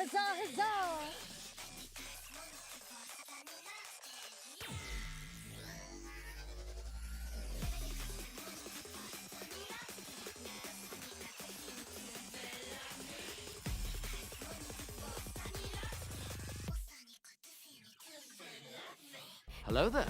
Huzzah, huzzah! Hello there.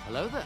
Hello there.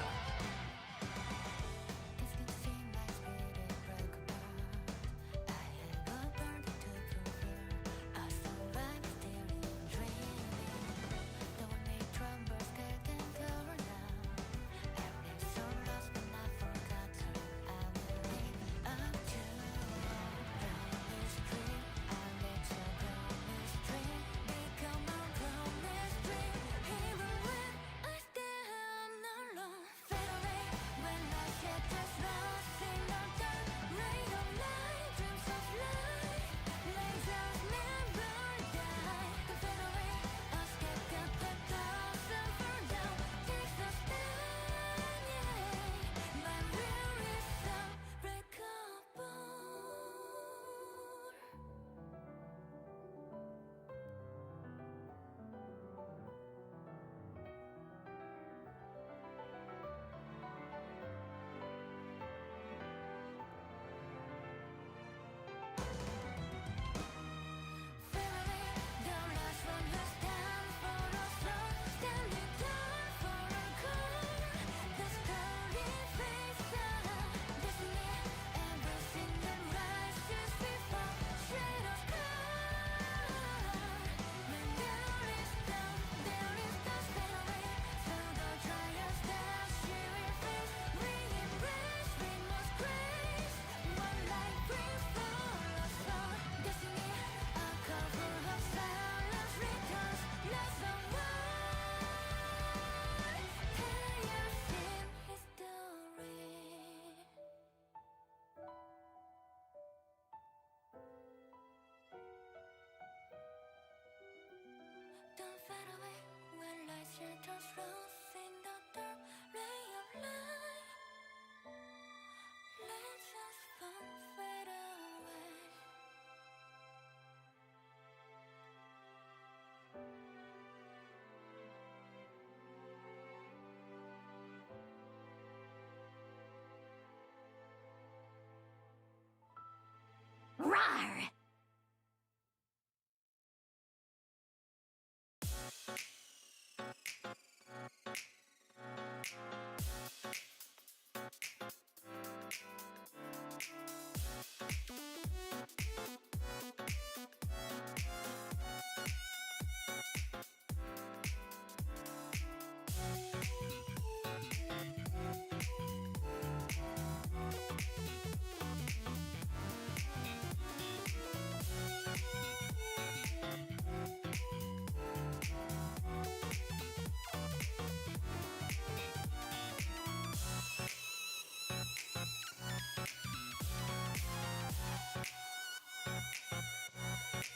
Don't fade away when lights shine lost in the dark ray of light. Let's just fade away. Rawr!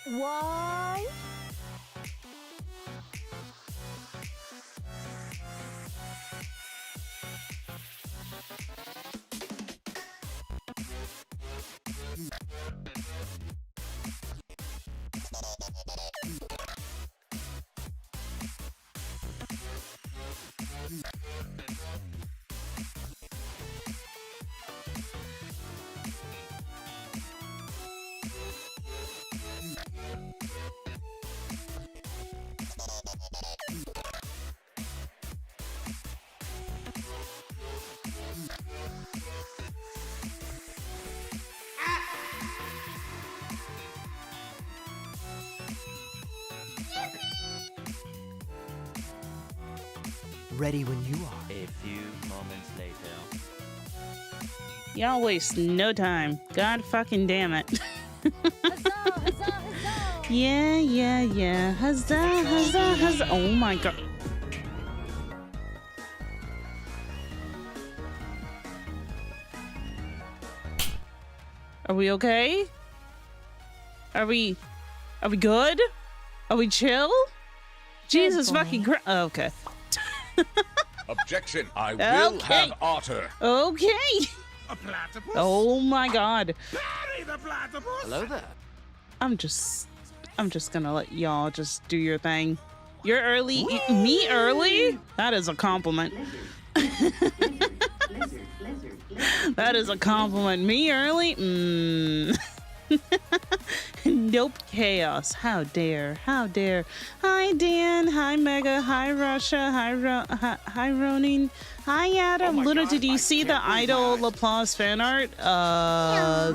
Why? Ready when you are. A few moments later. Y'all waste no time. God fucking damn it. Huzzah, huzzah, huzzah! Yeah. Huzzah. Oh my god. Are we okay? Are we good? Are we chill? Jesus fucking Christ. Oh, okay. Objection! I will Okay. have otter. Okay. A platypus? Oh my god. Bury the platypus! Hello there. I'm just gonna let y'all just do your thing. You're early. Me early? That is a compliment. That is a compliment. Me early? Nope, chaos. How dare? How dare? Hi, Dan. Hi, Mega. Hi, Russia. Hi, Ronin. Hi, Adam. Luna, did you see the Idol Laplace fan art? I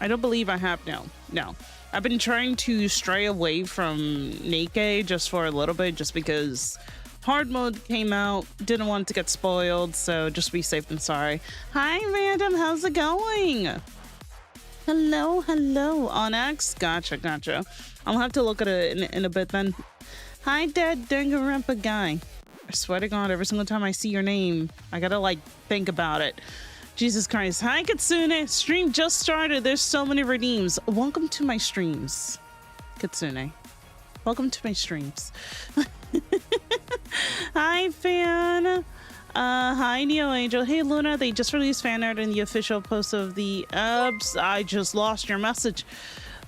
don't believe I have. No. I've been trying to stray away from Nikke just for a little bit, just because hard mode came out, didn't want it to get spoiled, so just be safe than sorry. Hi, Random, how's it going? Hello, Onyx. Gotcha. I'll have to look at it in a bit then. Hi, Dead Dangarempa guy. I swear to God, every single time I see your name, I gotta, like, think about it. Jesus Christ. Hi, Kitsune. Stream just started. There's so many redeems. Welcome to my streams, Kitsune. Welcome to my streams. Hi, fan. Hi, Neo Angel. Hey, Luna. They just released fan art in the official post of the I just lost your message.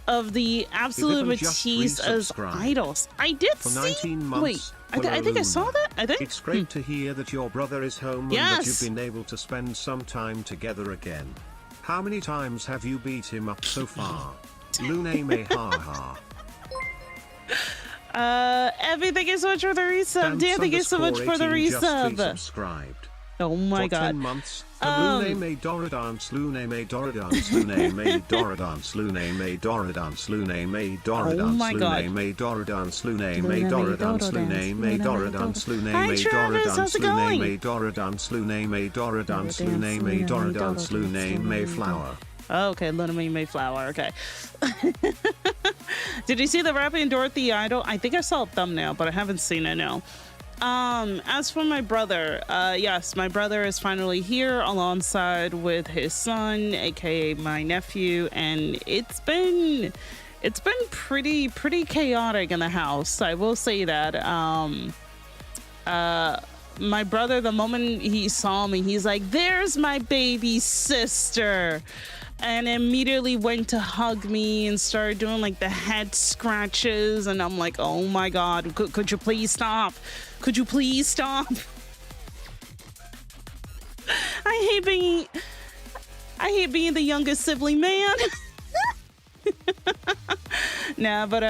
Of the absolute Matisse as idols. I did for see. 19 months. Wait, I think I saw that. I think it's great to hear that your brother is home and that you've been able to spend some time together again. How many times have you beat him up so far? Lune me ha ha. Evie, thank you so much for the resub. Dan, thank you so much for the resub. Subscribed. Oh my God. 10 months. Lune me Dora dance, Lune me Dora dance, Lune me Dora dance, Lune me Dora dance, Lune me Dora dance, Lune me Dora dance, Lune me Dora dance, Lune me Dora dance, Lune me Dora dance, Lune me Dora dance, Lune me Dora dance, Lune me Dora dance, Lune me flower. Okay, Luna Mayflower. Okay. Did you see the Rappy and Dorothy idol? I think I saw a thumbnail, but I haven't seen it now. As for my brother, yes, my brother is finally here alongside with his son, aka my nephew, and it's been pretty chaotic in the house. I will say that. My brother, the moment he saw me, he's like, "There's my baby sister," and immediately went to hug me and started doing like the head scratches, and I'm like, "Oh my God, could you please stop? Could you please stop?" I hate being the youngest sibling, man. Nah, but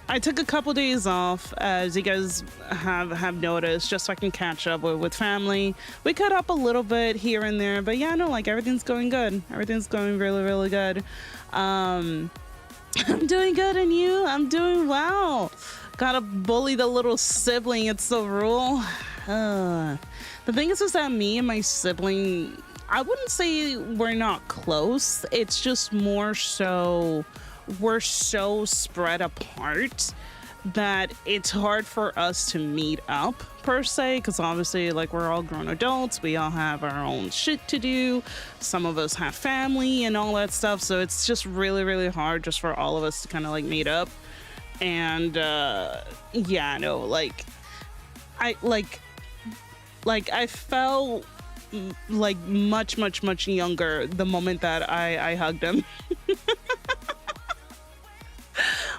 I took a couple days off, as you guys have noticed, just so I can catch up with family. We cut up a little bit here and there, but yeah, no, like everything's going good. Everything's going really good. I'm doing good, and you? I'm doing well. Gotta bully the little sibling, it's the rule. The thing is that me and my sibling, I wouldn't say we're not close. It's just more so we're so spread apart that it's hard for us to meet up per se, because obviously, like, we're all grown adults, we all have our own shit to do, some of us have family and all that stuff, so it's just really hard just for all of us to kind of like meet up. And yeah, no, like I felt like much younger the moment that I hugged him.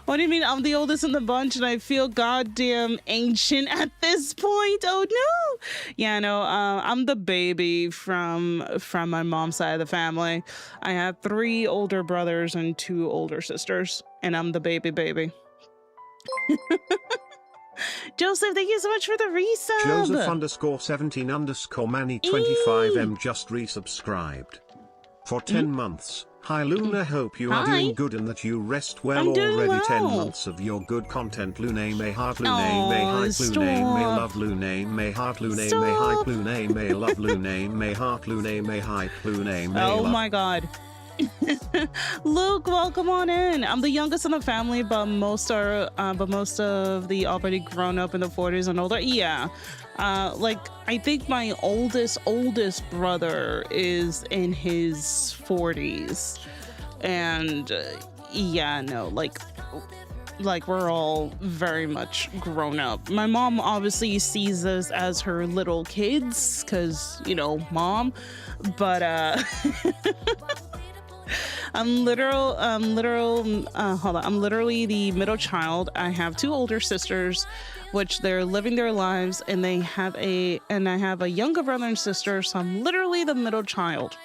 What do you mean? I'm the oldest in the bunch and I feel goddamn ancient at this point? Oh no. Yeah, no, I'm the baby from my mom's side of the family. I have 3 older brothers and 2 older sisters, and I'm the baby. Joseph, thank you so much for the resub. Joseph_17_Manny25M just resubscribed. For 10 months. Hi Luna, hope you are doing good and that you rest well. Already well. 10 months of your good content. Lune may heart, Lune may hype, Lune may love, Lune may heart, Lune may hype, Lune may love, Lune may heart, Lune may hype, Lune may love. Oh my God. Luke, welcome on in. I'm the youngest in the family, but most of the already grown up in the 40s and older. Yeah. Like, I think my oldest brother is in his 40s, and yeah, no, like we're all very much grown up. My mom obviously sees us as her little kids, cause, you know, mom, but I'm literally the middle child. I have 2 older sisters, which they're living their lives, and I have a younger brother and sister, so I'm literally the middle child.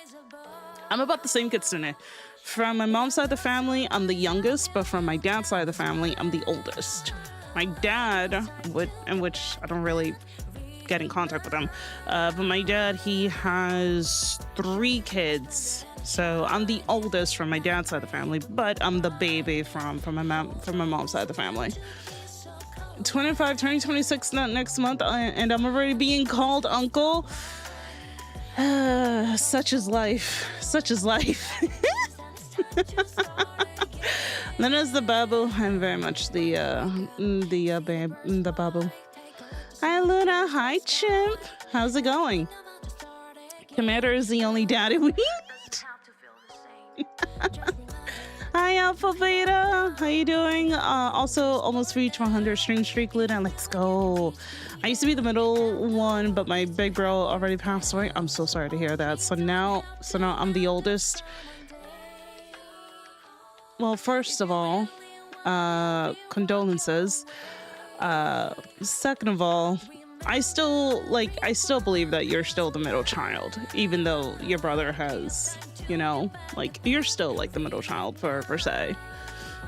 I'm about the same kitsune. From my mom's side of the family, I'm the youngest, but from my dad's side of the family, I'm the oldest. My dad, in which I don't really get in contact with him, but my dad, he has 3 kids. So I'm the oldest from my dad's side of the family, but I'm the baby from my mom's side of the family. 25, turning 26 next month, and I'm already being called uncle. Such is life. Such is life. Then there's the babu. I'm very much the babe, the babu. Hi Luna. Hi Chimp. How's it going? Commander is the only daddy we need. Hi Alpha Beta. How you doing? Also almost reached 100 stream streak, Luna. Let's go. I used to be the middle one, but my big bro already passed away. I'm so sorry to hear that. So now I'm the oldest. Well, first of all, condolences. Second of all, I still believe that you're still the middle child, even though your brother has, like, you're still like the middle child per se.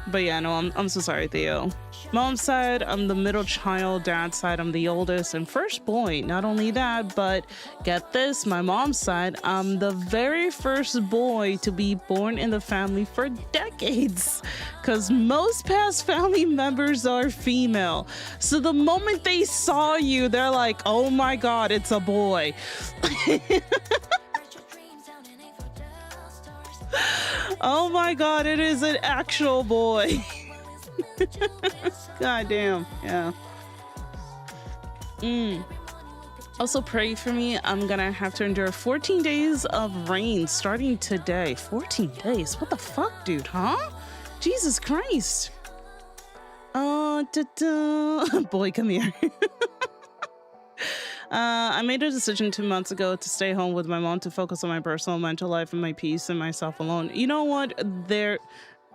But yeah, no, I'm so sorry, Theo. Mom's side, I'm the middle child. Dad's side, I'm the oldest and first boy. Not only that, but get this, my mom's side, I'm the very first boy to be born in the family for decades. Because most past family members are female. So the moment they saw you, they're like, oh my God, it's a boy. Oh my God, it is an actual boy. God damn, yeah. Also pray for me. I'm gonna have to endure 14 days of rain starting today. 14 days? What the fuck, dude, huh? Jesus Christ. Boy, come here. I made a decision 2 months ago to stay home with my mom to focus on my personal mental life and my peace and myself alone. You know what?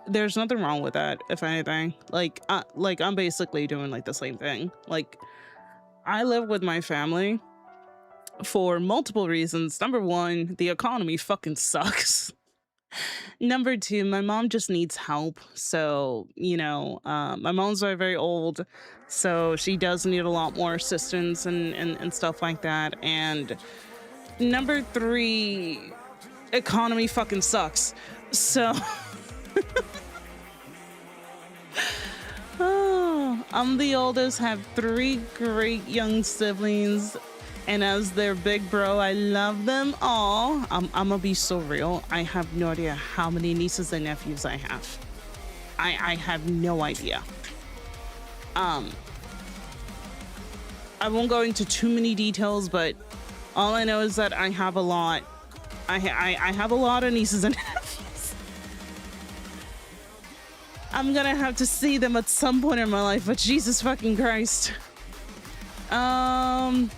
There's nothing wrong with that, if anything. Like I'm basically doing like the same thing. Like, I live with my family for multiple reasons. Number one, the economy fucking sucks. Number two, my mom just needs help. So, my mom's very, very old. So she does need a lot more assistance and stuff like that. And number three, economy fucking sucks. So I'm the oldest, have 3 great young siblings. And as their big bro, I love them all. I'm gonna be so real. I have no idea how many nieces and nephews I have. I have no idea. I won't go into too many details, but all I know is that I have a lot. I have a lot of nieces and nephews. I'm gonna have to see them at some point in my life, but Jesus fucking Christ. I'm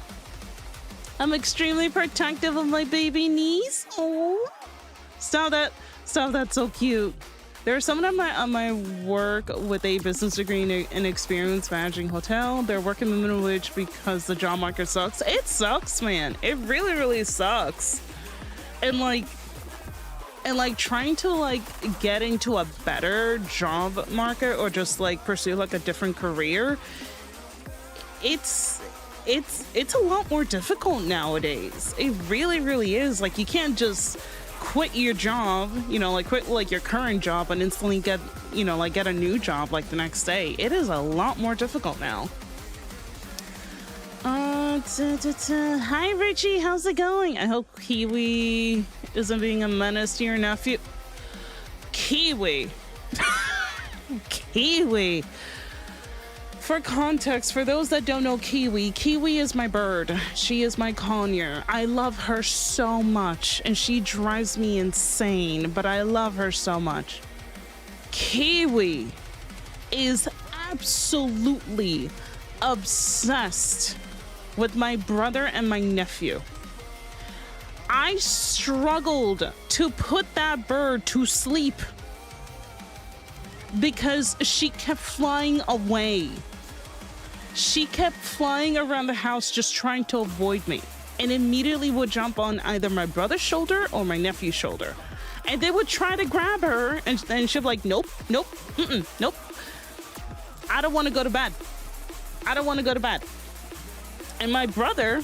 extremely protective of my baby niece. Oh, stop that! Stop that! So cute. There's someone on my work with a business degree and experience managing hotel. They're working minimum wage because the job market sucks. It sucks, man. It really, really sucks. And trying to get into a better job market or just pursue a different career. It's a lot more difficult nowadays. It really, really is. You can't just quit your job, quit your current job and instantly get a new job the next day. It is a lot more difficult now. Hi Richie, how's it going? I hope Kiwi isn't being a menace to your nephew. Kiwi. Kiwi. For context, for those that don't know Kiwi, Kiwi is my bird. She is my conure. I love her so much, and she drives me insane, but I love her so much. Kiwi is absolutely obsessed with my brother and my nephew. I struggled to put that bird to sleep because she kept flying away. She kept flying around the house just trying to avoid me and immediately would jump on either my brother's shoulder or my nephew's shoulder. And they would try to grab her, and she'd be like, nope, nope, nope. I don't want to go to bed. I don't want to go to bed. And my brother,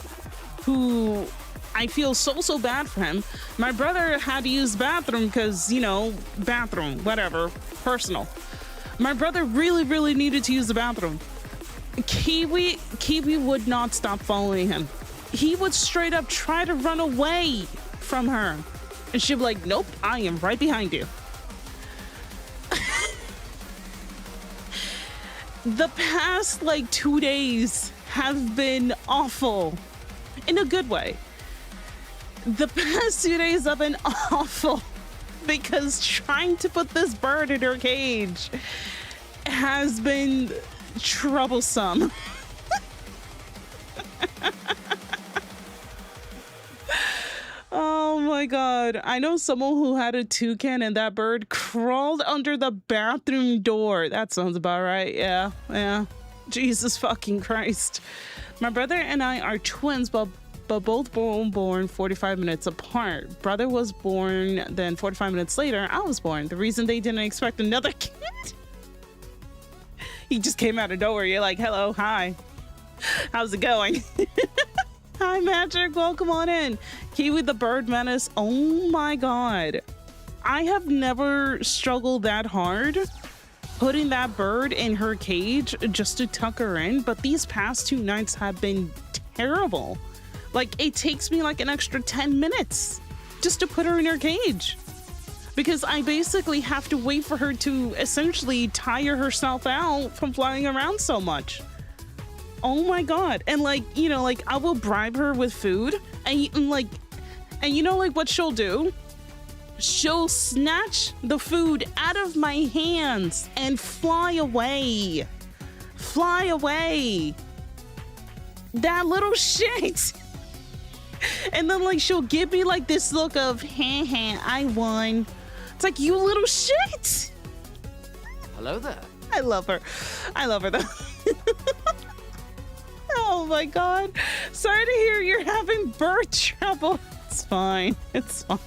who I feel so bad for him, my brother had to use the bathroom because, you know, bathroom, whatever, personal. My brother really needed to use the bathroom. Kiwi would not stop following him. He would straight up try to run away from her. And she'd be like, nope, I am right behind you. The past like 2 days have been awful in a good way. The past 2 days have been awful because trying to put this bird in her cage has been troublesome. Oh my God. I know someone who had a toucan and that bird crawled under the bathroom door. That sounds about right. Yeah. Jesus fucking Christ. My brother and I are twins, but both born 45 minutes apart. Brother was born, then 45 minutes later, I was born. The reason they didn't expect another kid, he just came out of nowhere. You're like, hello, hi. How's it going? Hi, Magic. Welcome on in. Kiwi the bird menace. Oh my God. I have never struggled that hard putting that bird in her cage just to tuck her in, but these past 2 nights have been terrible. Like, it takes me like an extra 10 minutes just to put her in her cage because I basically have to wait for her to essentially tire herself out from flying around so much. Oh my God. And like, you know, like I will bribe her with food and you know, like what she'll do? She'll snatch the food out of my hands and fly away. Fly away. That little shit. And then like she'll give me like this look of, I won. It's like, you little shit. Hello there. I love her. I love her though. Oh my God. Sorry to hear you're having birth trouble. It's fine. It's fine.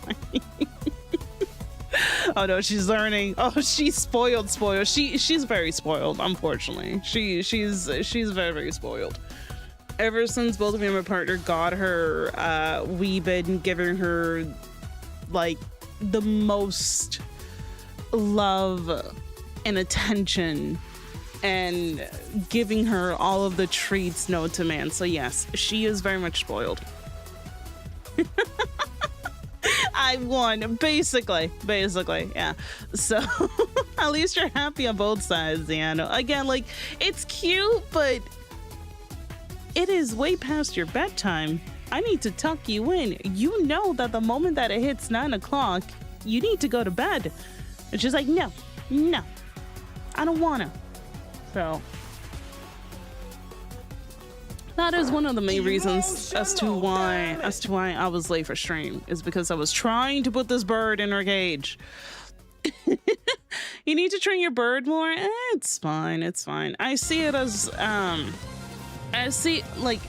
Oh no, she's learning. Oh, she's spoiled. She's very spoiled, unfortunately. She's very spoiled. Ever since both of me and my partner got her, we've been giving her like the most love and attention and giving her all of the treats known to man. So yes, she is very much spoiled. I won, basically, yeah. So at least you're happy on both sides, Deanna. Again, like, it's cute, but it is way past your bedtime. I need to tuck you in. You know that the moment that it hits 9 o'clock, you need to go to bed. And she's like, no, I don't wanna. So that is one of the main reasons as to why I was late for stream, is because I was trying to put this bird in her cage. You need to train your bird more. It's fine. I see it as like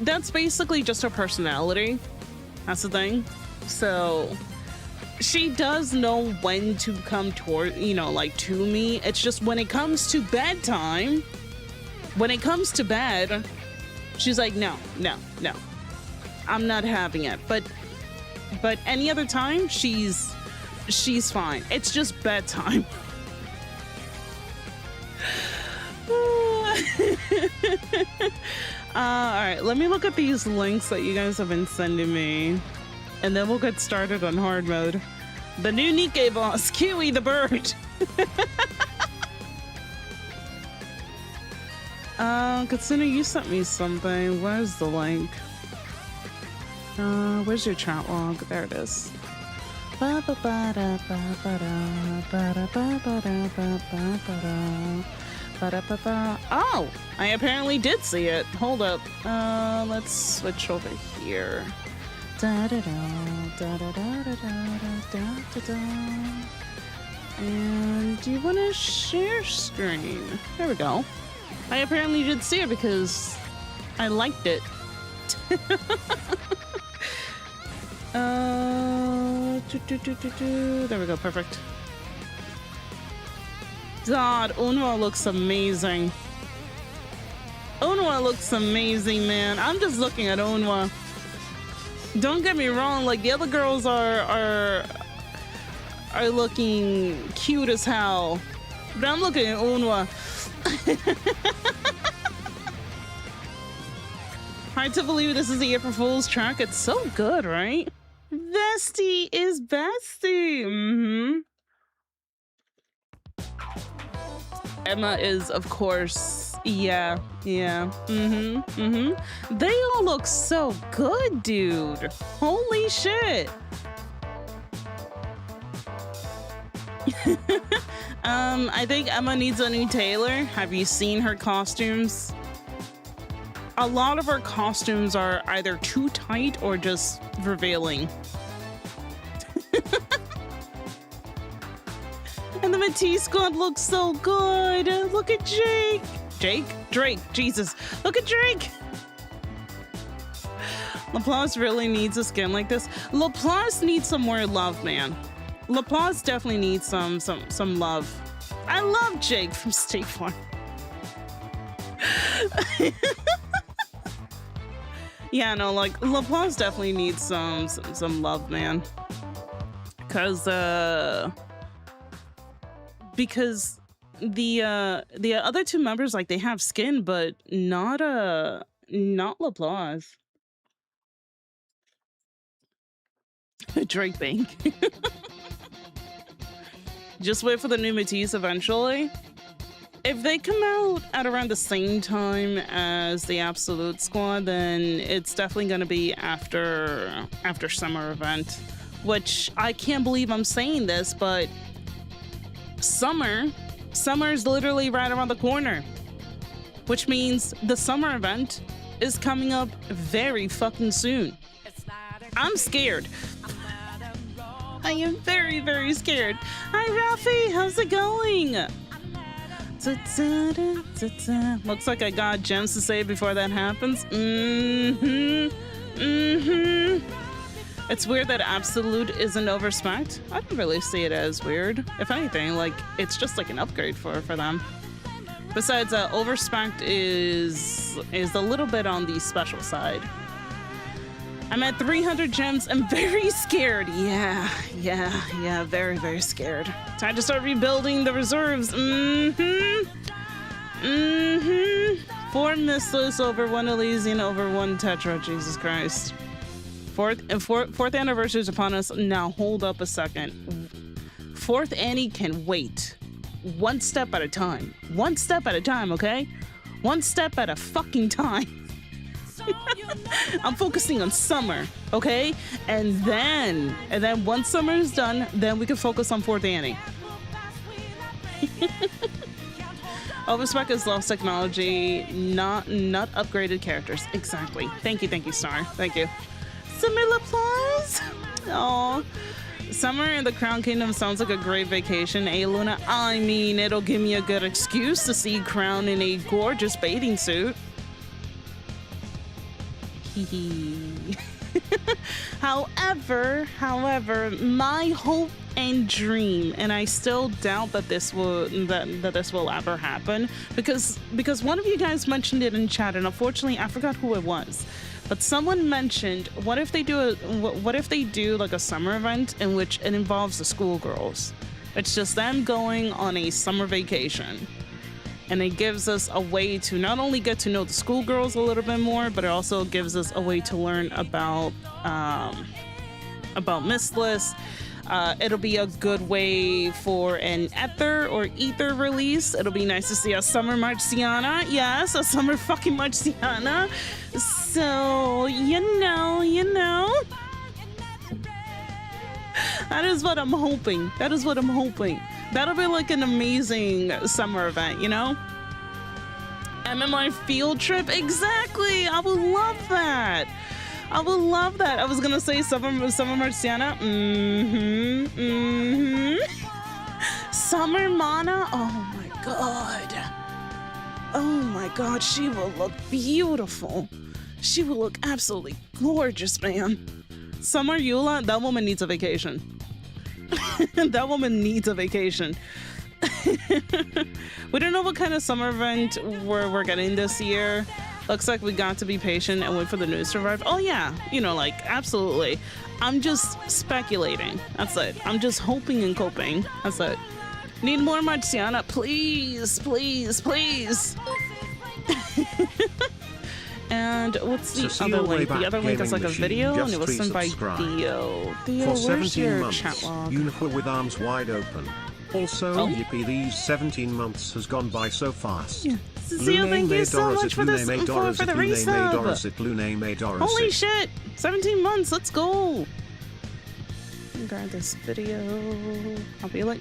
that's basically just her personality. That's the thing. So she does know when to come toward, you know, like to me. It's just when it comes to bedtime, when it comes to bed, she's like, no, I'm not having it. But any other time, she's fine. It's just bedtime. All right, let me look at these links that you guys have been sending me, and then we'll get started on hard mode. The new Nikke boss, Kiwi the bird. Katsuna, you sent me something. Where's the link? Where's your chat log? There it is. Oh, I apparently did see it. Hold up. Let's switch over here. And do you want to share screen? There we go. I apparently did see it because I liked it. There we go, perfect. God, Unwa looks amazing. Unwa looks amazing, man. I'm just looking at Unwa. Don't get me wrong, like the other girls are looking cute as hell. But I'm looking at Unwa. Hard to believe this is the April Fool's track. It's so good, right? Bestie is bestie. Emma is, of course, yeah. They all look so good, dude. Holy shit. I think Emma needs a new tailor. Have you seen her costumes? A lot of her costumes are either too tight or just revealing. And the Matisse squad looks so good. Look at Jake. Drake, Jesus. Look at Drake. Laplace really needs a skin like this. Laplace needs some more love, man. Laplace definitely needs some love. I love Jake from State Farm. Yeah, no, like Laplace definitely needs some love, man. Because the other two members, like, they have skin, but not Laplace. Drake Bank. Just wait for the new Matisse eventually. If they come out at around the same time as the Absolute Squad, then it's definitely going to be after summer event, which I can't believe I'm saying this, but summer is literally right around the corner, which means the summer event is coming up very fucking soon. I'm scared. I am very, very scared. Hi, Rafi. How's it going? Looks like I got gems to say before that happens. It's weird that Absolute isn't overspec'd. I don't really see it as weird. If anything, like, it's just like an upgrade for them. Besides, overspec'd is a little bit on the special side. I'm at 300 gems. I'm very scared. Yeah, very, very scared. Time to start rebuilding the reserves. 4 Mistless over 1 Elysian over 1 Tetra. Jesus Christ. Fourth anniversary is upon us. Now hold up a second. 4th Annie can wait. 1 step at a time. 1 step at a time, okay? 1 step at a fucking time. I'm focusing on summer, okay? And then once summer is done, then we can focus on 4th Annie. Overspec is lost technology, not upgraded characters. Exactly. Thank you, Star. Thank you. Summer applause. Oh, summer in the Crown Kingdom sounds like a great vacation, eh, Luna? I mean, it'll give me a good excuse to see Crown in a gorgeous bathing suit. However, my hope and dream, and I still doubt that this will ever happen, because one of you guys mentioned it in chat, and unfortunately I forgot who it was, but someone mentioned, what if they do like a summer event in which it involves the schoolgirls? It's just them going on a summer vacation. And it gives us a way to not only get to know the schoolgirls a little bit more, but it also gives us a way to learn about Mistless. It'll be a good way for an ether release. It'll be nice to see a summer Marciana. Yes, a summer fucking Marciana. So, you know. That is what I'm hoping. That'll be like an amazing summer event, you know? MMI field trip? Exactly! I would love that! I was gonna say summer Marciana. Summer Mana? Oh my god, she will look beautiful. She will look absolutely gorgeous, man. Summer Eula, that woman needs a vacation. That woman needs a vacation. We don't know what kind of summer event we're getting this year. Looks like we got to be patient and wait for the news to arrive. Oh yeah, you know, like, absolutely. I'm just speculating. That's it. I'm just hoping and coping. That's it. Need more Marciana, please, please, please. And what's the other link? The other link is like a video, and it was sent by Theo. Theo, For where's 17 your months, chat log? Uniqua with arms wide open. Also, Oh. yippee, these 17 months has gone by so fast. Yeah. Theo, thank you so much for this, for the resub. Holy shit! 17 months, let's go! Grab this video. I'll be like,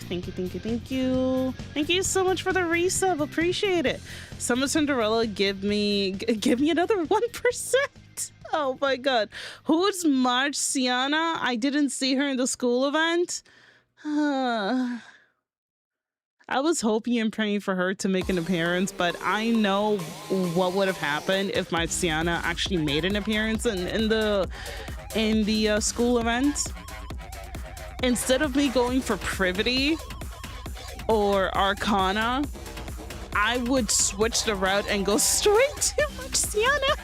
thank you, thank you, thank you. Thank you so much for the resub, appreciate it. Summer Cinderella, give me another 1%. Oh my god. Who's Marciana? I didn't see her in the school event. I was hoping and praying for her to make an appearance, but I know what would have happened if Marciana actually made an appearance in the school event. Instead of me going for Privity or Arcana, I would switch the route and go straight to Marciana.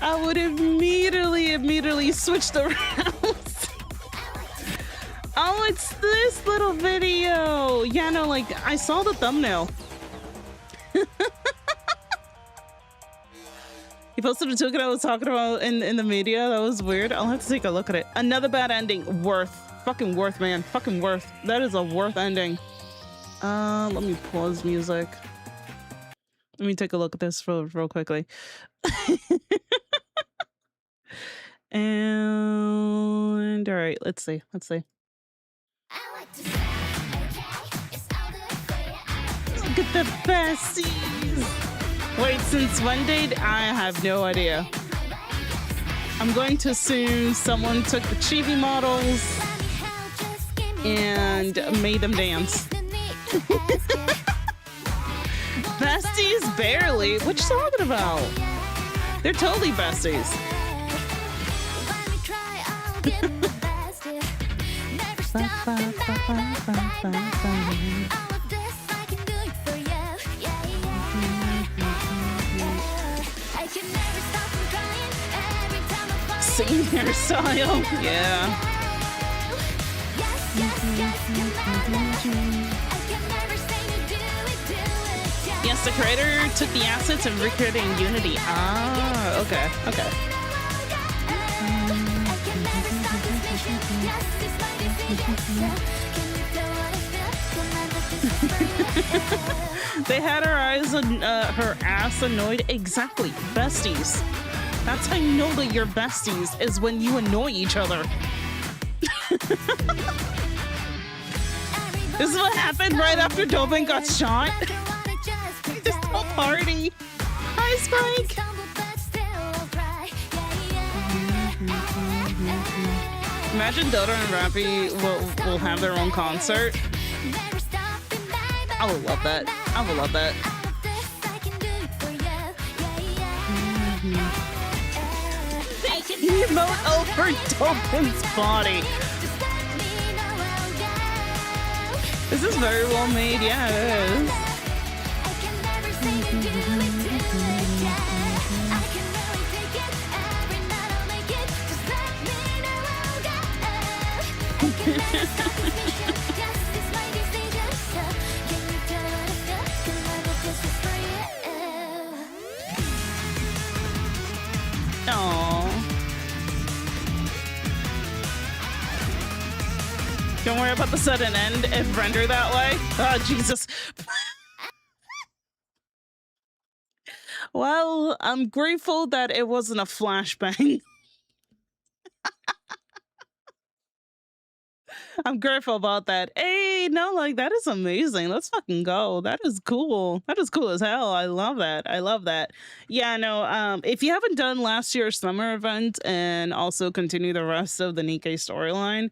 I would immediately switch the route. Oh, it's this little video. Yeah, no, like, I saw the thumbnail. He posted a token I was talking about in the media. That was weird. I'll have to take a look at it. Another bad ending. Worth. Fucking worth, man. Fucking worth. That is a worth ending. Let me pause music. Let me take a look at this real quickly. And all right, let's see. Look at the besties. Wait, since when did I have no idea? I'm going to assume someone took the chibi models and made them dance. Besties, barely. What you talking about? They're totally besties. Same hairstyle, yeah. Yes, the creator took the assets and recreated in Unity. Ah, okay. They had her eyes on her ass annoyed. Exactly, besties. That's how you know that you're besties, is when you annoy each other. This is what happened right after Dobin got shot. We just don't party. Hi, Spike. Imagine Dota and Rappy will have their own concert. I would love that. Emote over Dobin's body. This is very well made. Yeah, it is. Aww. Don't worry about the sudden end if rendered that way. Oh, Jesus. Well, I'm grateful that it wasn't a flashbang. I'm grateful about that. Hey, no, like, that is amazing. Let's fucking go. That is cool. That is cool as hell. I love that. Yeah, no, if you haven't done last year's summer event and also continue the rest of the Nikke storyline,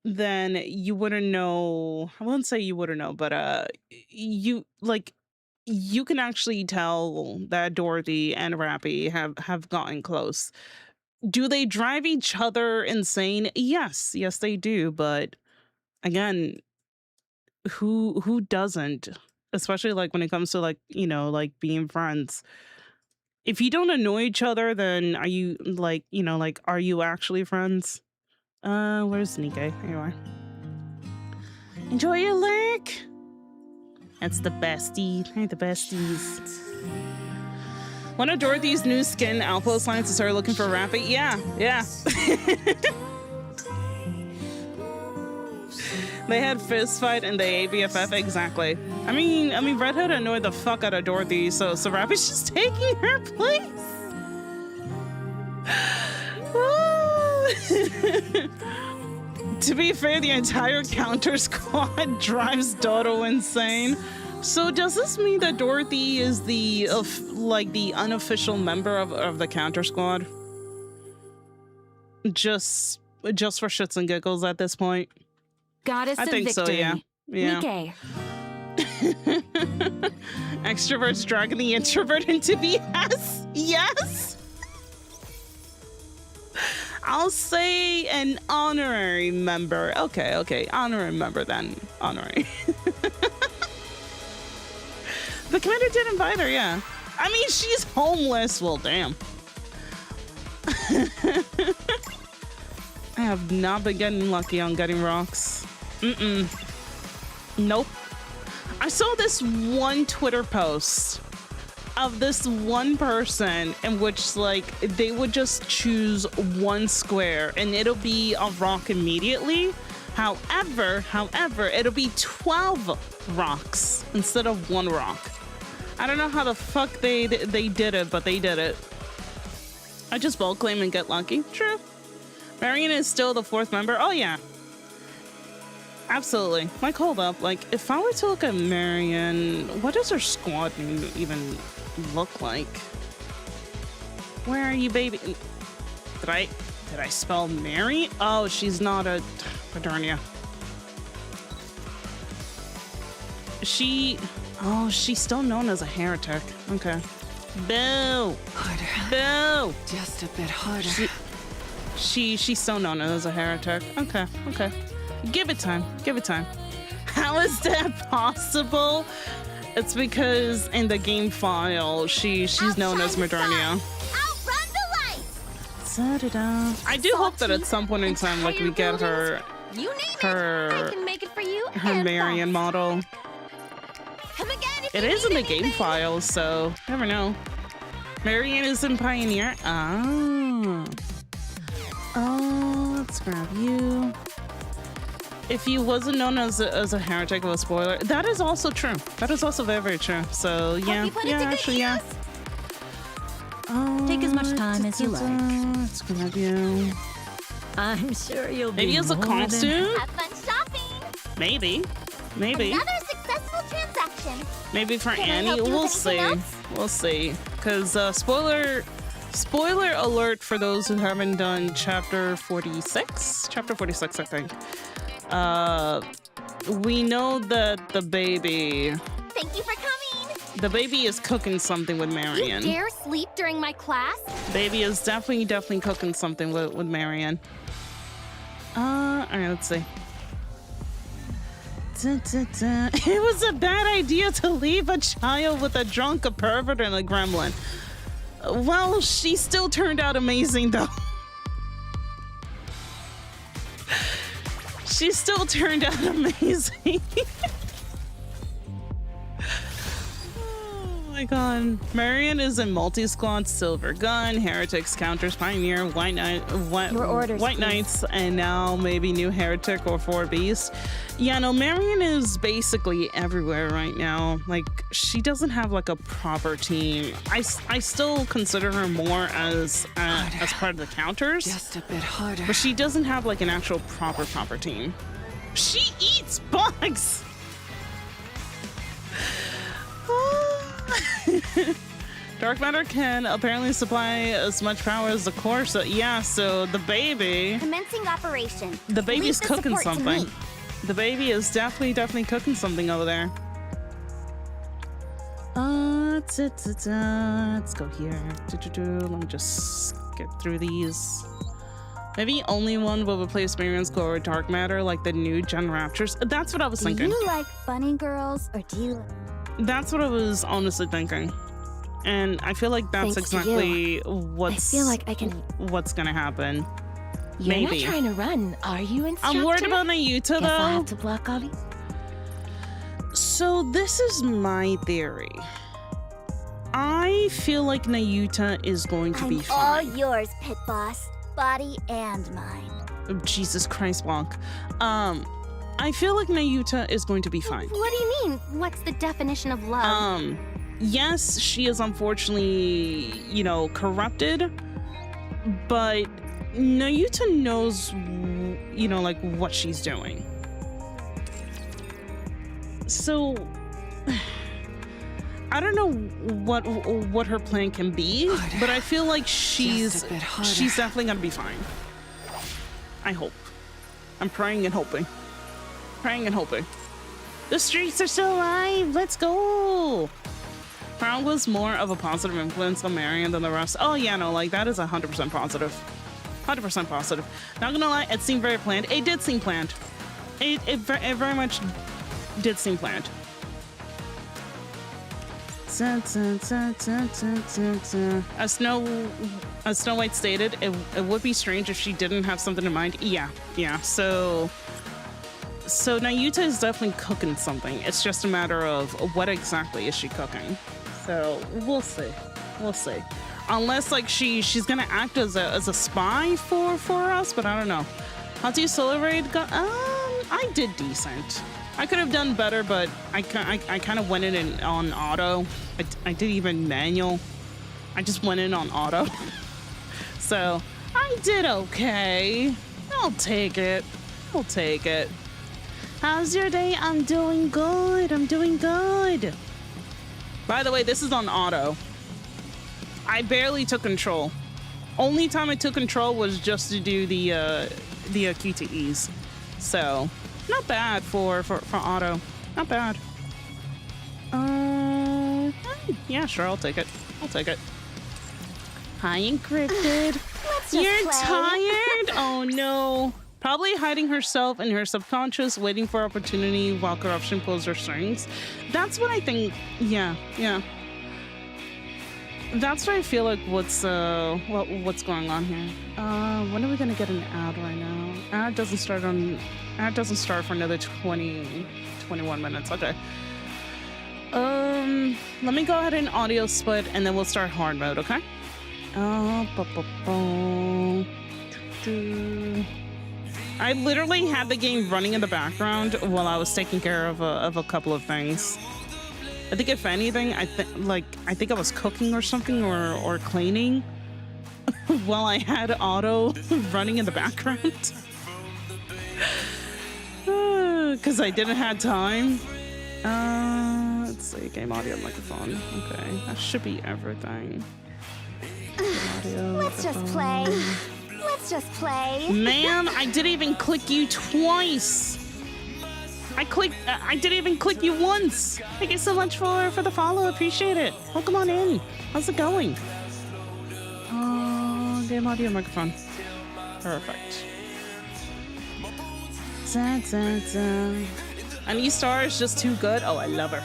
then you wouldn't know. I won't say you wouldn't know, but you, like, you can actually tell that Dorothy and Rappy have gotten close. Do they drive each other insane? Yes, they do. But again, who doesn't? Especially like when it comes to like, you know, like being friends. If you don't annoy each other, then are you like, you know, like, are you actually friends? Where's Nikke? Here you are. Enjoy your lurk. That's the bestie. They're the besties. One of Dorothy's new skin outpost lines to start looking for Rappy. Yeah. They had fist fight in the ABFF, exactly. I mean, Red Hood annoyed the fuck out of Dorothy, so Rappy's just taking her place. To be fair, the entire counter squad drives Dodo insane. So does this mean that Dorothy is the unofficial member of the counter squad? Just for shits and giggles at this point. Goddess I of think victory. so, yeah. Nikke. Extroverts dragging the introvert into BS. Yes. I'll say an honorary member. Okay, honorary member then. Honorary. The commander did invite her, yeah. I mean, she's homeless. Well, damn. I have not been getting lucky on getting rocks. Nope. I saw this one Twitter post of this one person in which like they would just choose one square and it'll be a rock immediately. However, it'll be 12 rocks instead of one rock. I don't know how the fuck they did it, but they did it. I just bold claim and get lucky. True. Marion is still the 4th member. Oh yeah. Absolutely. Like, hold up. Like, if I were to look at Marion, what does her squad name even look like? Where are you, baby? Did I spell Mary? Oh, she's not a Paternia. She's still known as a heretic. Okay. Boo. Harder. Boo. Just a bit harder. She's still known as a heretic. Okay. Give it time. How is that possible? It's because in the game file, she's known as Modernia. Outrun the lights! I do hope that at some point in time, like, we get her You name it, I can make it for you. and Marion boss. model. Come again if It you is in need the game anything. file, so never know. Marion is in Pioneer. Oh, let's grab you. If you wasn't known as a heretic of a spoiler, that is also true. That is also very, very true. So yeah, you put it to good actually, yeah. Take as much time as you like. Let's grab you. I'm sure you'll be Maybe as a more than- costume. Have fun shopping. Maybe. Another successful transaction. Maybe for Can I Annie, help you we'll with see. anything else? We'll see. Because spoiler alert for those who haven't done chapter 46. Chapter 46, I think. We know that the baby Thank you for coming. The baby is cooking something with You Marion. dare sleep during my class? Baby is definitely cooking something with Marion. All right, let's see. It was a bad idea to leave a child with a drunk, a pervert, and a gremlin. Well, she still turned out amazing, though. She still turned out amazing. Oh my god. Marion is in multi-squad, Silver Gun, Heretics, Counters, Pioneer, White Knights, and now maybe new Heretic or 4 Beast. Yeah, no, Marion is basically everywhere right now. Like, she doesn't have like a proper team. I still consider her more as part of the Counters. Just a bit harder. But she doesn't have like an actual proper team. She eats bugs! Dark matter can apparently supply as much power as the core, so yeah, so the baby... Commencing operation. The baby's Leave the cooking support to something. me. The baby is definitely cooking something over there. Let's go here. Let me just get through these. Maybe only one will replace Miriam's glow or dark matter, like the new Gen Raptors. That's what I was thinking. Do you like bunny girls or do you? That's what I was honestly thinking. And I feel like that's Thanks to exactly what's I feel like I can. what's gonna happen. You're Maybe. not trying to run, are you, instructor? I'm worried about Nayuta Guess I'll have though. to block all these. So this is my theory. I feel like Nayuta is going to be I'm all fine. yours, pit boss. Body and mind. Oh, Jesus Christ, Blanc. I feel like Nayuta is going to be fine. What do you mean? What's the definition of love? Yes, she is unfortunately, corrupted, but Nayuta knows, like what she's doing. So, I don't know what her plan can be, but I feel like she's definitely gonna be fine. I hope. I'm praying and hoping. Praying and hoping. The streets are still alive. Let's go. Crown was more of a positive influence on Marion than the rest. Oh yeah, no, like that is 100% positive. 100% positive. Not gonna lie, it seemed very planned. It did seem planned. It very much did seem planned. As Snow White stated, it would be strange if she didn't have something in mind. Yeah. So Nayuta is definitely cooking something. It's just a matter of what exactly is she cooking. So we'll see. Unless like she's gonna act as a spy for us, but I don't know. How do you celebrate? I did decent. I could have done better, but I kind of went in on auto. I did even manual. I just went in on auto. So I did okay. I'll take it. How's your day? I'm doing good. By the way, this is on auto. I barely took control. Only time I took control was just to do the QTEs. So not bad for auto. Not bad. Yeah, sure, I'll take it. Hi, encrypted. You're tired? Oh no. Probably hiding herself in her subconscious, waiting for opportunity while corruption pulls her strings. That's what I think. Yeah. That's what I feel like. What's going on here? When are we gonna get an ad right now? Ad doesn't start for another 21 minutes. Okay. Let me go ahead and audio split, and then we'll start hard mode. Okay. I literally had the game running in the background while I was taking care of a couple of things. I think if anything, I think I was cooking or something or cleaning while I had auto running in the background. Because I didn't have time. Let's see, game audio microphone. Okay, that should be everything. Audio, Let's just play. Ma'am, I didn't even click you twice. I didn't even click you once. Thank you so much for the follow. Appreciate it. Welcome on in. How's it going? Game audio microphone. Perfect. Star is just too good. Oh, I love her.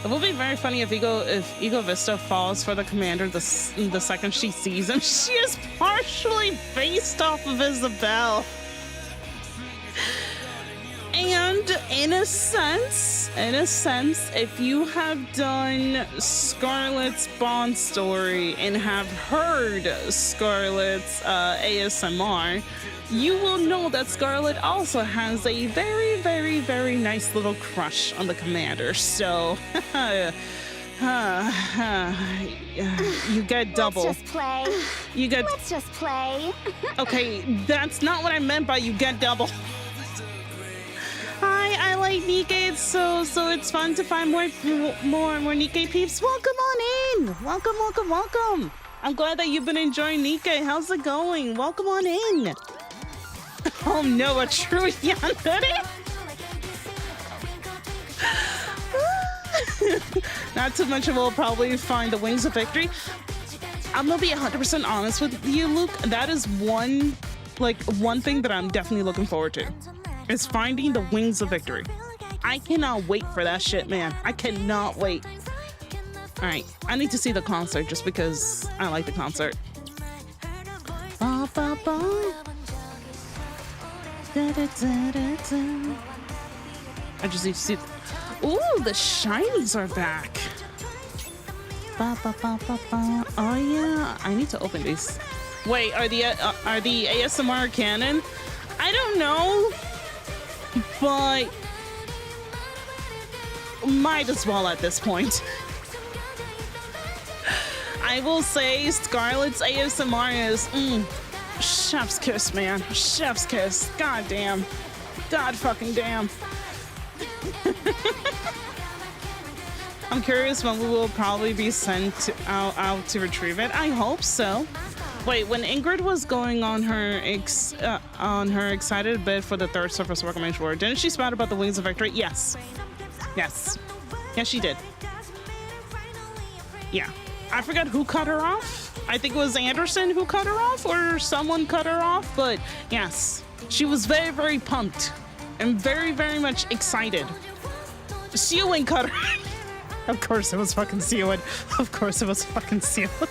It will be very funny if Ego Vista falls for the commander the second she sees him. She is partially based off of Isabel. And in a sense, if you have done Scarlett's Bond story and have heard Scarlett's ASMR, you will know that Scarlett also has a very, very, very nice little crush on the commander. So, you get double. Let's just play. Let's just play. Okay, that's not what I meant by you get double. Hi, I like Nikke, so it's fun to find more Nikke peeps. Welcome on in. Welcome. I'm glad that you've been enjoying Nikke. How's it going? Welcome on in. Oh no, a true yandere? Not to mention we'll probably find the wings of victory. I'm gonna be 100% honest with you, Luke. That is one thing that I'm definitely looking forward to, is finding the wings of victory. I cannot wait for that shit, man. I cannot wait. All right, I need to see the concert just because I like the concert. Ba, ba, ba. Da, da, da, da, da. I just need to see. Ooh, the shinies are back. Ba, ba, ba, ba, ba. Oh yeah, I need to open these. Wait, are the ASMR canon? I don't know, but might as well at this point. I will say Scarlett's ASMR is chef's kiss, man. Chef's kiss. God damn. God fucking damn. I'm curious when we will probably be sent out to retrieve it. I hope so. Wait, when Ingrid was going on her excited bid for the third Surface Reclamation War, didn't she spout about the wings of victory? Yes. Yes. Yes, she did. Yeah. I forgot who cut her off. I think it was Anderson who cut her off, or someone cut her off, but yes. She was very, very pumped and very, very much excited. Seowin cut her. Of course it was fucking Seowin. Of course it was fucking Seowin.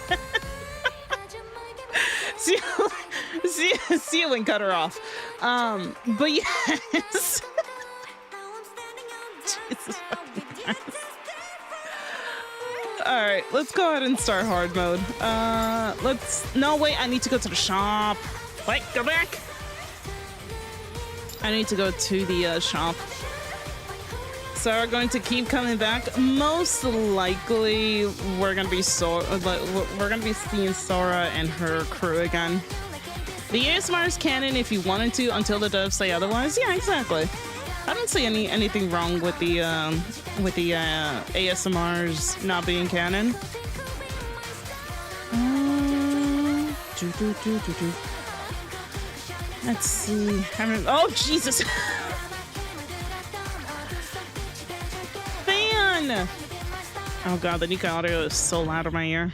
Seowin cut her off. But yes. Jesus fucking Christ. All right, let's go ahead and start hard mode. No, wait, I need to go to the shop. Wait, go back. I need to go to the shop. So we're going to keep coming back. Most likely, we're gonna be seeing Sora and her crew again. The ASMR is canon if you wanted to, until the devs say otherwise. Yeah, exactly. I don't see anything wrong with the ASMRs not being canon. Let's see. Oh Jesus! Fan! Oh god, the Nikke audio is so loud in my ear.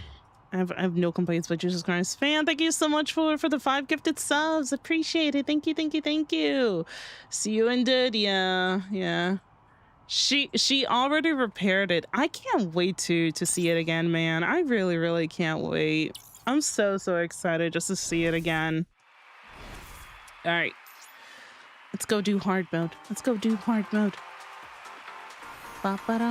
I have no complaints, but Jesus Christ. Fan, thank you so much for the 5 gifted subs. Appreciate it. Thank you, thank you, thank you. See you indeed. Yeah. She already repaired it. I can't wait to see it again, man. I really, really can't wait. I'm so excited just to see it again. All right. Let's go do hard mode. Let's go do hard mode. Ba-ba-da.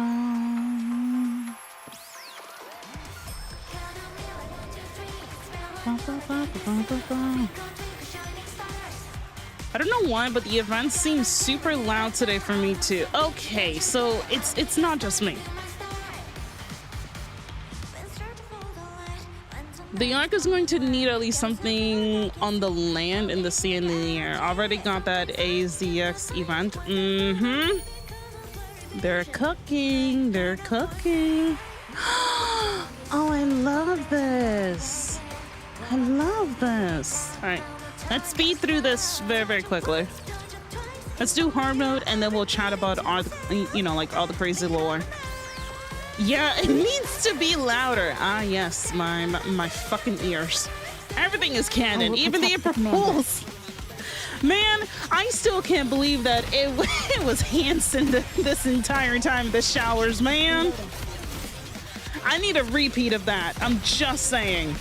I don't know why, but the event seems super loud today for me too. Okay, so it's not just me. The Ark is going to need at least something on the land, in the sea, and in the air. Already got that AZX event. They're cooking. They're cooking. Oh, I love this. I love this. All right, let's speed through this very, very quickly. Let's do hard mode, and then we'll chat about all the crazy lore. Yeah, it needs to be louder. Ah, yes, my fucking ears. Everything is canon, even the April Fools. Man, I still can't believe that it was Hanson this entire time. The showers, man. I need a repeat of that. I'm just saying.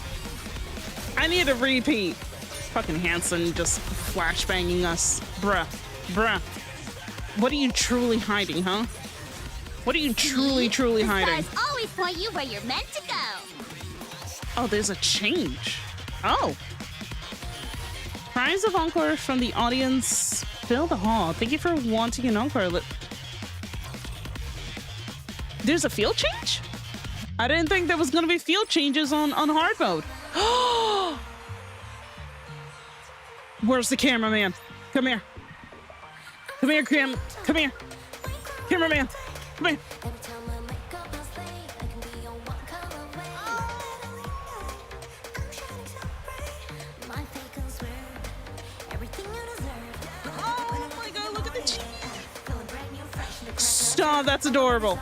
I need a repeat. Fucking Hanson just flashbanging us. Bruh. What are you truly hiding, huh? What are you truly hiding? Stars always point you where you're meant to go. Oh, there's a change. Oh. Prize of encore from the audience. Fill the hall. Thank you for wanting an encore. There's a field change? I didn't think there was gonna be field changes on hard mode. Where's the cameraman? Come here. Come here, come here. Cameraman. Come here. Oh my god, look at the cheek. Stop, that's adorable.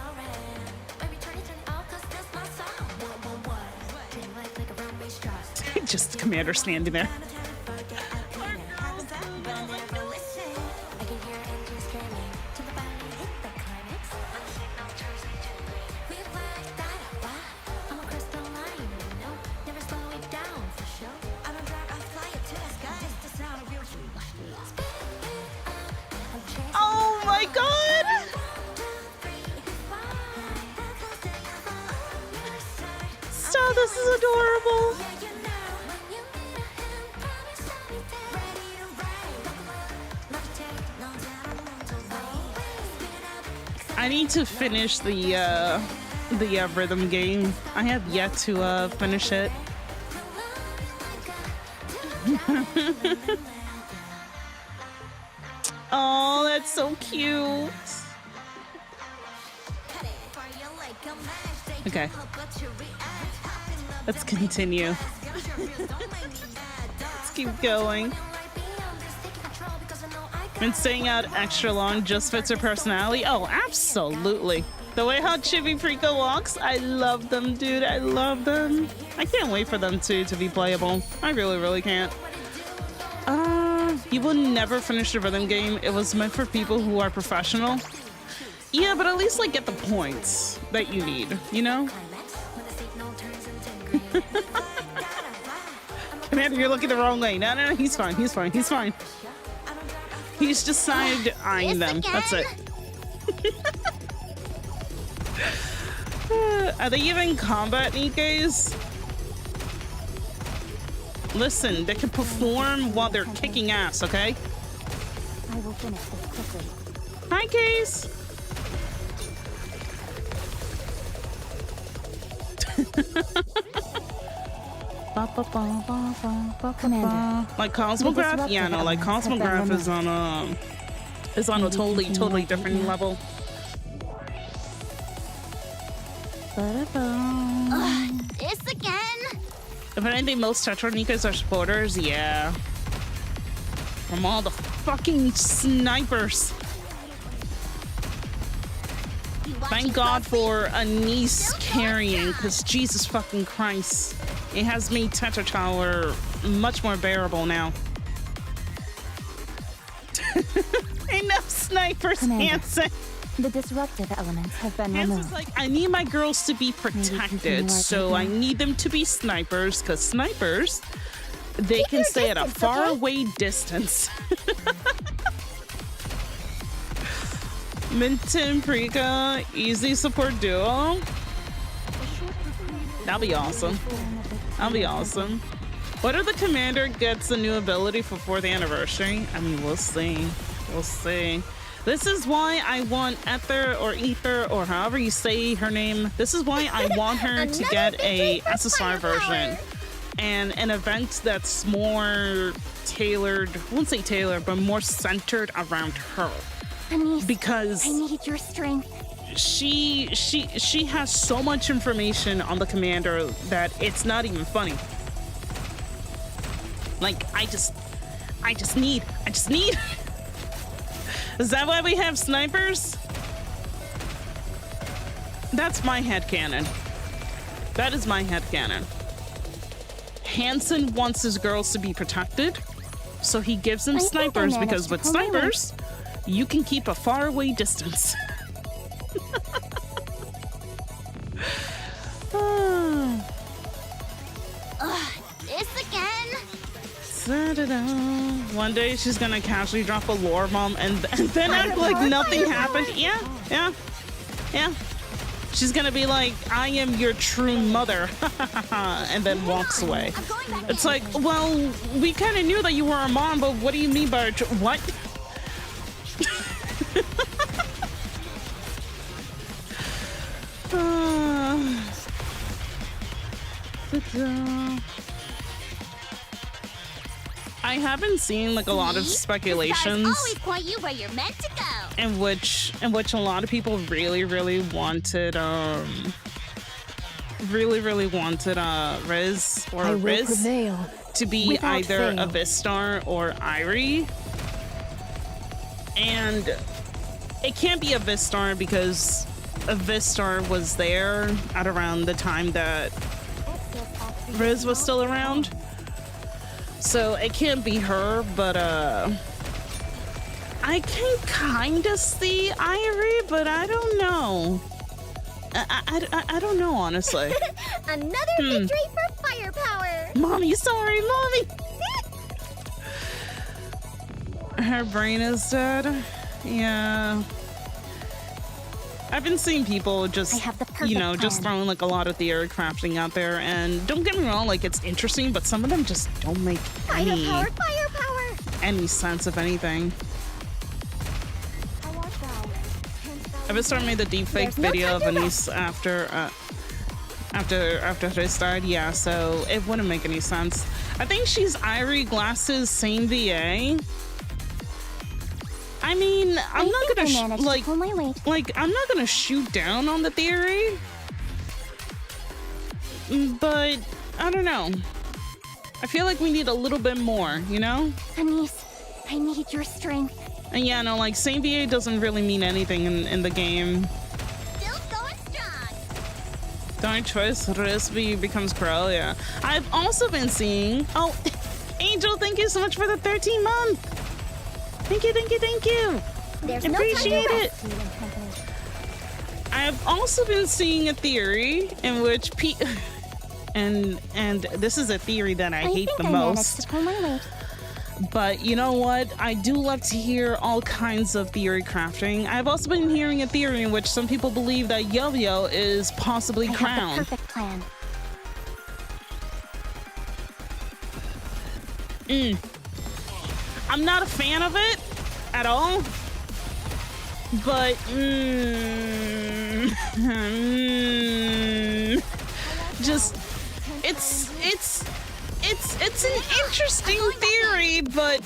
Just the commander standing there. Oh my god! Stop, this is adorable. I need to finish the rhythm game. I have yet to finish it. Oh, that's so cute. Okay. Let's continue. Let's keep going. Been staying out extra long just fits her personality. Oh, absolutely. The way how Chibi Prico walks, I love them, dude. I love them. I can't wait for them to be playable. I really, really can't. You will never finish the rhythm game. It was meant for people who are professional. Yeah, but at least like get the points that you need, you know? Commander, you're looking the wrong way. No, no, no, he's fine. He's fine. He's fine. He's just side eyeing them. That's it. Are they even combat Nikkes? Listen, they can perform while they're kicking ass, okay? I will finish this quickly. Hi, Case. Commander. Like Cosmograph? Yeah, no, like Cosmograph is on a totally different level. This again? If anything, most Tetronikas are supporters, yeah. From all the fucking snipers. Thank God for a niece carrying, because Jesus fucking Christ. It has made Tetra Tower much more bearable now. Enough snipers, Hanson. The disruptive elements have been Hanson's removed. like, I need my girls to be protected, so I need them to be snipers, because snipers, they can stay at a faraway distance. Minton Prika, easy support duo. That'll be awesome. That'll be awesome. What if the commander gets a new ability for 4th anniversary? I mean, we'll see. We'll see. This is why I want Ether or however you say her name. This is why I want her to get a SSR version and an event that's more tailored, I won't say tailored, but more centered around her. Anise, Because I need your strength. she has so much information on the commander that it's not even funny. Like, I just need. Is that why we have snipers? That's my headcanon. That is my headcanon. Hanson wants his girls to be protected, so he gives them snipers because with snipers, you can keep a faraway distance. This again? One day she's gonna casually drop a lore bomb and then act like nothing happened. Yeah. She's gonna be like, I am your true mother, and then walks away. It's like, well, we kind of knew that you were our mom, but what do you mean by what? I haven't seen like a lot of speculations Always point you where you're meant to go. in which a lot of people really wanted Riz or Riz to be either a Vistar or Irie. And it can't be a Vistar because a Vistar was there at around the time that Riz was still around. So it can't be her, but I can kind of see Irie, but I don't know. I don't know, honestly. Another victory for firepower. Mommy, sorry, mommy. Her brain is dead. Yeah. I've been seeing people just, you know, just throwing like a lot of theory crafting out there, and don't get me wrong, like it's interesting, but some of them just don't make Firepower. any sense of anything. I was starting made the deepfake video of Anise after Chris died, yeah, so it wouldn't make any sense. I think she's Irie Glass's same VA. I mean, I'm not gonna I'm not gonna shoot down on the theory, but I don't know. I feel like we need a little bit more, you know? Anise, I need your strength. And yeah, no, like same VA doesn't really mean anything in the game. Still going strong. Darn choice, Risby becomes Crow, yeah. I've also been seeing, oh, Angel, thank you so much for the 13 month. Thank you, thank you, thank you. There's Appreciate no time to it. I've also been seeing a theory in which and this is a theory that I hate the most. But you know what? I do love to hear all kinds of theory crafting. I've also been hearing a theory in which some people believe that Yo-Yo is possibly crowned. Have the perfect plan. I'm not a fan of it at all, but just it's an interesting theory, but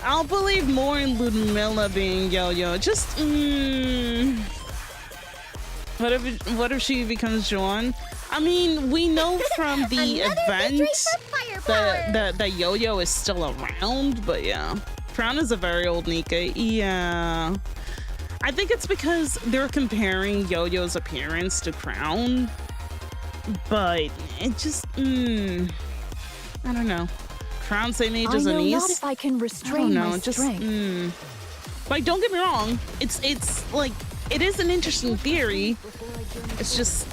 I'll believe more in Ludmilla being Yo-Yo. Just what if she becomes Joan? I mean, we know from the event that Yo-Yo is still around, but yeah. Crown is a very old Nikke. Yeah. I think it's because they're comparing Yo-Yo's appearance to Crown, but it just, I don't know. Crown same age as Anise. Not if I can restrain my strength. Like, don't get me wrong. It's like, it is an interesting theory. It's just,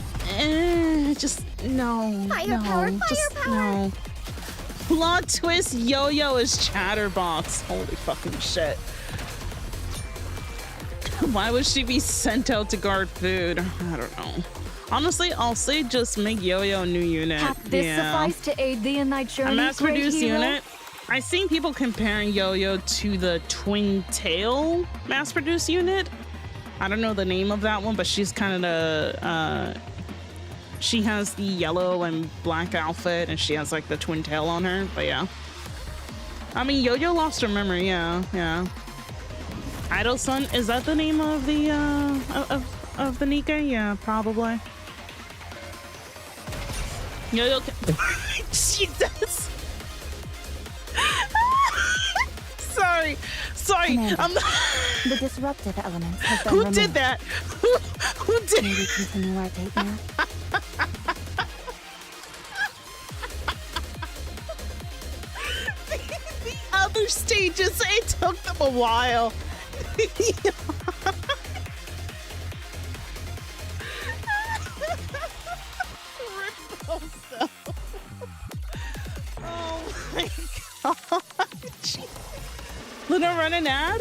no. No. Plot twist, Yo-Yo is Chatterbox. Holy fucking shit. Why would she be sent out to guard food? I don't know. Honestly, I'll say just make Yo-Yo a new unit. This suffice to aid thee in thy journey. A mass-produced unit. I've seen people comparing Yo-Yo to the Twin Tail mass-produced unit. I don't know the name of that one, but she's kind of she has the yellow and black outfit, and she has like the twin tail on her. But yeah, I mean, Yo-Yo lost her memory. Yeah. Idol Sun, is that the name of the of the Nikke? Yeah, probably. Yo-Yo. Jesus. Sorry. Commander, I'm not. the disruptive elements have been Who removed. did that? Who did? May we continue our date now? The other stages, it took them a while. Oh my god. Luna, run an ad?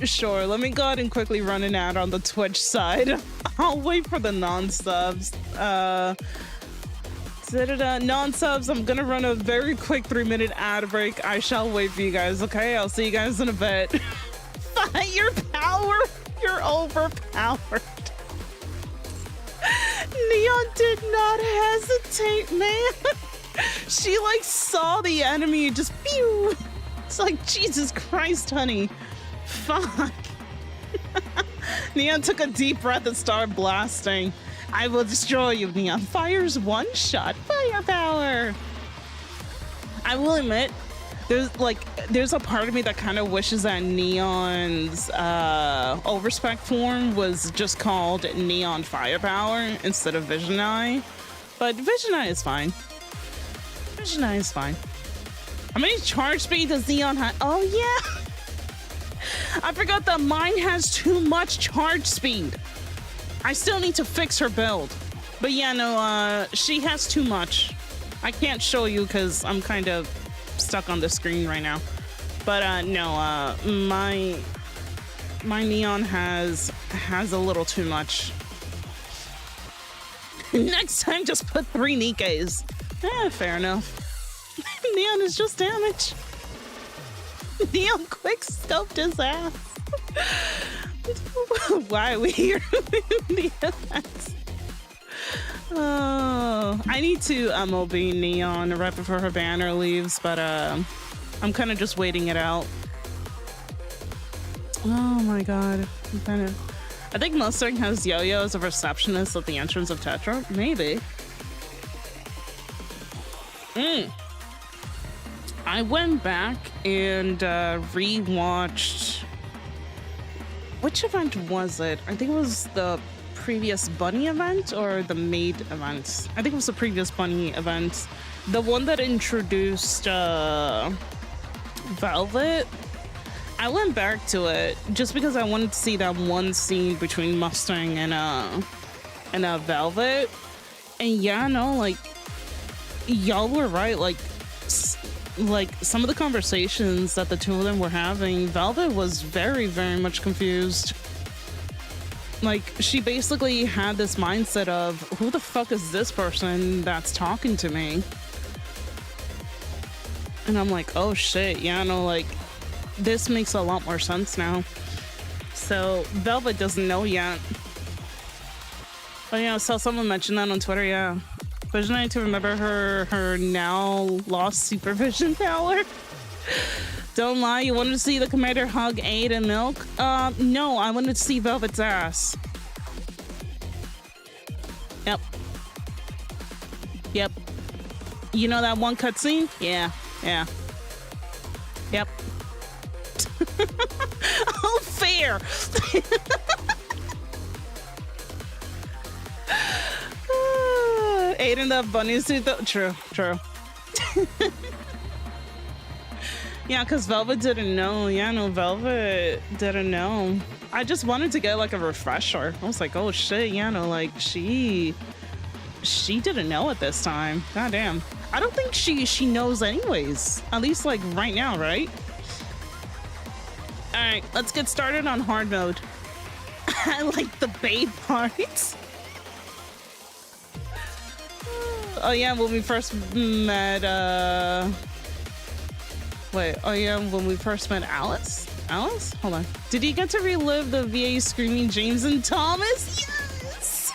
Sure. Let me go ahead and quickly run an ad on the Twitch side. I'll wait for the non-subs. Non-subs, I'm gonna run a very quick 3-minute ad break. I shall wait for you guys, okay? I'll see you guys in a bit. Your power, you're overpowered. Neon did not hesitate, man. She like saw the enemy and just pew. It's like, Jesus Christ, honey. Fuck. Neon took a deep breath and started blasting. I will destroy you, Neon. Fires one shot firepower. I will admit, there's a part of me that kind of wishes that Neon's overspec form was just called Neon Firepower instead of Vision Eye. But Vision Eye is fine. Vision Eye is fine. How many charge speed does Neon have? Oh yeah! I forgot that mine has too much charge speed. I still need to fix her build. But yeah, no, she has too much. I can't show you because I'm kind of stuck on the screen right now. But no, my Neon has a little too much. Next time, just put 3 Nikkes. Fair enough. Neon is just damage. Neon quick scoped his ass. Why are we here with Neon? Oh, I need to MOB Neon right before her banner leaves, but I'm kind of just waiting it out. Oh my god. I think Mustang has Yo-Yo as a receptionist at the entrance of Tetra. Maybe. I went back and rewatched. Which event was it? I think it was the previous bunny event or the maid event. I think it was the previous bunny event. The one that introduced Velvet. I went back to it just because I wanted to see that one scene between Mustang and Velvet. And yeah, no, like y'all were right. Like some of the conversations that the two of them were having, Velvet was very, very much confused. Like, she basically had this mindset of, who the fuck is this person that's talking to me? And I'm like, oh shit, yeah, no, like, this makes a lot more sense now. So, Velvet doesn't know yet. But yeah, I saw someone mention that on Twitter, yeah. Vision Eye to remember her now lost supervision power. Don't lie, you wanted to see the commander hug Aid and Milk? No, I wanted to see Velvet's ass. Yep. You know that one cutscene? Yeah. Yep. Oh, fair! Aid in the bunny suit though? True. Yeah, because Velvet didn't know. Yeah, no, Velvet didn't know. I just wanted to get like a refresher. I was like, oh shit, yeah, no, like she didn't know at this time. Goddamn. I don't think she knows anyways. At least like right now, right? All right, let's get started on hard mode. I like the babe parts. Oh yeah, when we first met when we first met Alice? Alice? Hold on. Did you get to relive the VA screaming James and Thomas? Yes!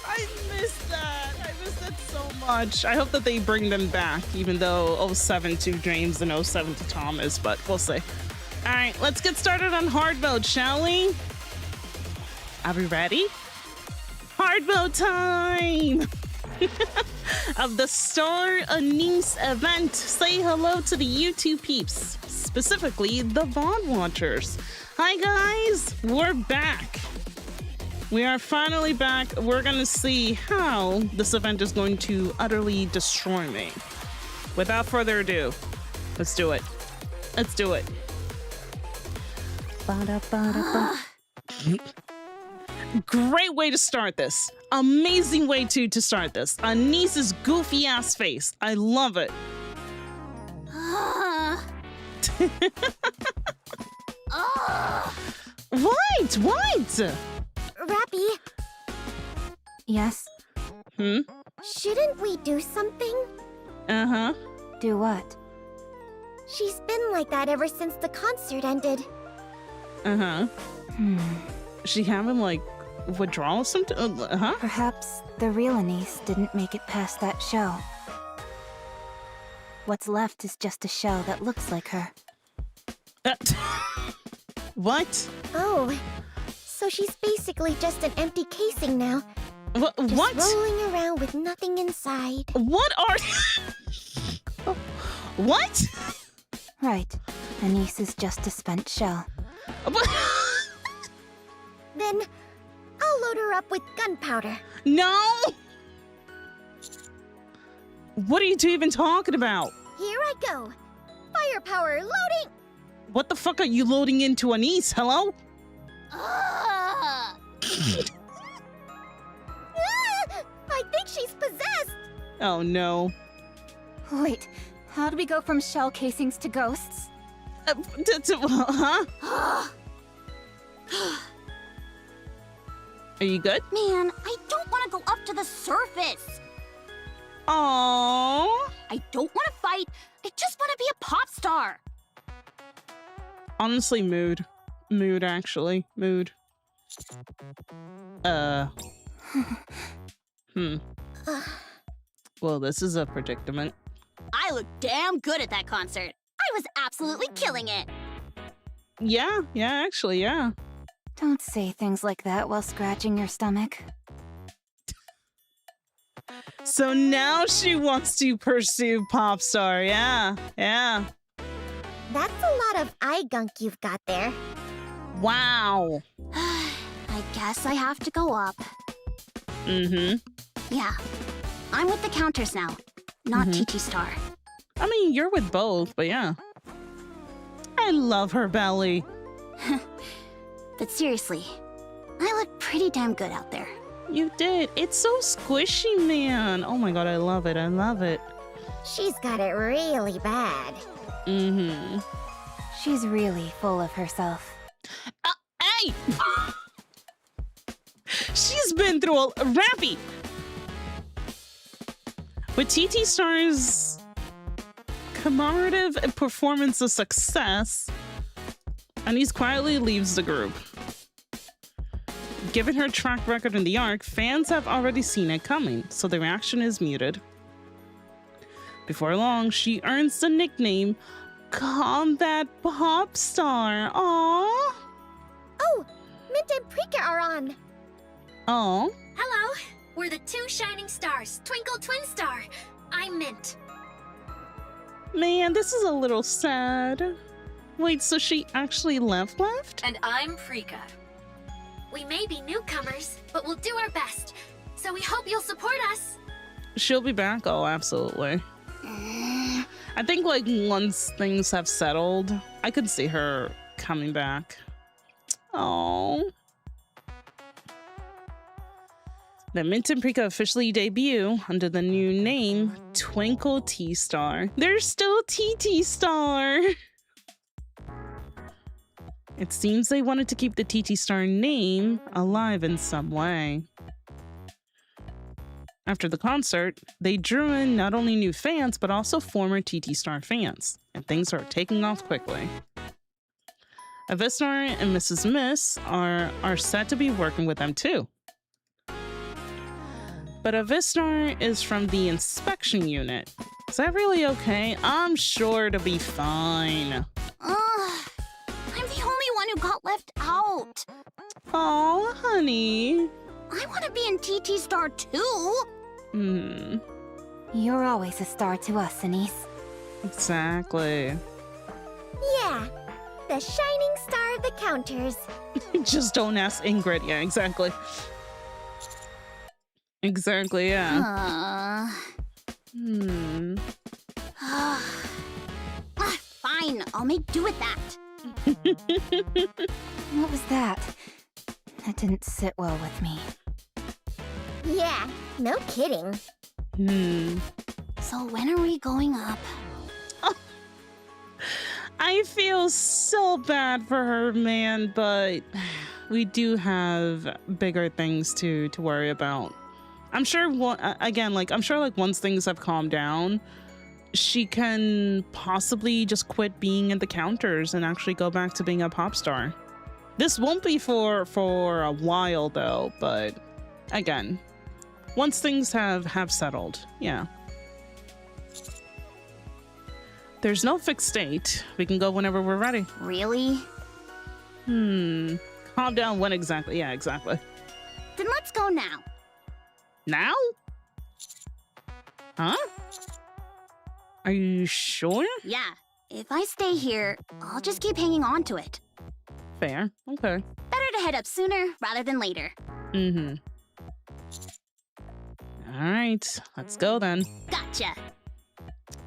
I missed that. I missed that so much. I hope that they bring them back, even though 07 to James and 07 to Thomas, but we'll see. All right, let's get started on hard mode, shall we? Are we ready? Hard mode time! Of the Star Anise event. Say hello to the YouTube peeps, specifically the VOD watchers. Hi guys, we're back. We are finally back. We're gonna see how this event is going to utterly destroy me. Without further ado, let's do it. Let's do it. Ba-da-ba-da-ba. Great way to start this. Amazing way to start this. Anise's goofy ass face. I love it. What? Rappy. Yes? Shouldn't we do something? Uh-huh. Do what? She's been like that ever since the concert ended. Uh-huh. She having like withdrawal symptoms? Uh-huh. Perhaps the real Anise didn't make it past that show. What's left is just a shell that looks like her. What? Oh, so she's basically just an empty casing now. What? Just rolling around with nothing inside. What are... What? Right. Anise is just a spent shell. Then I'll load her up with gunpowder. No! What are you two even talking about? Here I go. Firepower loading. What the fuck are you loading into Anise? Hello? I think she's possessed. Oh no. Wait, how do we go from shell casings to ghosts? Huh? Are you good? Man, I don't want to go up to the surface. Aww. I don't want to fight. I just want to be a pop star. Honestly, mood. Mood, actually. Mood. Well, this is a predicament. I look damn good at that concert. I was absolutely killing it. Yeah, actually, yeah. Don't say things like that while scratching your stomach. So now she wants to pursue pop star. Yeah. That's a lot of eye gunk you've got there. Wow. I guess I have to go up. Mm-hmm. Yeah. I'm with the counters now, not TT Star. I mean, you're with both, but yeah. I love her belly. But seriously, I look pretty damn good out there. You did. It's so squishy, man. Oh my god, I love it. I love it. She's got it really bad. Mm-hmm. She's really full of herself. Hey! She's been through a Rappy! With TT Star's commemorative performance of success, Anise quietly leaves the group. Given her track record in the arc, fans have already seen it coming, so the reaction is muted. Before long, she earns the nickname Combat Pop Star. Aww. Oh, Mint and Preeka are on. Aww. Hello, we're the two shining stars, Twinkle Twin Star. I'm Mint. Man, this is a little sad. Wait, so she actually left? And I'm Preeka. We may be newcomers, but we'll do our best. So we hope you'll support us. She'll be back? Oh, absolutely. I think, like, once things have settled, I could see her coming back. Oh. The Mint and Preeka officially debut under the new name Twinkle T-Star. They're still TT Star. It seems they wanted to keep the TT Star name alive in some way. After the concert, they drew in not only new fans, but also former TT Star fans, and things are taking off quickly. Avistar and Mrs. Miss are set to be working with them too. But Avistar is from the inspection unit. Is that really okay? I'm sure to be fine. I'm the only one who got left out. Oh, honey. I want to be in TT Star too. You're always a star to us, Anise. Exactly. Yeah, the shining star of the counters. Just don't ask Ingrid. Yeah, exactly. Exactly, yeah. Fine, I'll make do with that. What was that? That didn't sit well with me. Yeah, no kidding. So when are we going up? I feel so bad for her, man, but we do have bigger things to worry about. I'm sure, I'm sure, like, once things have calmed down, she can possibly just quit being at the counters and actually go back to being a pop star. This won't be for a while, though, but again, once things have settled, yeah. There's no fixed date. We can go whenever we're ready. Really? Calm down when exactly? Yeah, exactly. Then let's go now. Now? Huh? Are you sure? Yeah, If I stay here, I'll just keep hanging on to it. Fair. Okay. Better to head up sooner rather than later. Mm-hmm. All right, let's go then. Gotcha.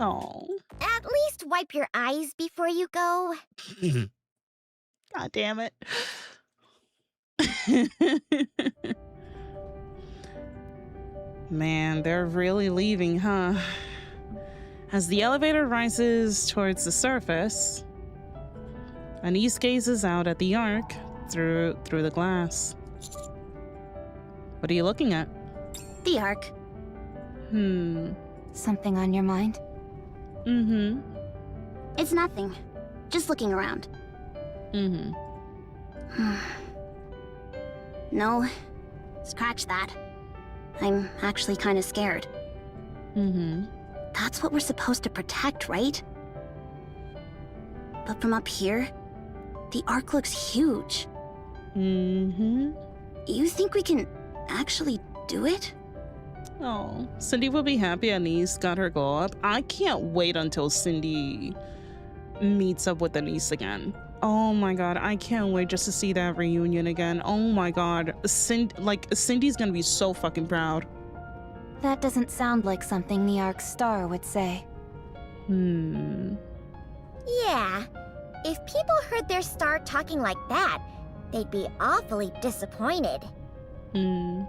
Oh. At least wipe your eyes before you go. God damn it. Man, they're really leaving, huh? As the elevator rises towards the surface, Anise gazes out at the Ark through the glass. What are you looking at? The Ark. Something on your mind? Mm-hmm. It's nothing. Just looking around. Mm-hmm. No, scratch that. I'm actually kind of scared. Mm-hmm. That's what we're supposed to protect, right? But from up here, the Ark looks huge. Mm-hmm. You think we can actually do it? Oh, Cindy will be happy Anise got her glow up. I can't wait until Cindy meets up with Anise again. Oh my god, I can't wait just to see that reunion again. Oh my god, Cindy's gonna be so fucking proud. That doesn't sound like something the Ark's star would say. Yeah. If people heard their star talking like that, they'd be awfully disappointed. Hey,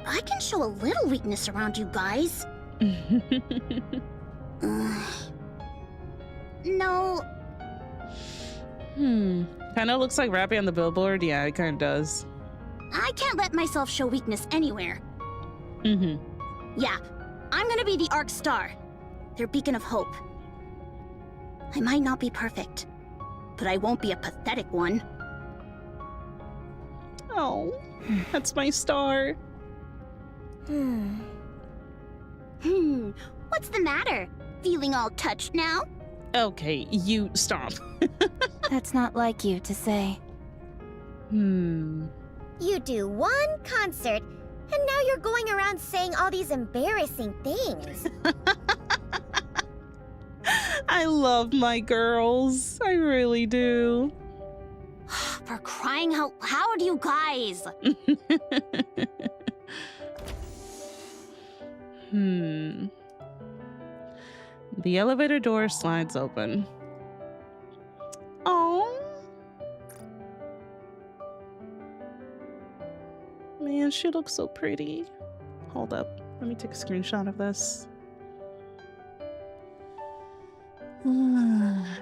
I can show a little weakness around you guys. No. Kinda looks like Rappy on the billboard. Yeah, it kinda does. I can't let myself show weakness anywhere. Yeah, I'm gonna be the Ark Star. Their beacon of hope. I might not be perfect, but I won't be a pathetic one. Oh, that's my star. What's the matter? Feeling all touched now? Okay, you stop. That's not like you to say. You do one concert, and now you're going around saying all these embarrassing things. I love my girls. I really do. For crying out loud, you guys! The elevator door slides open. Oh. Man, she looks so pretty. Hold up. Let me take a screenshot of this.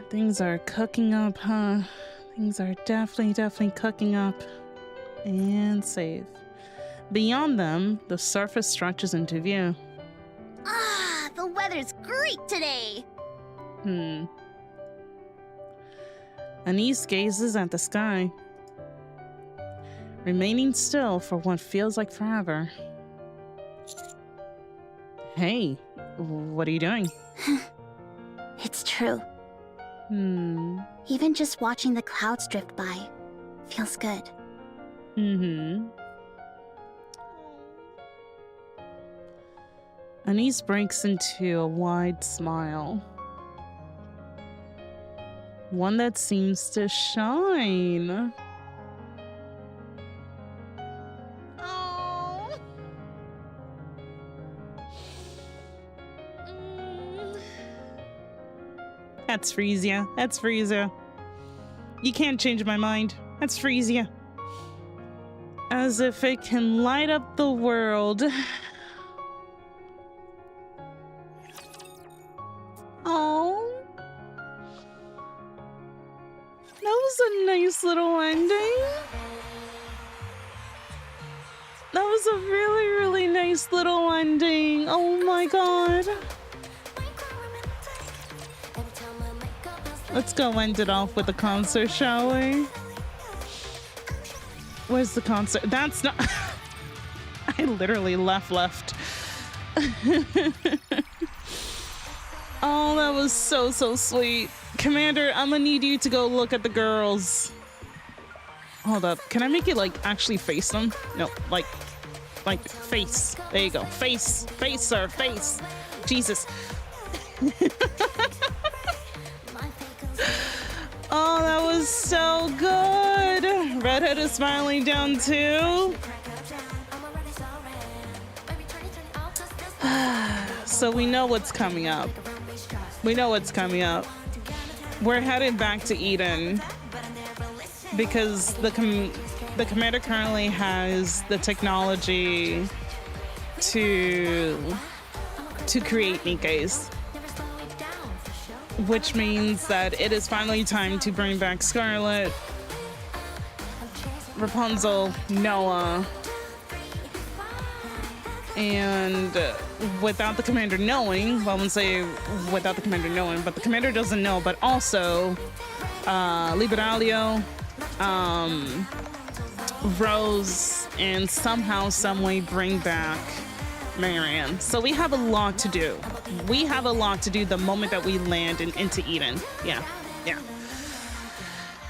Things are cooking up, huh? Things are definitely cooking up. And save. Beyond them, the surface stretches into view. Ah, the weather's great today! Anise gazes at the sky, remaining still for what feels like forever. Hey, what are you doing? It's true. Even just watching the clouds drift by feels good. Anise breaks into a wide smile. One that seems to shine. Oh. That's Frisia. That's Frisia. You can't change my mind. That's Frisia. As if it can light up the world. Oh. That was a nice little ending. That was a really nice little ending. Oh my god. Let's go end it off with a concert, shall we? Where's the concert? That's not... I literally left. Oh, that was so sweet. Commander, I'm gonna need you to go look at the girls. Hold up. Can I make it, like, actually face them? No, like face. There you go. Face, sir, face. Jesus. Oh, that was so good. Redhead is smiling down too. So we know what's coming up. We know what's coming up. We're headed back to Eden because the commander currently has the technology to create Nikkes, which means that it is finally time to bring back Scarlet, Rapunzel, Noah, and without the commander knowing, well, I wouldn't say without the commander knowing, but the commander doesn't know, but also Liberaglio, Rose, and somehow, someway bring back Marianne. So we have a lot to do. We have a lot to do the moment that we land into Eden. Yeah.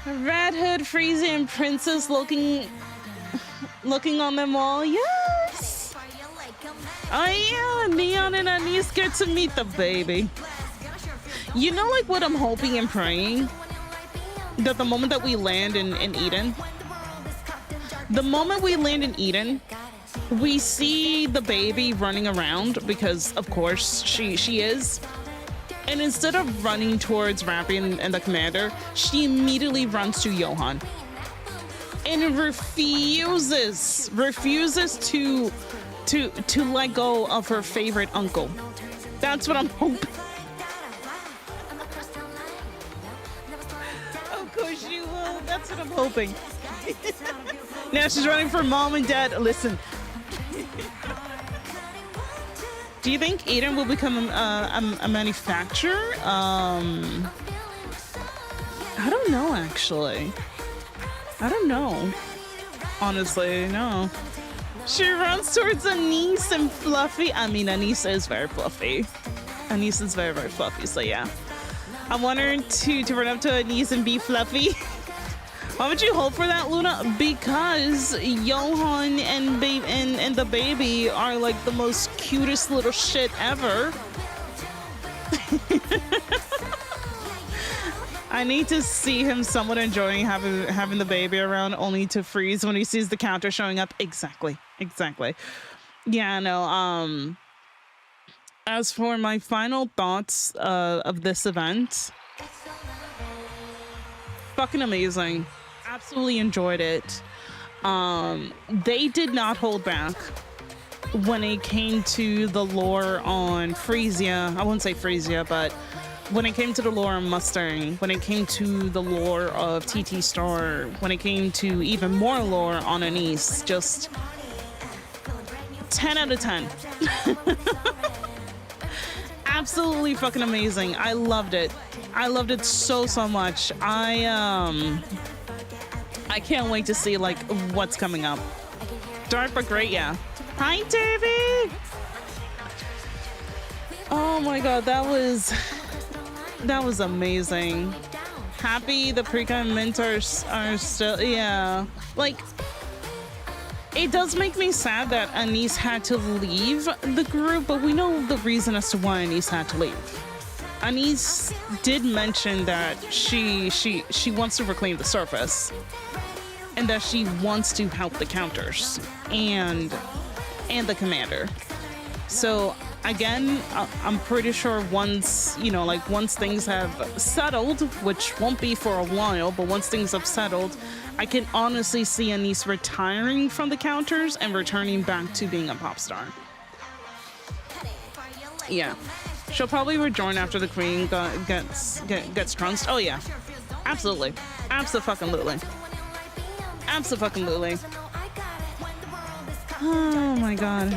Red Hood, Freezy, and Princess looking on them all. Yes. Oh yeah, Neon and Anise get to meet the baby. You know, like what I'm hoping and praying? That the moment that we land in Eden, the moment we land in Eden, we see the baby running around because, of course, she is. And instead of running towards Rappy and the commander, she immediately runs to Johan and refuses to let go of her favorite uncle. That's what I'm hoping. Of course you will. That's what I'm hoping. Now she's running for mom and dad. Listen. Do you think Eden will become a manufacturer? I don't know, actually. I don't know. Honestly, no. She runs towards Anise and Fluffy. I mean, Anise is very fluffy. Anise is very, very fluffy, so yeah. I want her to run up to Anise and be fluffy. Why would you hope for that, Luna? Because Johan and the baby are like the most cutest little shit ever. I need to see him somewhat enjoying having the baby around, only to freeze when he sees the counter showing up. Exactly. Yeah, no. As for my final thoughts of this event, fucking amazing. Absolutely enjoyed it. They did not hold back when it came to the lore on Frisia. I wouldn't say Frisia, but when it came to the lore on Mustang, when it came to the lore of TT Star, when it came to even more lore on Anise, just 10 out of 10. Absolutely fucking amazing. I loved it. I loved it so much. I can't wait to see like what's coming up. Dark but great, yeah. Hi, Davey. Oh my god, that was amazing. Happy the Prika and Mint are still, yeah. Like, it does make me sad that Anise had to leave the group, but we know the reason as to why Anise had to leave. Anise did mention that she wants to reclaim the surface and that she wants to help the counters and the commander. So again, I'm pretty sure once things have settled, which won't be for a while, but once things have settled, I can honestly see Anise retiring from the counters and returning back to being a pop star. Yeah. She'll probably rejoin after the queen gets trounced. Oh yeah, absolutely, absolutely. Oh my god,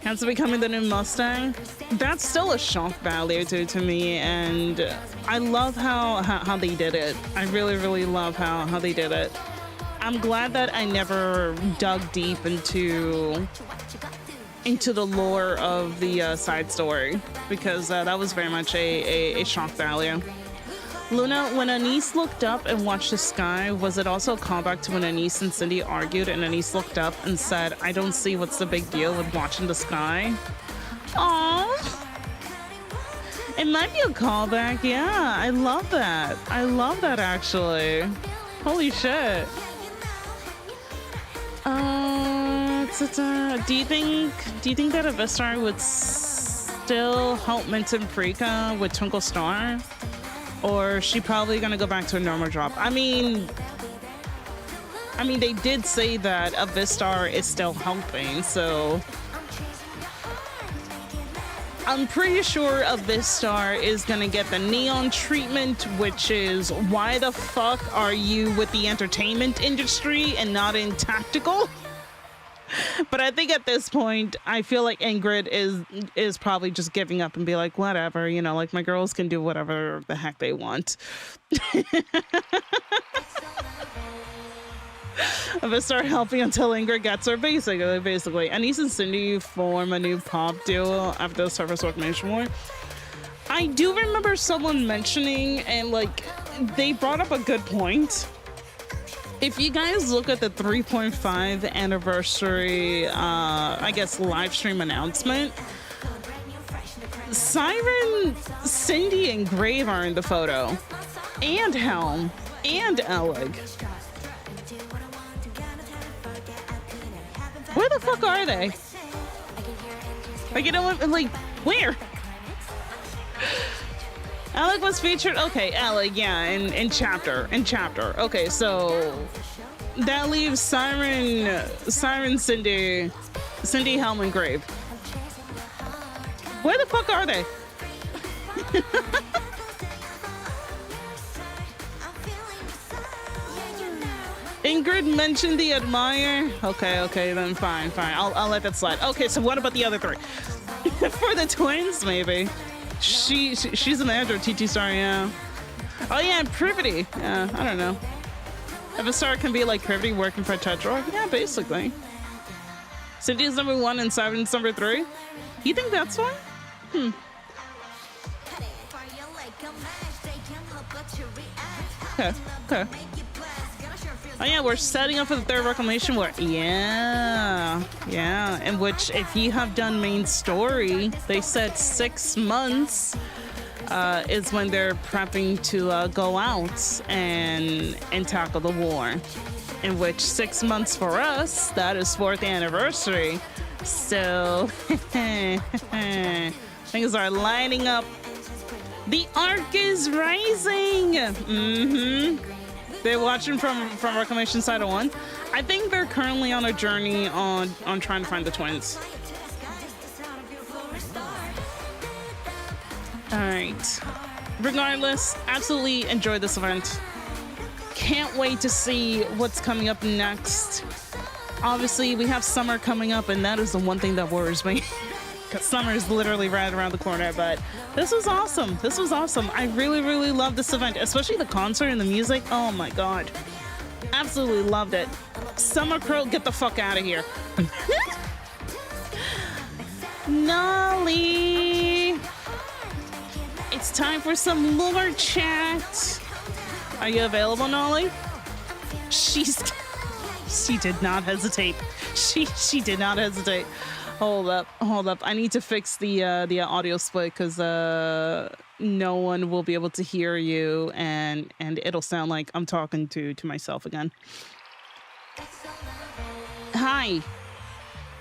hence becoming the new Mustang. That's still a shock value to me, and I love how they did it. I really love how they did it. I'm glad that I never dug deep into the lore of the side story, because that was very much a shock value. Luna, when Anise looked up and watched the sky, was it also a callback to when Anise and Cindy argued and Anise looked up and said, "I don't see what's the big deal with watching the sky"? Aww. It might be a callback. Yeah, I love that. I love that actually. Holy shit. Do you think that Avistar would still help Mint and Prika with Twinkle Star? Or is she probably gonna go back to a normal job? I mean, they did say that Avistar is still helping, so I'm pretty sure Avistar is gonna get the neon treatment, which is why the fuck are you with the entertainment industry and not in tactical? But I think at this point, I feel like Ingrid is probably just giving up and be like, whatever, you know, like my girls can do whatever the heck they want. If I start helping until Ingrid gets her, basically. Anise and Cindy form a new pop duo after the Surface Reclamation War. I do remember someone mentioning, and like, they brought up a good point. If you guys look at the 3.5 anniversary, I guess, live stream announcement, Siren, Cindy, and Grave are in the photo. And Helm. And Alec. Where the fuck are they? Like, you know what? Like, where? Alec was featured. Okay, Alec, yeah, in chapter. Okay, so that leaves Siren, Cindy, Helm, and Grave. Where the fuck are they? Ingrid mentioned the admire. Okay, then fine. I'll let that slide. Okay, so what about the other three? For the twins, maybe. She's a manager of TT Star, yeah. Oh yeah, and Privity. Yeah, I don't know. If a star can be like Privity working for Tetra, yeah, basically. Cindy's number 1 and Siren's number 3. You think that's one? Okay. Oh yeah, we're setting up for the 3rd Reclamation War. Yeah. In which, if you have done main story, they said 6 months is when they're prepping to go out and tackle the war. In which 6 months for us, that is 4th anniversary. So things are lining up. The arc is rising. They're watching from Reclamation Side 1. I think they're currently on a journey on trying to find the twins. All right. Regardless, absolutely enjoyed this event. Can't wait to see what's coming up next. Obviously, we have summer coming up, and that is the one thing that worries me. Because summer is literally right around the corner, but this was awesome. I really loved this event, especially the concert and the music. Oh my god. Absolutely loved it. Summer Crow, get the fuck out of here. Nollie! It's time for some lore chat. Are you available, Nollie? She did not hesitate. She did not hesitate. Hold up. I need to fix the audio split because no one will be able to hear you, and it'll sound like I'm talking to myself again. Hi.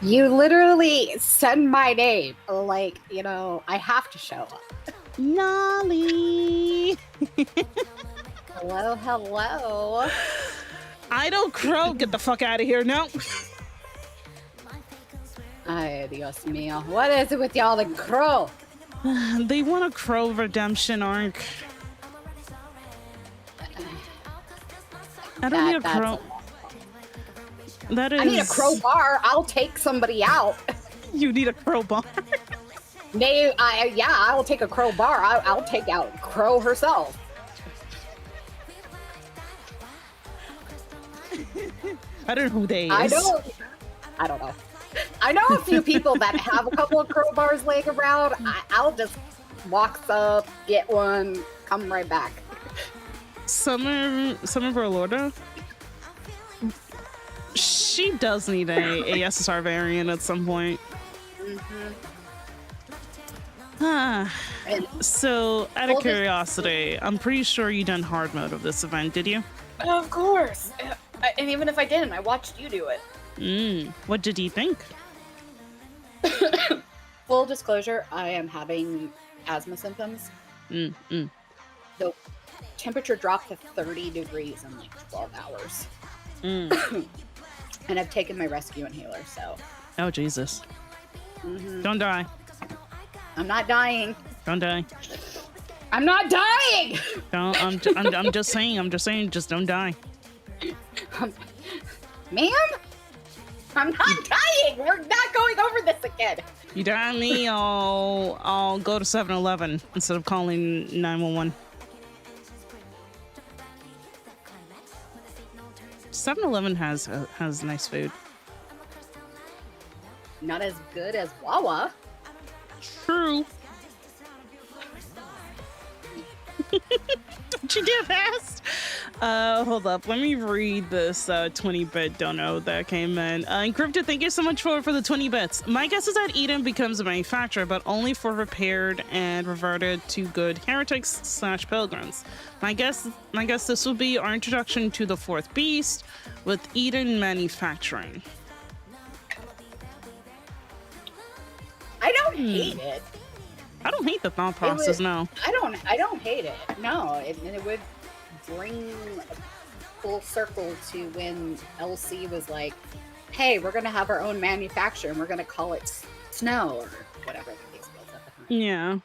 You literally said my name. Like, you know, I have to show up. Nollie. Hello. Idle Crow, get the fuck out of here. No. Ay, Dios mío. What is it with y'all and Crow? They want a Crow redemption arc. I don't need a Crow. I need a crowbar. I'll take somebody out. You need a crowbar? I'll take a crowbar. I'll take out Crow herself. I don't know who they is. I don't know. I know a few people that have a couple of crowbars laying around. I'll just walk up, get one, come right back. Summer Verlorda? She does need a SSR variant at some point. And So, out of curiosity, I'm pretty sure you done hard mode of this event, did you? of course. And even if I didn't, I watched you do it. What did you think? Full disclosure, I am having asthma symptoms. The temperature dropped to 30 degrees in like 12 hours. And I've taken my rescue inhaler, so. Oh, Jesus. Don't die. I'm not dying. Don't die. I'm not dying! Don't, I'm just saying, just don't die. Ma'am? I'm not dying! We're not going over this again! You die on me, I'll go to 7-Eleven instead of calling 911. 7-Eleven has nice food. Not as good as Wawa. True. Don't you get fast? Hold up. Let me read this 20-bit dono that came in. Encrypted, thank you so much for the 20 bits. My guess is that Eden becomes a manufacturer, but only for repaired and reverted to good heretics / pilgrims. My guess this will be our introduction to the fourth beast with Eden manufacturing. I don't hate it. I don't hate the thought process, no. I don't hate it. No, it would bring full circle to when LC was like, hey, we're going to have our own manufacturer and we're going to call it Snow or whatever the case was at the time. Yeah.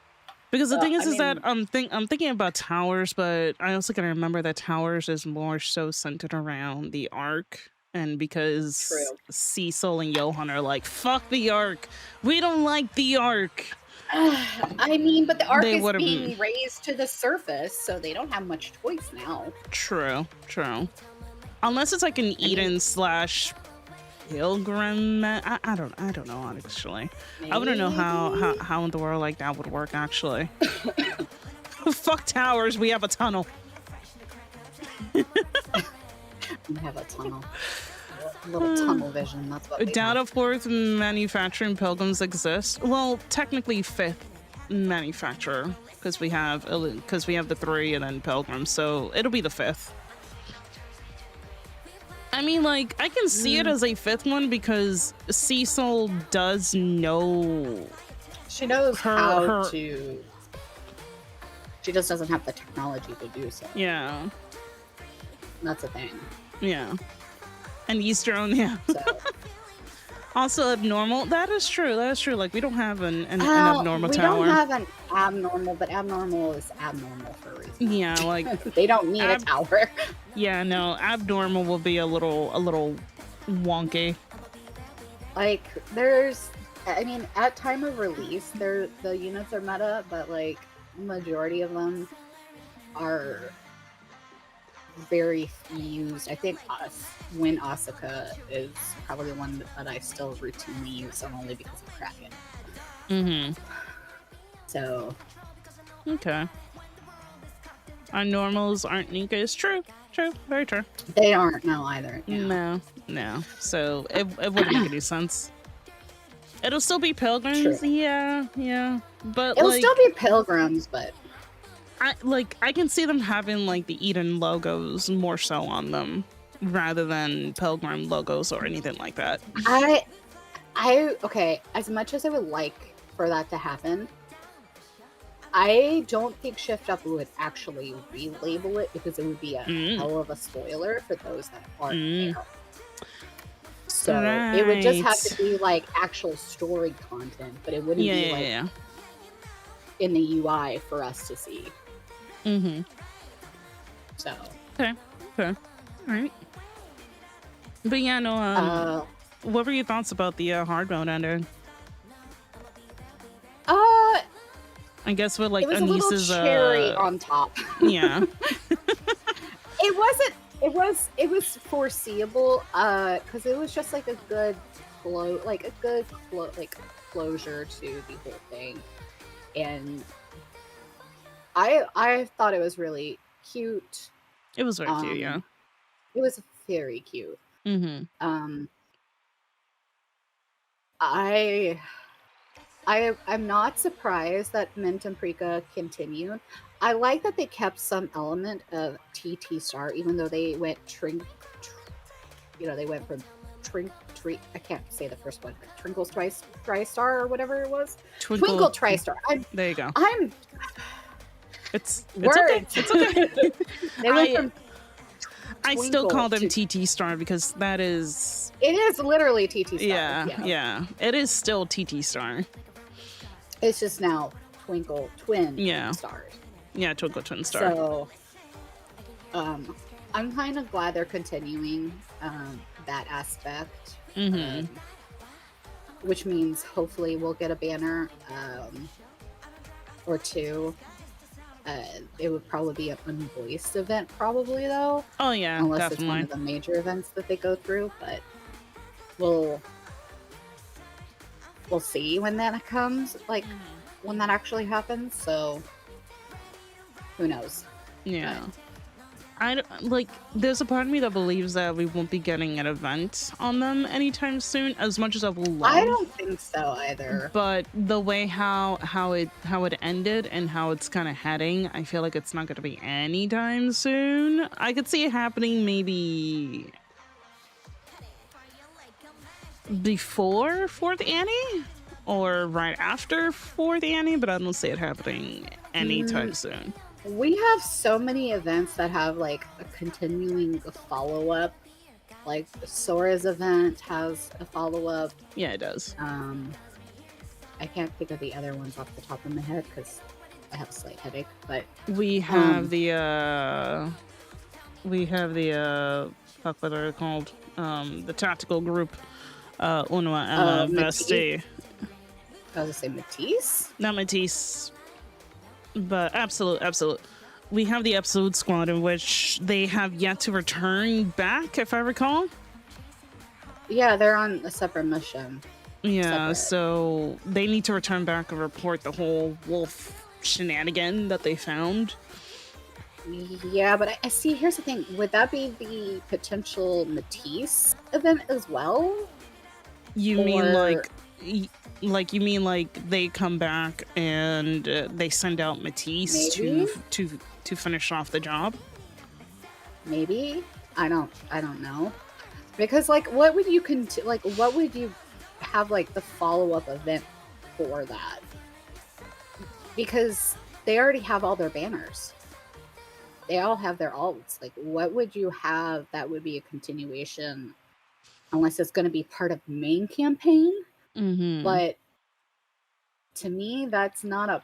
Because the thing is that I'm thinking about Towers, but I also gotta remember that Towers is more so centered around the Ark. And because Cecil and Johan are like, fuck the Ark. We don't like the Ark. I mean, but the Ark is being raised to the surface, so they don't have much choice now. True. Unless it's like an Eden / Pilgrim. I don't know actually. Maybe. I wouldn't know how in the world like that would work actually. Fuck Towers. We have a tunnel. We have a tunnel. A little tunnel vision. That's what. Doubt of fourth manufacturing pilgrims exists. Well, technically fifth manufacturer because we have the 3 and then pilgrims, so it'll be the 5th. I mean, like, I can see it as a 5th one because Cecil does know. She knows how to. She just doesn't have the technology to do so. Yeah. That's a thing. Yeah. And Eastern, yeah. So. Also abnormal. That is true. Like, we don't have an abnormal tower. We don't have an abnormal, but abnormal is abnormal for a reason. Yeah, like they don't need a tower. Yeah, no, abnormal will be a little wonky. Like, I mean, at time of release, the units are meta, but like majority of them are very used. I think Win Asuka is probably the one that I still routinely use, only because of Kraken. Mm-hmm. So. Okay. Our normals aren't Nikke. It's true. True. Very true. They aren't now either. Yeah. No. So it wouldn't make any sense. It'll still be pilgrims. True. Yeah. But it'll still be pilgrims, but I can see them having like the Eden logos more so on them rather than pilgrim logos or anything like that. Okay, as much as I would like for that to happen, I don't think Shift Up would actually relabel it because it would be a hell of a spoiler for those that aren't there. So it would just have to be like actual story content, but it wouldn't be like in the UI for us to see. Mm-hmm. So. Okay. All right. But yeah, no. What were your thoughts about the hard mode ending? I guess with like it was Anisa's a little cherry on top. Yeah. It was foreseeable because it was just like a good closure to the whole thing, and I thought it was really cute. It was very cute, yeah. It was very cute. Mm-hmm. I I'm not surprised that Mint and Prika continued. I like that they kept some element of TT Star, even though they went they went from I can't say the first one, but Twinkle's TriStar or whatever it was. Twinkle TriStar. There you go. It's words. Okay. It's okay. They went from I still call them TT Star because that is... It is literally TT Star. Yeah. It is still TT Star. It's just now Twinkle Twin Stars. Yeah, Twinkle Twin Star. So, I'm kind of glad they're continuing that aspect. Which means hopefully we'll get a banner or two. It would probably be an unvoiced event, probably though. Oh yeah, unless definitely. it's one of the major events that they go through. But we'll see when that comes, like when that actually happens. So who knows? Yeah. There's a part of me that believes that we won't be getting an event on them anytime soon, as much as I will love. I don't think so either. But the way how it ended and how it's kind of heading, I feel like it's not going to be anytime soon. I could see it happening maybe before 4th Annie or right after 4th Annie, but I don't see it happening anytime soon. We have so many events that have like a continuing follow-up. Like Sora's event has a follow-up. Yeah, it does. I can't think of the other ones off the top of my head because I have a slight headache. But we have the fuck, what are they called? The tactical group. Una Vesti. I was gonna say Matisse. Not Matisse. But absolute. We have the Absolute Squad, in which they have yet to return back, if I recall. Yeah, they're on a separate mission. Yeah, so they need to return back and report the whole wolf shenanigan that they found. Yeah, but I see, here's the thing. Would that be the potential Matisse event as well? You mean you mean like they come back and they send out Matisse to finish off the job? Maybe. I don't know. Because what would you what would you have like the follow-up event for that? Because they already have all their banners. They all have their alts. Like, what would you have that would be a continuation, unless it's going to be part of the main campaign? But to me, that's not a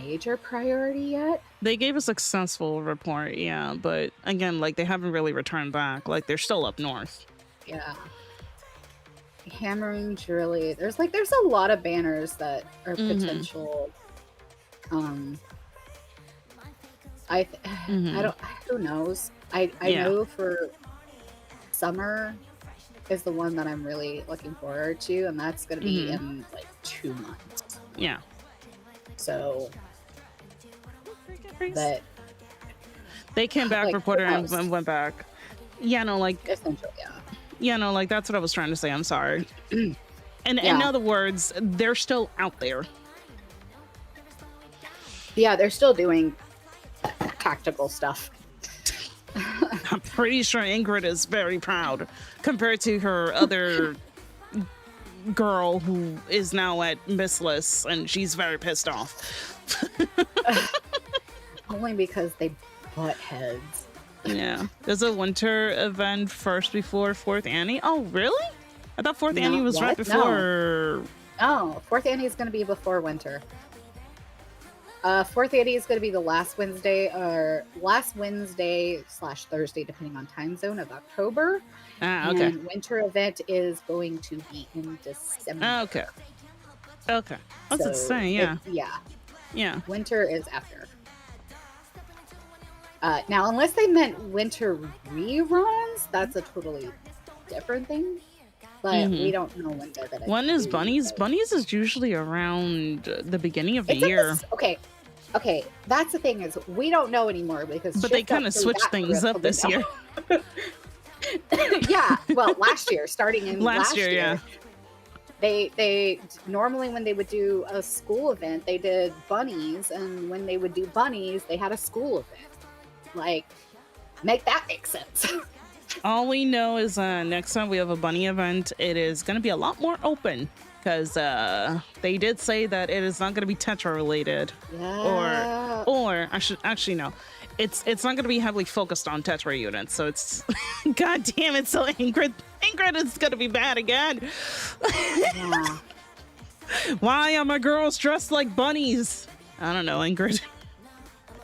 major priority yet. They gave a successful report, yeah, but again, like, they haven't really returned back. Like, they're still up north. Yeah. Hammering Shirley. There's a lot of banners that are potential. I don't. Who knows? I know for summer is the one that I'm really looking forward to, and that's going to be in like 2 months. Yeah. So that they came back, reported, and went back. Yeah, no, like essentially, yeah. Yeah, no, like that's what I was trying to say. I'm sorry. And in other words, they're still out there. Yeah, they're still doing tactical stuff. I'm pretty sure Ingrid is very proud compared to her other girl who is now at Missless, and she's very pissed off. Only because they butt heads. Yeah. There's a winter event first before 4th Annie. Oh, really? I thought 4th Annie was right before. No. 4th Annie is going to be before winter. 4th Annie is going to be the last Wednesday / Thursday, depending on time zone, of October. Okay. And winter event is going to be in December. Okay. I was going to say, yeah. Yeah. Winter is after. Now, unless they meant winter reruns, that's a totally different thing. But we don't know when they're going to. When is Bunnies? Bunnies is usually around the beginning of the year. Okay. That's the thing, is we don't know anymore because. But they kind of switched things up this year. Yeah, well, last year, starting in last year. Yeah. They normally when they would do a school event, they did bunnies, and when they would do bunnies, they had a school event. Like, make that make sense. All we know is next time we have a bunny event, it is going to be a lot more open because they did say that it is not going to be Tetra related, Yeah. or I should actually no, it's not going to be heavily focused on Tetra units. So it's God damn it! So Ingrid is going to be bad again. Yeah. Why are my girls dressed like bunnies? I don't know, Ingrid.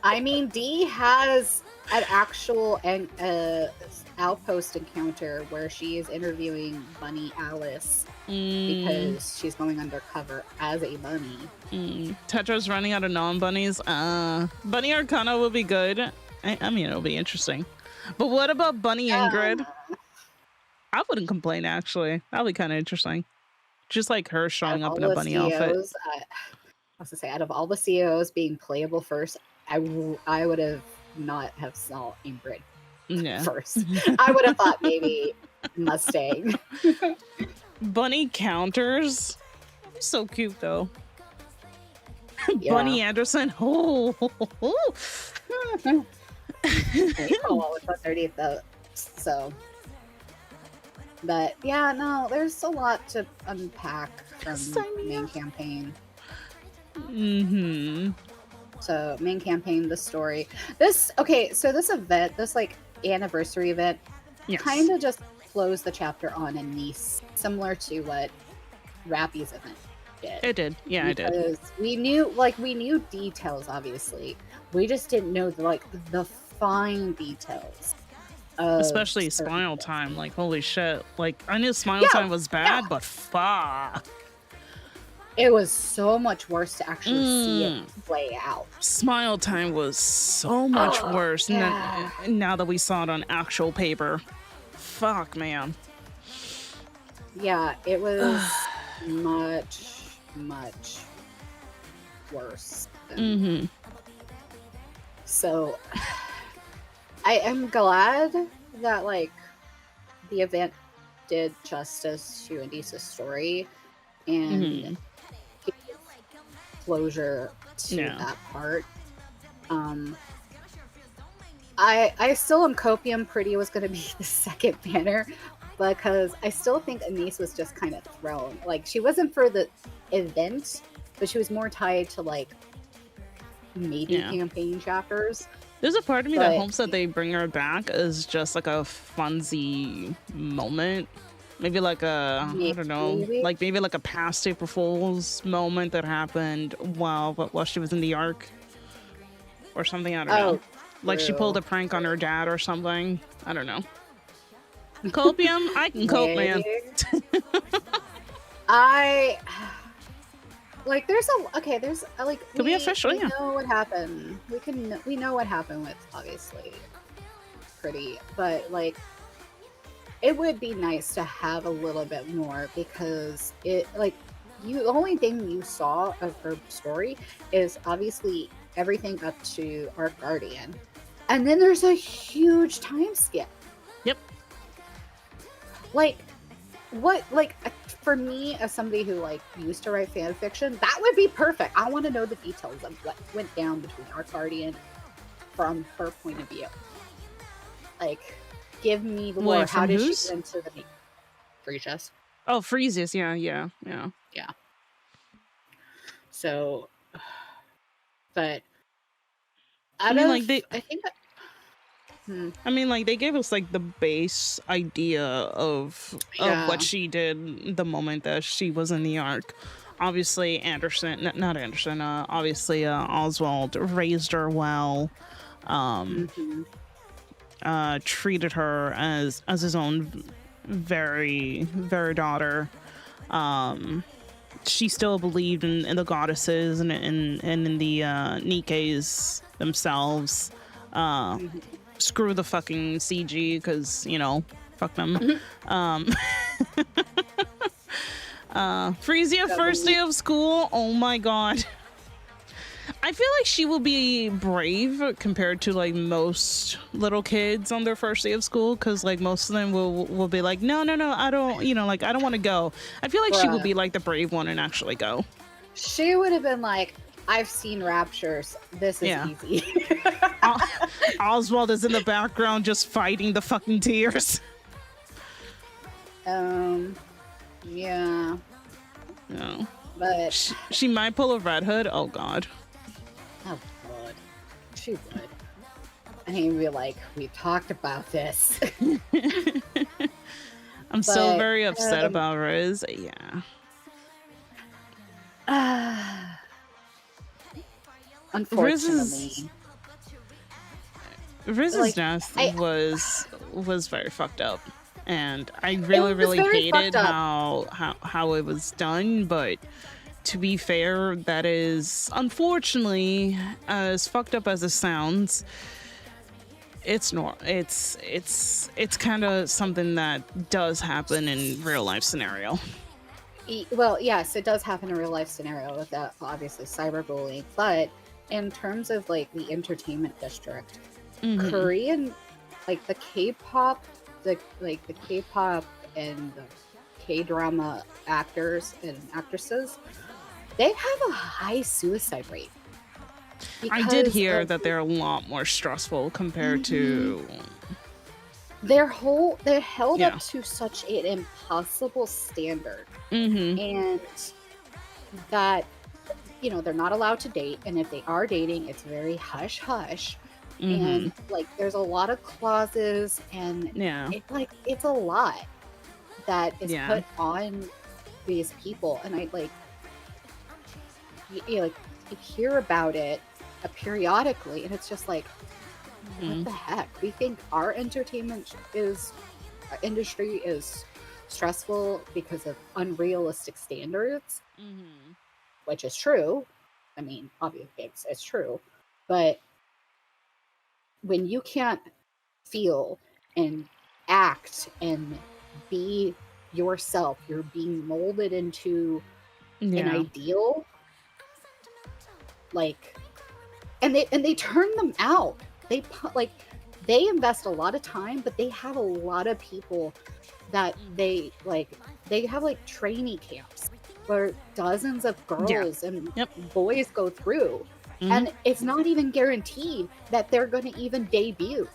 I mean, Dee has an actual outpost encounter where she is interviewing Bunny Alice because she's going undercover as a bunny. Tetra's running out of non-bunnies. Bunny Arcana will be good. I mean, it'll be interesting. But what about Bunny Ingrid? I wouldn't complain, actually. That'll be kind of interesting. Just like her showing up in a bunny outfit. I was going to say, out of all the CEOs being playable first, I would have not have saw Ingrid first. I would have thought maybe Mustang. Bunny counters. So cute, though. Yeah. Bunny Anderson. Oh. With 130th though. So. But yeah, no, there's a lot to unpack from main campaign. So main campaign, the story. This event, this like anniversary event, kind of just closed the chapter on a niece, similar to what Rappy's event did. It did, yeah, it did. Because we knew details. Obviously, we just didn't know the fine details. Especially Smile Time. Like, holy shit! Like, I knew Smile Time was bad, but fuck. It was so much worse to actually see it play out. Smile Time was so much worse now that we saw it on actual paper. Fuck, man. Yeah, it was much, much worse. So, I am glad that, like, the event did justice to Anissa's story and closure to that part. I still am copium pretty was going to be the second banner because I still think Anissa was just kind of thrown. Like, she wasn't for the event, but she was more tied to, like, maybe campaign chapters. There's a part of me that hopes that they bring her back as just like a funsy moment. Maybe like I don't know, like maybe like a past April Fool's moment that happened while she was in the Ark or something. I don't know. Like she pulled a prank on her dad or something. I don't know. Copium, I can cope, man. Like, there's like, can we official? We know what happened. We know what happened with, obviously, Pretty, but like, it would be nice to have a little bit more because the only thing you saw of her story is obviously everything up to our Guardian, and then there's a huge time skip. Yep. Like, for me, as somebody who like used to write fan fiction, that would be perfect. I want to know the details of what went down between our Guardian from her point of view. Like, give me the lore. How did she get into the Fresia's? Oh, Fresia's, yeah. So, but I mean, like, they gave us, like, the base idea of what she did the moment that she was in the Ark. Obviously, Oswald raised her well, treated her as his own very, very daughter. She still believed in the goddesses and in the Nikkes themselves. Screw the fucking CG, because, you know, fuck them. Frisia, first day of school. Oh my god. I feel like she will be brave compared to like most little kids on their first day of school, because like most of them will be like, no, I don't, like I don't want to go. I feel like she will be like the brave one and actually go. She would have been like, I've seen raptures. This is easy. Oswald is in the background just fighting the fucking tears. Yeah. No. But she might pull a Red Hood. Oh god. Oh god. She would. And he'd be like, we talked about this. I'm still very upset about Riz. Yeah. Unfortunately. Riz's death was very fucked up. And I really hated how it was done, but to be fair, that is unfortunately, as fucked up as it sounds, it's kind of something that does happen in real life scenario. Well, yes, it does happen in a real life scenario with that, obviously cyberbullying, but in terms of like the entertainment district, Korean, like the K-pop, the K-pop and the K-drama actors and actresses, they have a high suicide rate. I did hear that they're a lot more stressful compared to they're held up to such an impossible standard, and that they're not allowed to date, and if they are dating, it's very hush hush. And like there's a lot of clauses, and it's a lot that is put on these people, and I like you hear about it periodically, and it's just like, what the heck? We think our entertainment industry is stressful because of unrealistic standards, which is true. I mean, obviously it's true, but when you can't feel and act and be yourself, you're being molded into an ideal, like, and they turn them out. They invest a lot of time, but they have a lot of people that they have like trainee camps where dozens of girls and boys go through. And it's not even guaranteed that they're going to even debut.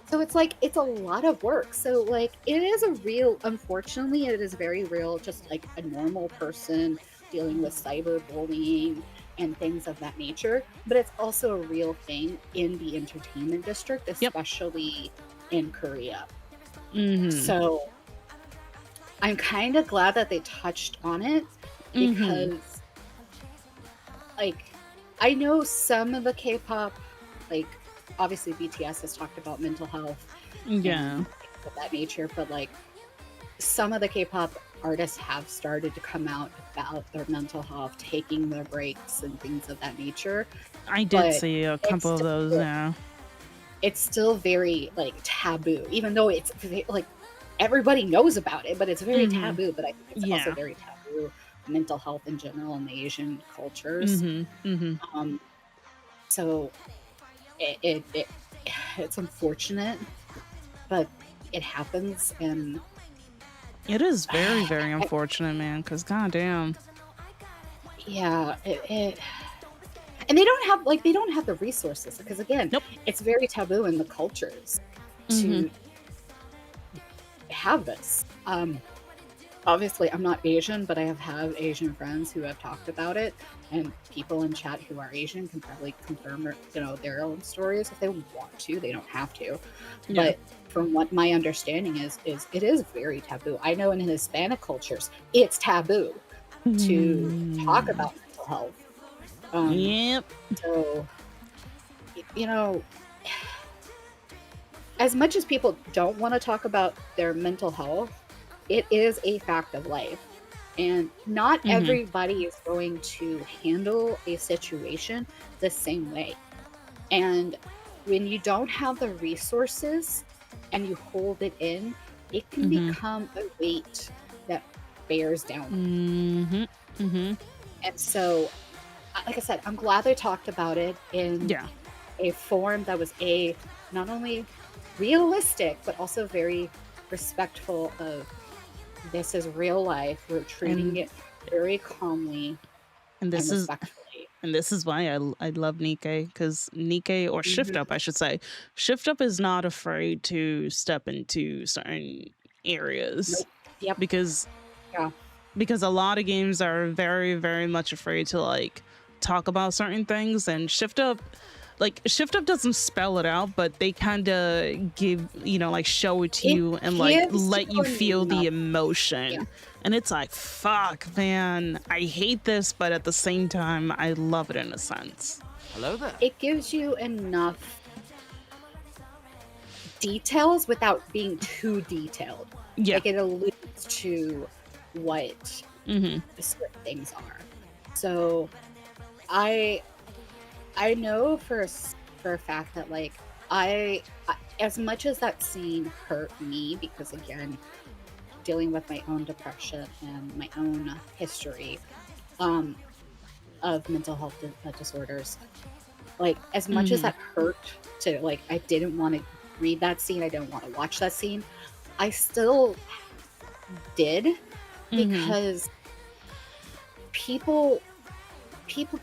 So it's like, it's a lot of work. So like, it is unfortunately, it is very real, just like a normal person dealing with cyberbullying and things of that nature. But it's also a real thing in the entertainment district, especially in Korea. So I'm kind of glad that they touched on it, because like, I know some of the K-pop, like obviously BTS has talked about mental health, and things of that nature, but like some of the K-pop artists have started to come out about their mental health, taking their breaks and things of that nature. I did see a couple of those. It's still very like taboo, even though it's like everybody knows about it, but it's very taboo. But I think it's also very taboo, mental health in general in the Asian cultures. So it's unfortunate, but it happens, and it is very, very unfortunate, man, because goddamn. Yeah, and they don't have the resources, because again, it's very taboo in the cultures to have this. Obviously, I'm not Asian, but I have Asian friends who have talked about it, and people in chat who are Asian can probably confirm, their own stories if they want to. They don't have to, but from what my understanding is it is very taboo. I know in Hispanic cultures, it's taboo to talk about mental health. So, as much as people don't want to talk about their mental health, it is a fact of life, and not everybody is going to handle a situation the same way. And when you don't have the resources and you hold it in, it can become a weight that bears down. And so like I said, I'm glad they talked about it in Yeah. a form that was not only realistic but also very respectful of this is real life. We're treating it very calmly And and this is respectfully. and this is why I love Nikke, because Nikke, or Shift Mhm. Up, I should say, Shift Up is not afraid to step into certain areas. Nope. Yep. Because Yeah. a lot of games are very, very much afraid to like talk about certain things, and Shift Up doesn't spell it out, but they kind of give, like show it to It you and like gives let you feel the enough. emotion. Yeah. And it's like, fuck, man, I hate this, but at the same time, I love it in a sense. Hello there. It gives you enough details without being too detailed. Yeah. Like it alludes to what Mm-hmm. the certain things are. So I know for a fact that like I as much as that scene hurt me, because again, dealing with my own depression and my own history of mental health disorders, like as much as that hurt to like, I didn't want to read that scene, I didn't want to watch that scene, I still did, because people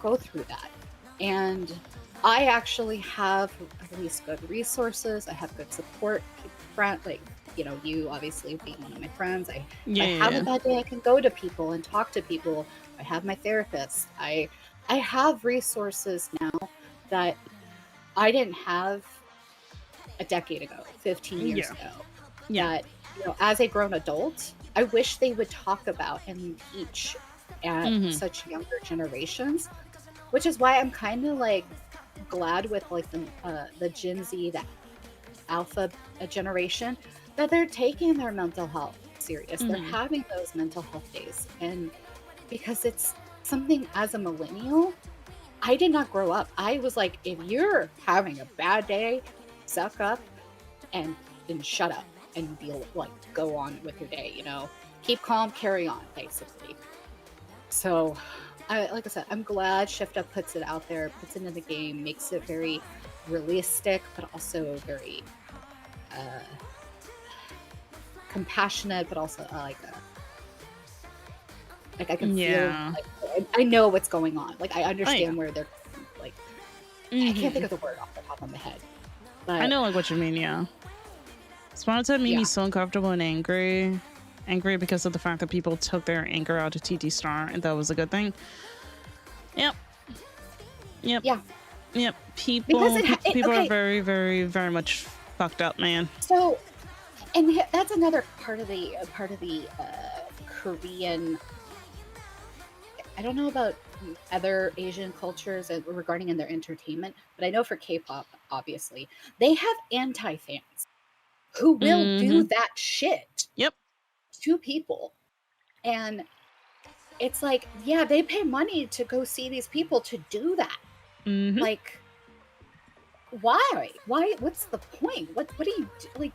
go through that. And I actually have at least good resources. I have good support. Like, you obviously being one of my friends. I have a bad day, I can go to people and talk to people. I have my therapist. I have resources now that I didn't have a decade ago, 15 years ago. That, as a grown adult, I wish they would talk about and teach at such younger generations, which is why I'm kind of like glad with like the Gen Z, that alpha generation, that they're taking their mental health serious. They're having those mental health days, and because it's something, as a millennial, I did not grow up. I was like, if you're having a bad day, suck up and shut up and go on with your day, keep calm, carry on, basically. So like I said, I'm glad Shift Up puts it out there, puts it in the game, makes it very realistic, but also very compassionate, but also like I can feel, like, I know what's going on. Like I understand where they're like, I can't think of the word off the top of my head. But I know like what you mean, yeah. Sponsored made me so uncomfortable and angry because of the fact that people took their anger out of TT Star, and that was a good thing. Yep. People are very, very, very much fucked up, man. So, and that's another part of the Korean. I don't know about other Asian cultures regarding in their entertainment, but I know for K-pop, obviously, they have anti-fans who will do that shit. To people. And it's like, yeah, they pay money to go see these people to do that. Like, why? What's the point? What do you do? Like,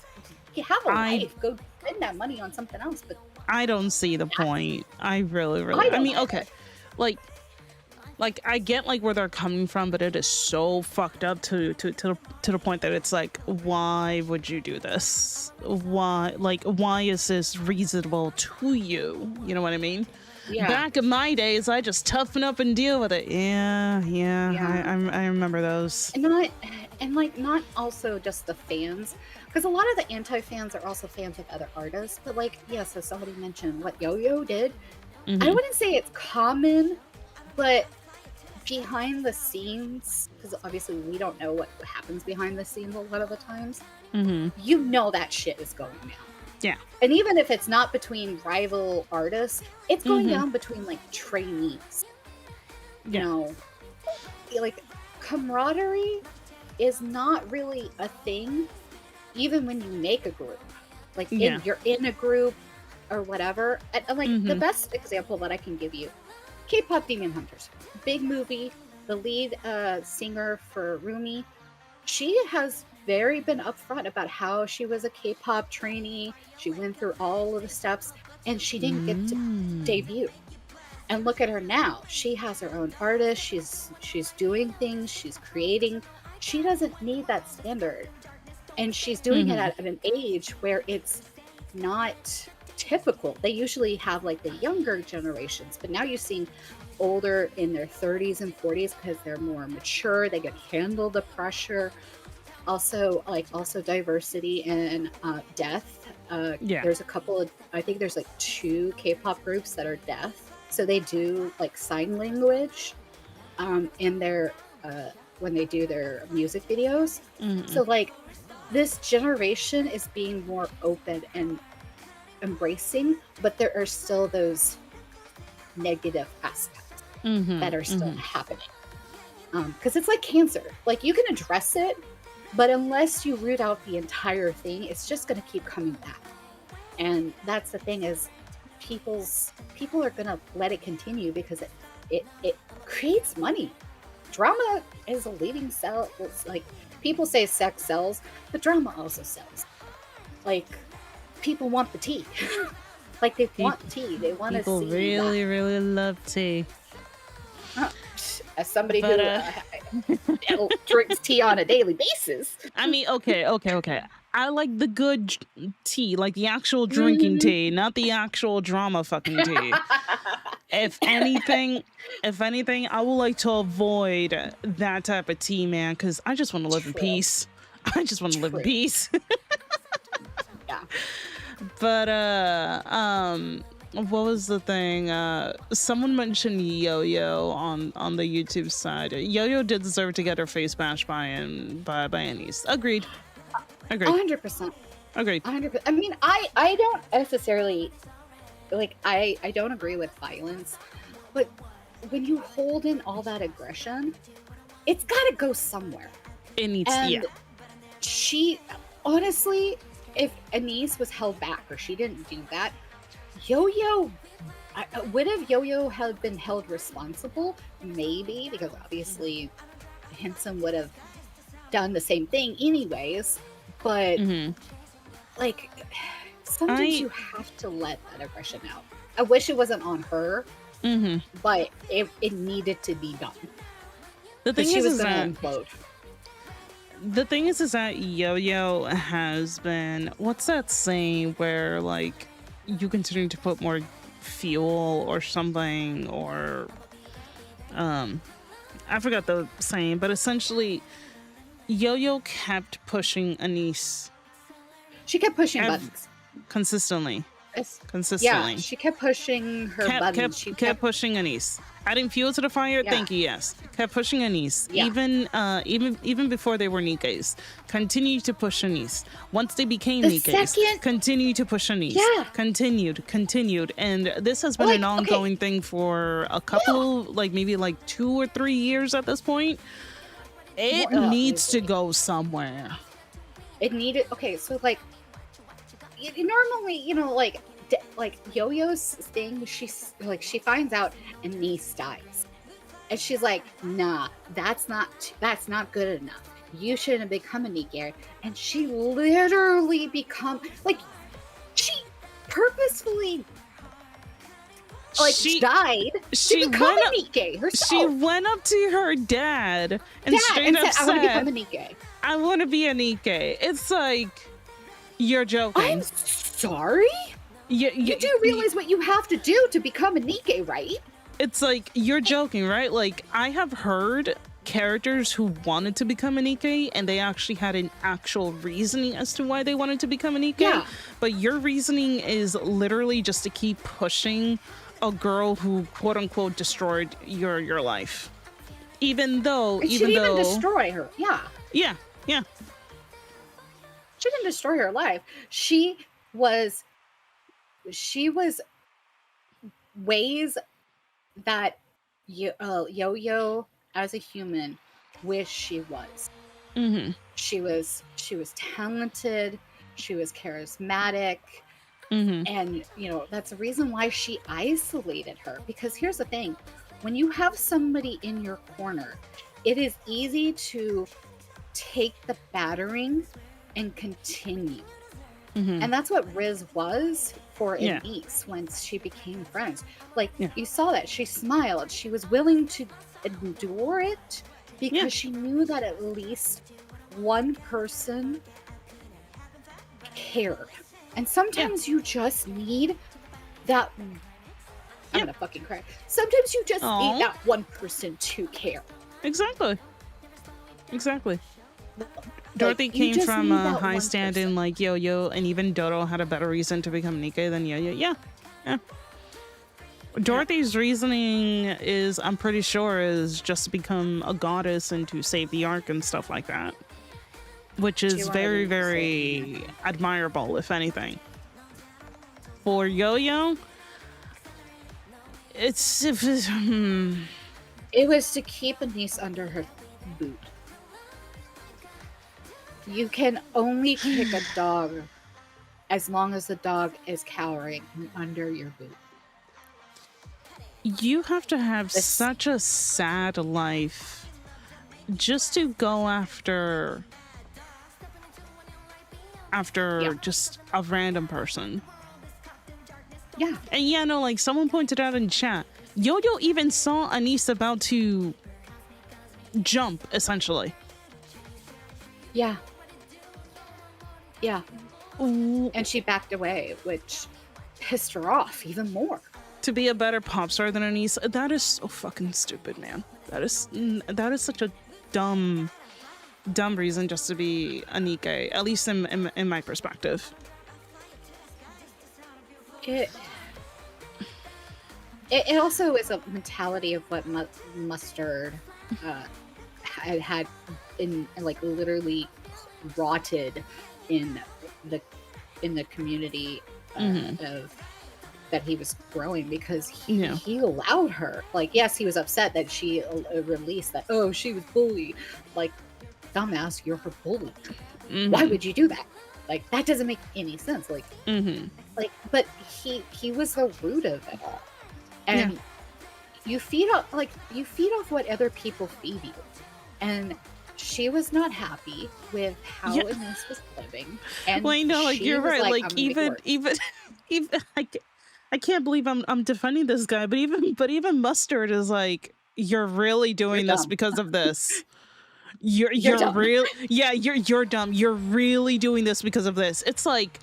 you have a life, go spend that money on something else. But I don't see the point. I really I mean, okay, like I get like where they're coming from, but it is so fucked up to the point that it's like, why would you do this? Why is this reasonable to you? You know what I mean? Back in my days, I just toughen up and deal with it. I remember those. And not also just the fans, because a lot of the anti-fans are also fans of other artists. But like, so somebody mentioned what Yo-Yo did. I wouldn't say it's common, but behind the scenes, because obviously we don't know what happens behind the scenes a lot of the times, that shit is going down. And even if it's not between rival artists, it's going down between like trainees. Like camaraderie is not really a thing, even when you make a group. Like you're in a group or whatever. And like the best example that I can give you, K-pop Demon Hunters, big movie. The lead singer for Rumi, she has been upfront about how she was a K-pop trainee. She went through all of the steps, and she didn't get to debut. And look at her now. She has her own artist. She's doing things. She's creating. She doesn't need that standard. And she's doing it at an age where it's not typical. They usually have like the younger generations, but now you're seeing older in their 30s and 40s because they're more mature. They can handle the pressure. Also diversity and deaf. There's a couple of, I think there's like 2 K-pop groups that are deaf. So they do like sign language in their when they do their music videos. So like this generation is being more open and embracing, but there are still those negative aspects that are still happening. Because it's like cancer. Like you can address it, but unless you root out the entire thing, it's just going to keep coming back. And that's the thing is people are going to let it continue because it creates money. Drama is a leading sell. It's like people say sex sells, but drama also sells. Like people want the tea. Like they want tea. They want to see. People really, really love tea. As somebody who drinks tea on a daily basis. I mean, okay. I like the good tea, like the actual drinking tea, not the actual drama fucking tea. If anything, I would like to avoid that type of tea, man, because I just want to live in peace. I just want to live in peace. Yeah. But what was the thing? Someone mentioned Yo-Yo on the YouTube side. Yo-Yo did deserve to get her face bashed by Anise. Agreed. 100%. Agreed. 100%. I mean, I don't necessarily like I don't agree with violence, but when you hold in all that aggression, it's got to go somewhere. It needs. And she honestly, if Anise was held back or she didn't do that, Yo-Yo would have Yo-Yo have been held responsible? Maybe, because obviously Henson would have done the same thing anyways. But like sometimes you have to let that aggression out. I wish it wasn't on her, but it needed to be done. The thing is that implode. The thing is that Yo-Yo has been, what's that saying where like you continue to put more fuel or something, or I forgot the saying, but essentially Yo-Yo kept pushing Anise. She kept pushing buttons consistently. Yeah, she kept pushing her buttons. She kept pushing Anise. Adding fuel to the fire. Yeah. Thank you. Yes, kept pushing Anise. Yeah. Even before they were Nikkes, continued to push Anise. Once they became Nikkes, continued to push Anise. Yeah. Continued, and this has been an ongoing thing for a couple, like maybe like 2 or 3 years at this point. It needs to go somewhere. It needed. Okay, so like normally, you know, like Yo-Yo's thing, she finds out Anise dies, and she's like, nah, that's not good enough. You shouldn't become a Nikke. And she literally she purposefully died to become a Nikke herself. She went up to her dad and straight up said, I want to become a Nikke. I want to be a Nikke. It's like, you're joking. I'm sorry? You do realize what you have to do to become a Nikke, right? It's like, you're joking, right? Like, I have heard characters who wanted to become a Nikke and they actually had an actual reasoning as to why they wanted to become a Nikke. Yeah. But your reasoning is literally just to keep pushing a girl who quote unquote destroyed your life. Even though she didn't even destroy her. Yeah. Yeah. She didn't destroy her life. She was ways that Yo-Yo as a human wish she was. She was talented. She was charismatic. And you know, that's the reason why she isolated her, because here's the thing, when you have somebody in your corner, it is easy to take the battering and continue. And that's what Riz was for Anise once she became friends. Like, you saw that. She smiled. She was willing to endure it because she knew that at least one person cared. And sometimes you just need that. I'm gonna fucking cry. Sometimes you just need that one person to care. Exactly. Dorothy came from a high standing like Yo-Yo, and even Dodo had a better reason to become Nikke than Yo-Yo. Yeah. Dorothy's reasoning is, I'm pretty sure, is just to become a goddess and to save the Ark and stuff like that. Which is very, very admirable, if anything. For Yo-Yo, it was to keep Anise under her boot. You can only kick a dog as long as the dog is cowering under your boot. You have to have such a sad life just to go after just a random person. Yeah. And like someone pointed out in chat, Yo-Yo even saw Anise about to jump, essentially. Yeah. And she backed away, which pissed her off even more. To be a better pop star than Anise, that is so fucking stupid, man. That is such a dumb reason just to be a Nikke, at least in my perspective. It also is a mentality of what Mustard had in, like, literally rotted in the community of that he was growing, because he allowed her. Like, yes, he was upset that she released that, oh, she was bullied. Like, dumbass, you're her bully. Why would you do that? Like, that doesn't make any sense. Like, but he was the root of it all. And you feed off what other people feed you. And she was not happy with how Anise was living. And well, I know, like, you're right. Like, even I can't believe I'm defending this guy, but even Mustard is like, you're really doing this because of this. You're real. Yeah, you're dumb. You're really doing this because of this. It's like,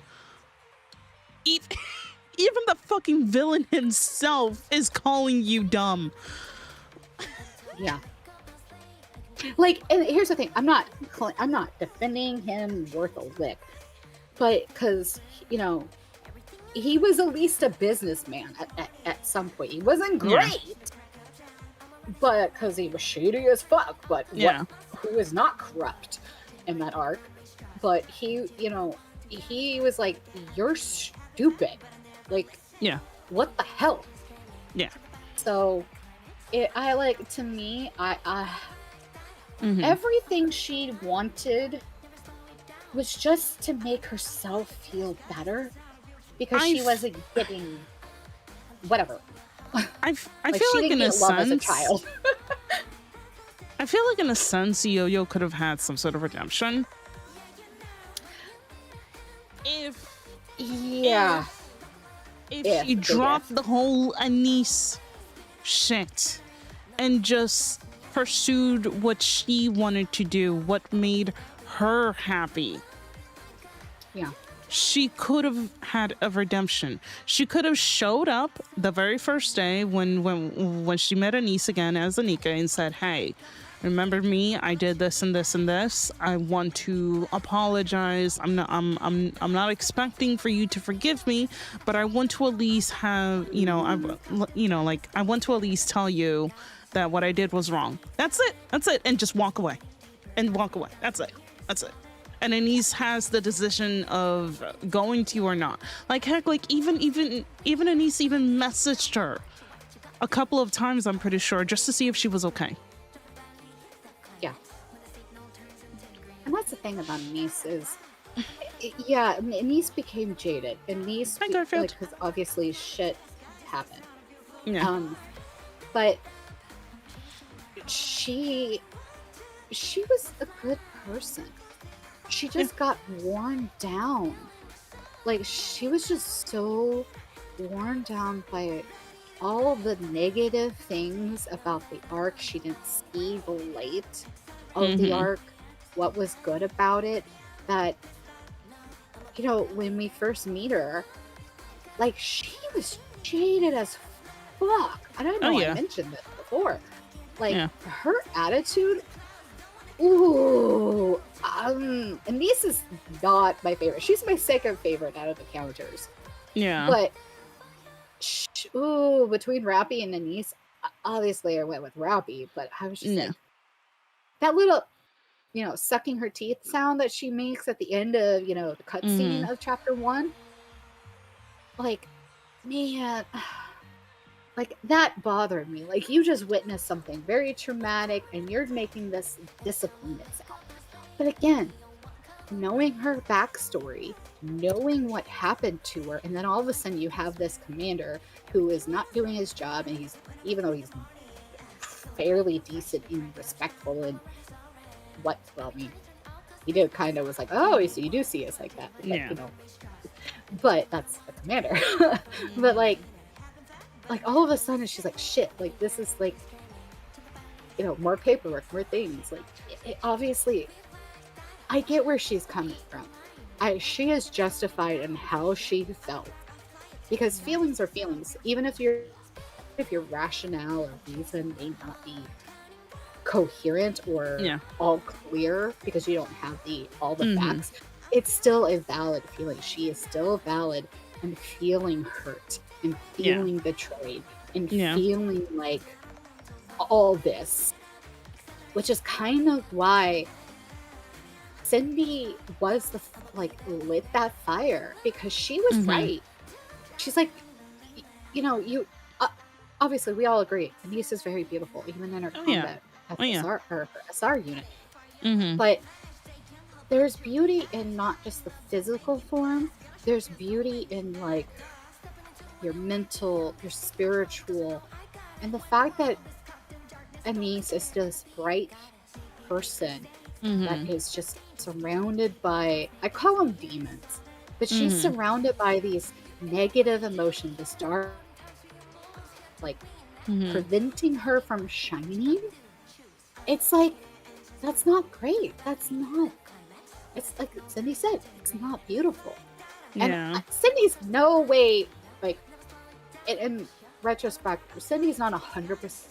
even the fucking villain himself is calling you dumb. Yeah. Like, and here's the thing. I'm not defending him worth a lick, but because, you know, he was at least a businessman at some point. He wasn't great, but because he was shady as fuck. But who is not corrupt in that arc? But he, you know, he was like, you're stupid. Like, what the hell? Yeah. So, to me, everything she wanted was just to make herself feel better, because she wasn't getting whatever. I feel like in a sense, as a child. I feel like in a sense, Yo-Yo could have had some sort of redemption. If she dropped the whole Anise shit and just pursued what she wanted to do, what made her happy. Yeah. She could have had a redemption. She could have showed up the very first day when she met Anise again as a Nikke and said, "Hey, remember me? I did this and this and this. I want to apologize. I'm not expecting for you to forgive me, but I want to at least have, I want to at least tell you that what I did was wrong. That's it. And just walk away. That's it. And Anise has the decision of going to or not. Like, heck, like even Anise even messaged her a couple of times, I'm pretty sure, just to see if she was okay. Yeah. And that's the thing about Anise is, Anise became jaded. Anise, because obviously shit happened. Yeah. But she was a good person. She just got worn down like she was just so worn down by all the negative things about the arc. She didn't see the light of the arc, what was good about it, that, you know, when we first meet her, like, she was jaded as fuck. I don't know, I mentioned this before. Like, her attitude, ooh, Anise is not my favorite. She's my second favorite out of the characters. Yeah. But, ooh, between Rappy and Anise, obviously I went with Rappy, but I was just like, that little, you know, sucking her teeth sound that she makes at the end of, you know, the cutscene of chapter 1. Like, man, like, that bothered me. Like, you just witnessed something very traumatic and you're making this disappointed sound. But again, knowing her backstory, knowing what happened to her, and then all of a sudden you have this commander who is not doing his job, and he's, even though he's fairly decent and respectful, and well, I mean, he did kind of was like, oh, so you do see us like that. But, you know, but that's the commander. But like all of a sudden she's like, shit, like, this is like, you know, more paperwork, more things. Like, it obviously, I get where she's coming from. She is justified in how she felt, because feelings are feelings. Even if your rationale or reason may not be coherent or all clear because you don't have all the facts, it's still a valid feeling. She is still valid and feeling hurt and feeling betrayed and feeling like all this, which is kind of why Cindy was lit that fire, because she was right. She's like, you know, you obviously we all agree Anise is very beautiful, even in her combat SR, her SR unit. But there's beauty in not just the physical form. There's beauty in like your mental, your spiritual, and the fact that Anise is this bright person that is just surrounded by, I call them demons, but she's surrounded by these negative emotions, this dark, like preventing her from shining. It's like, that's not great. That's not, it's like Cindy said, it's not beautiful. And Cindy's no way, like, in retrospect, Cindy's not 100%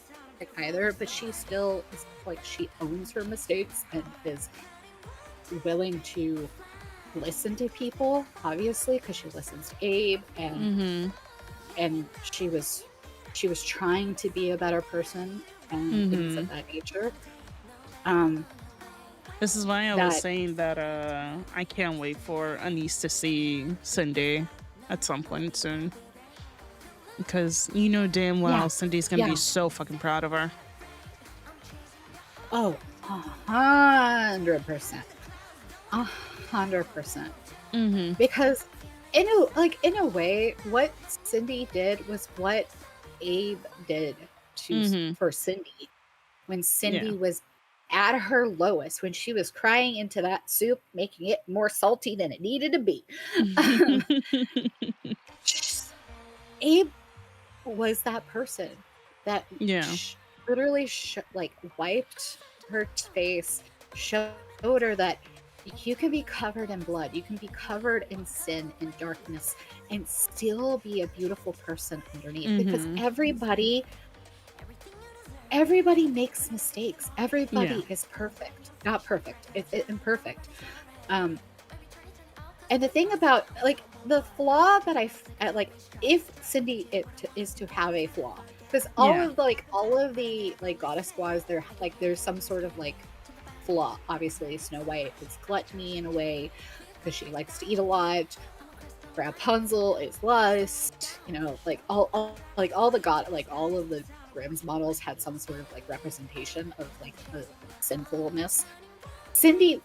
either, but she still is like, she owns her mistakes and is willing to listen to people, obviously, because she listens to Abe, and she was trying to be a better person and things of that nature. This is why I was saying that I can't wait for Anise to see Cindy at some point soon, because you know damn well Cindy's gonna be so fucking proud of her. Oh, 100%. 100%. Because in a way, what Cindy did was what Abe did for Cindy when Cindy was at her lowest, when she was crying into that soup, making it more salty than it needed to be. Abe was that person that literally wiped her face, showed her that you can be covered in blood, you can be covered in sin and darkness, and still be a beautiful person underneath. Because everybody makes mistakes. Everybody is perfect. Not perfect. It's imperfect. And the thing about, like, the flaw that if Cindy is to have a flaw, because all of the goddess squads, there's some sort of flaw. Obviously, Snow White is gluttony in a way because she likes to eat a lot. Rapunzel is lust. You know, all of the Grimm's models had some sort of representation of sinfulness. Cindy,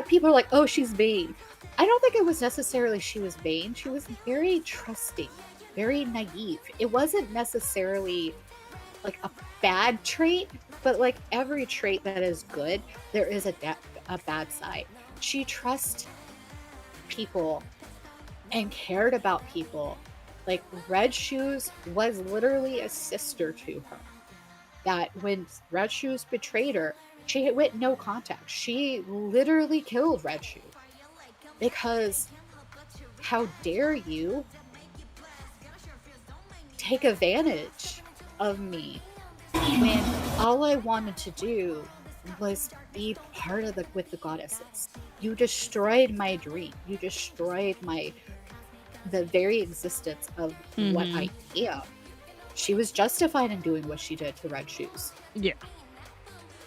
people are like, oh, she's vain. I don't think it was necessarily she was vain. She was very trusting, very naive. It wasn't necessarily a bad trait, but every trait that is good, there is a bad side. She trusts people and cared about people. Like, Red Shoes was literally a sister to her. That when Red Shoes betrayed her, she went no contact. She literally killed Red Shoes. Because how dare you take advantage of me when all I wanted to do was be part of with the goddesses. You destroyed my dream. You destroyed the very existence of what I am. She was justified in doing what she did to Red Shoes. Yeah.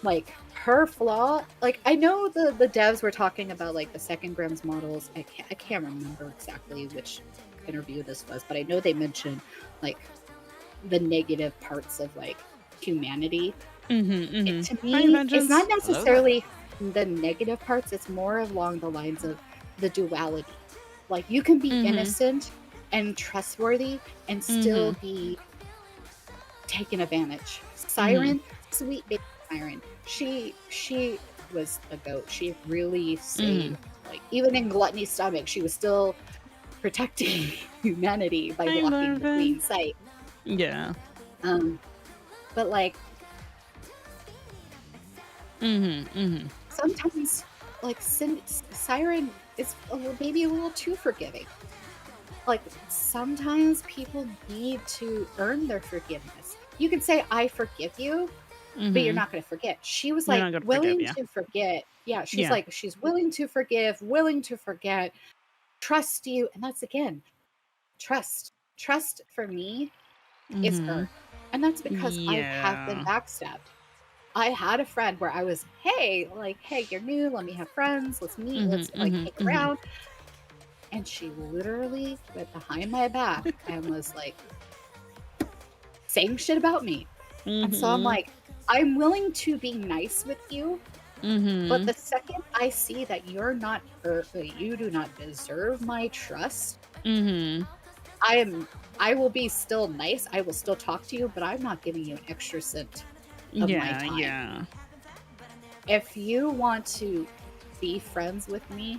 Like, her flaw, like, I know the devs were talking about, like, the second Grimm's models. I can't remember exactly which interview this was, but I know they mentioned, like, the negative parts of, like, humanity. To me, it's not necessarily the negative parts, it's more along the lines of the duality. Like, you can be innocent and trustworthy and still be taken advantage. Siren, sweet baby Siren, she was a goat. She really saved, like, even in Gluttony's stomach, she was still protecting humanity by blocking the queen's sight. Yeah. But, like, sometimes, like, Siren is maybe a little too forgiving. Like, sometimes people need to earn their forgiveness. You can say, I forgive you, but you're not going to forget. She was, like, willing to forget. Yeah, she's like, she's willing to forgive, willing to forget, trust you. And that's, again, trust. Trust for me is earned. And that's because I have been backstabbed. I had a friend where I was, hey, you're new, let me have friends, let's meet, let's hang around. And she literally went behind my back and was like saying shit about me. And so I'm like, I'm willing to be nice with you, but the second I see that you're not, you do not deserve my trust, I will be still nice. I will still talk to you, but I'm not giving you an extra cent of my time. Yeah. If you want to be friends with me,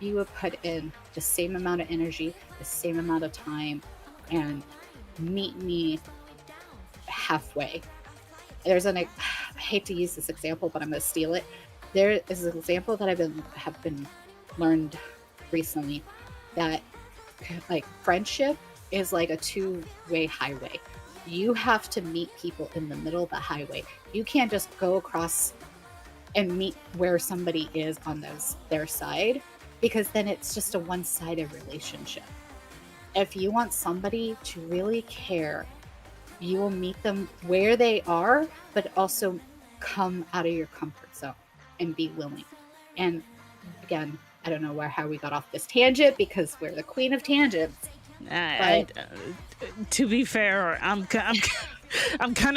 you would put in the same amount of energy, the same amount of time, and meet me halfway. There's I hate to use this example, but I'm going to steal it. There is an example that have been learned recently that, like, friendship is like a two-way highway. You have to meet people in the middle of the highway. You can't just go across and meet where somebody is on their side, because then it's just a one-sided relationship. If you want somebody to really care, you will meet them where they are, but also come out of your comfort zone and be willing. And again, I don't know how we got off this tangent, because we're the queen of tangents. To be fair, I'm kind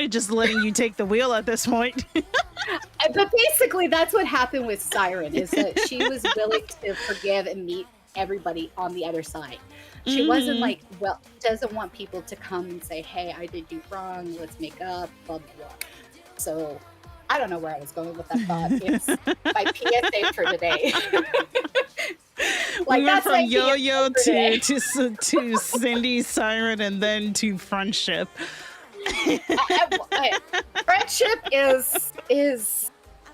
of just letting you take the wheel at this point. But basically, that's what happened with Siren, is that she was willing to forgive and meet everybody on the other side. She wasn't like, well, doesn't want people to come and say, hey, I did you wrong, let's make up, blah, blah, blah. So, I don't know where I was going with that thought. It's my PSA for today. Like, we went from Yo-Yo to Cindy, Siren, and then to friendship. Friendship is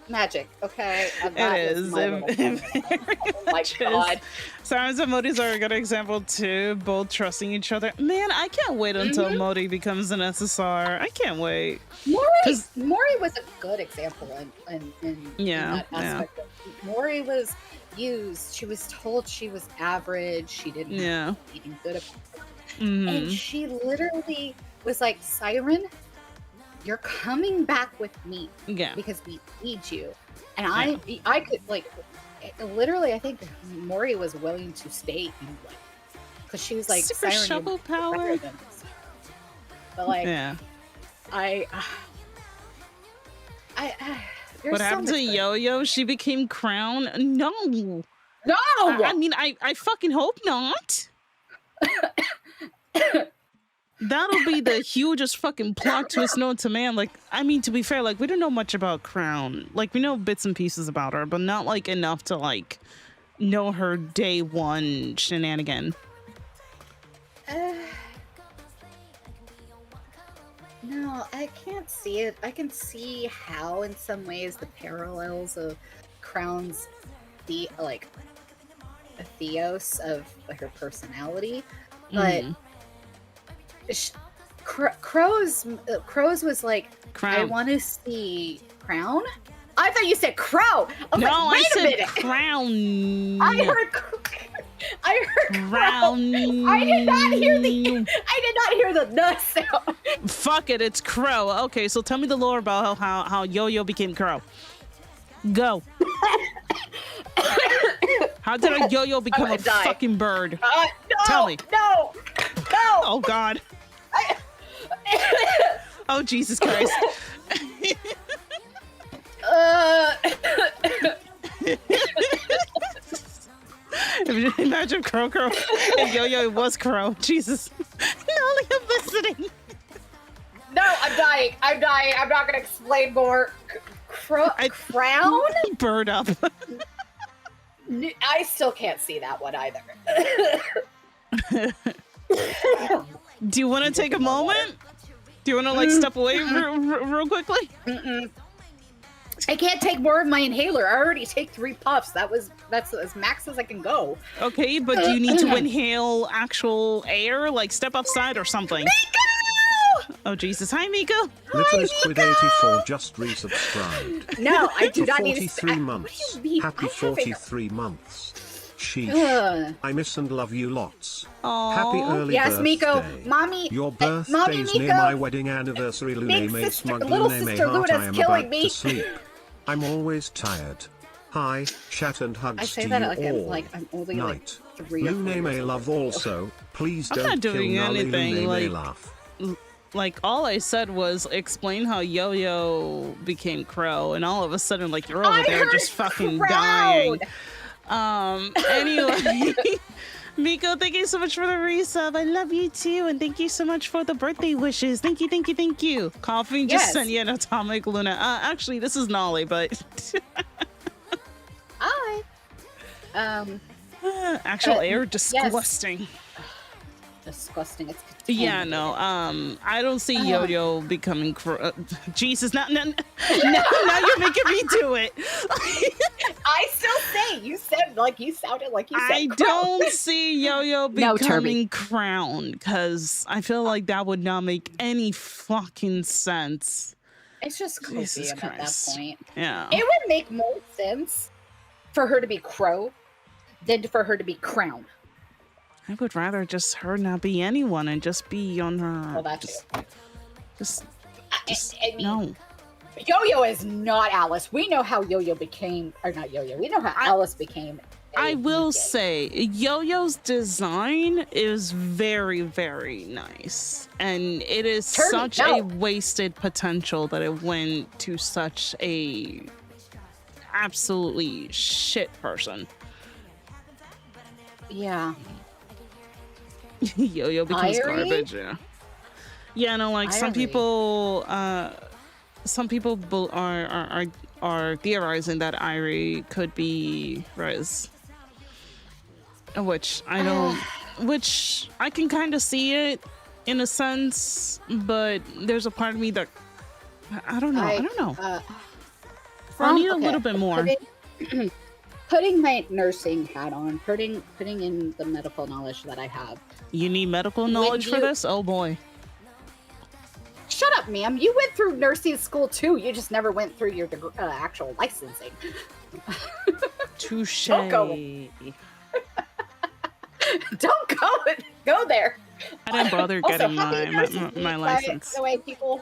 magic, okay? It is. Oh my god. Sirens and Modis are a good example too, both trusting each other. Man, I can't wait until Modi becomes an SSR. I can't wait. Mori was a good example in that aspect. Mori was used. She was told she was average. She didn't have eating good about it. And she literally was like, Siren, you're coming back with me because we need you. And I could, like, literally, I think Mori was willing to stay because she was like, super Siren, shovel power. But like, what happened to Yo-Yo? She became crown? No. I mean, I fucking hope not. That'll be the hugest fucking plot twist known to man. Like, I mean, to be fair, like, we don't know much about Crown. Like, we know bits and pieces about her, but not, like, enough to, like, know her day one shenanigan. Well, I can't see it. I can see how, in some ways, the parallels of Crown's theos of her personality, but Crow's was like, Crown. I want to see Crown. I thought you said Crow. No, like, wait I said a minute. Crown. I heard Crown. I did not hear the nut sound. Fuck it, it's Crow. Okay, so tell me the lore about how Yo-Yo became Crow. Go. How did a Yo-Yo become a fucking bird? No, tell me. No. Oh God. Oh Jesus Christ. Imagine Crow and Yo-Yo was Crow. Jesus. Nollie, I'm visiting. No, I'm dying. I'm not gonna explain more. Crown? Bird up. I still can't see that one either. Do you want to take a moment? Do you want to like step away real quickly? I can't take more of my inhaler. I already take 3 puffs. That's as max as I can go. Okay, but do you need to inhale actual air? Like step outside or something? Miko! Oh Jesus! Hi, Miko. Little Squid 84 just resubscribed. No, I do For not need 43 months. Happy 43 months. Sheesh. I miss and love you lots. Aww. Happy early Yes, birthday. Miko. Mommy. Your Mommy, birthday's Miko. near my wedding anniversary. Big Lune sister, smug little Lune sister heart. Luna's I am killing about me. to sleep. I'm always tired. Hi, chat and hugs I say to that you all. I'm only Night. like 3 or 4 Lune may years love old. also. Please I'm don't not doing kill Nollie. anything, Lune may like- laugh. Like all I said was explain how Yo-Yo became Crow, and all of a sudden, like you're over I there heard just fucking Crown. dying. Anyway. Miko, thank you so much for the resub. I love you too, and thank you so much for the birthday wishes. Thank you. Coffee just Yes. sent you an atomic Luna. Actually, this is Nollie, but Hi. actual air, yes. disgusting. Disgusting. It's Yeah, no. I don't see Yo-Yo becoming Jesus, now you're making me do it. I still say you sounded like you said. I Crow. don't see Yo-Yo No, becoming crowned because I feel like that would not make any fucking sense. It's just Jesus cozy at that Christ. point. Yeah. It would make more sense for her to be Crow than for her to be Crown. I would rather just her not be anyone and just be on her. Well, that too. Just I mean, no. Yo-Yo is not Alice. We know how Yo-Yo became, or not Yo-Yo. We know how Alice became. I will Nikke. say, Yo-Yo's design is very, very nice. And it is such a wasted potential that it went to such a absolutely shit person. Yeah. Yo-Yo becomes Irony? garbage, yeah. Yeah, no, like some Irony. people are theorizing that Irie could be Rez. Which I don't, which I can kind of see it in a sense, but there's a part of me that I don't know. I don't know. I need a little bit more. Putting my nursing hat on, putting in the medical knowledge that I have. You need medical knowledge for this? Oh boy. Shut up, ma'am. You went through nursing school too. You just never went through your actual licensing. Touche. Don't go go there. I didn't bother Also, getting happy Nurses my Week, license. By the way, people.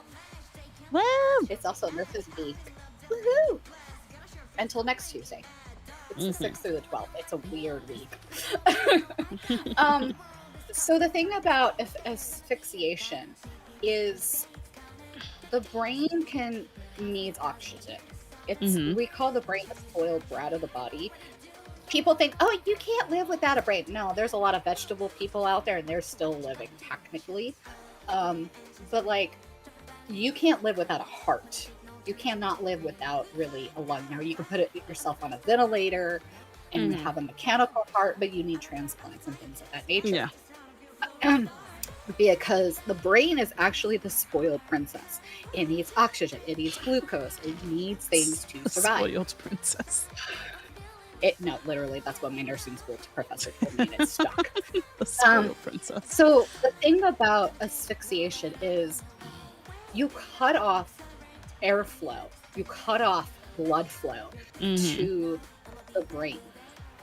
Woo! It's also Nurses Week. Woohoo! Until next Tuesday. It's the 6th through the 12th. It's a weird week. So the thing about asphyxiation is the brain needs oxygen. We call the brain the spoiled brat of the body. People think, oh, you can't live without a brain. No, there's a lot of vegetable people out there and they're still living technically. But like, you can't live without a heart. You cannot live without really a lung. Now you can put yourself on a ventilator and have a mechanical heart, but you need transplants and things of that nature. Yeah. because the brain is actually the spoiled princess. It needs oxygen, it needs glucose, it needs things to survive. Spoiled princess. No, literally, that's what my nursing school professor told me, and it's stuck. The spoiled princess. So the thing about asphyxiation is you cut off airflow, you cut off blood flow to the brain.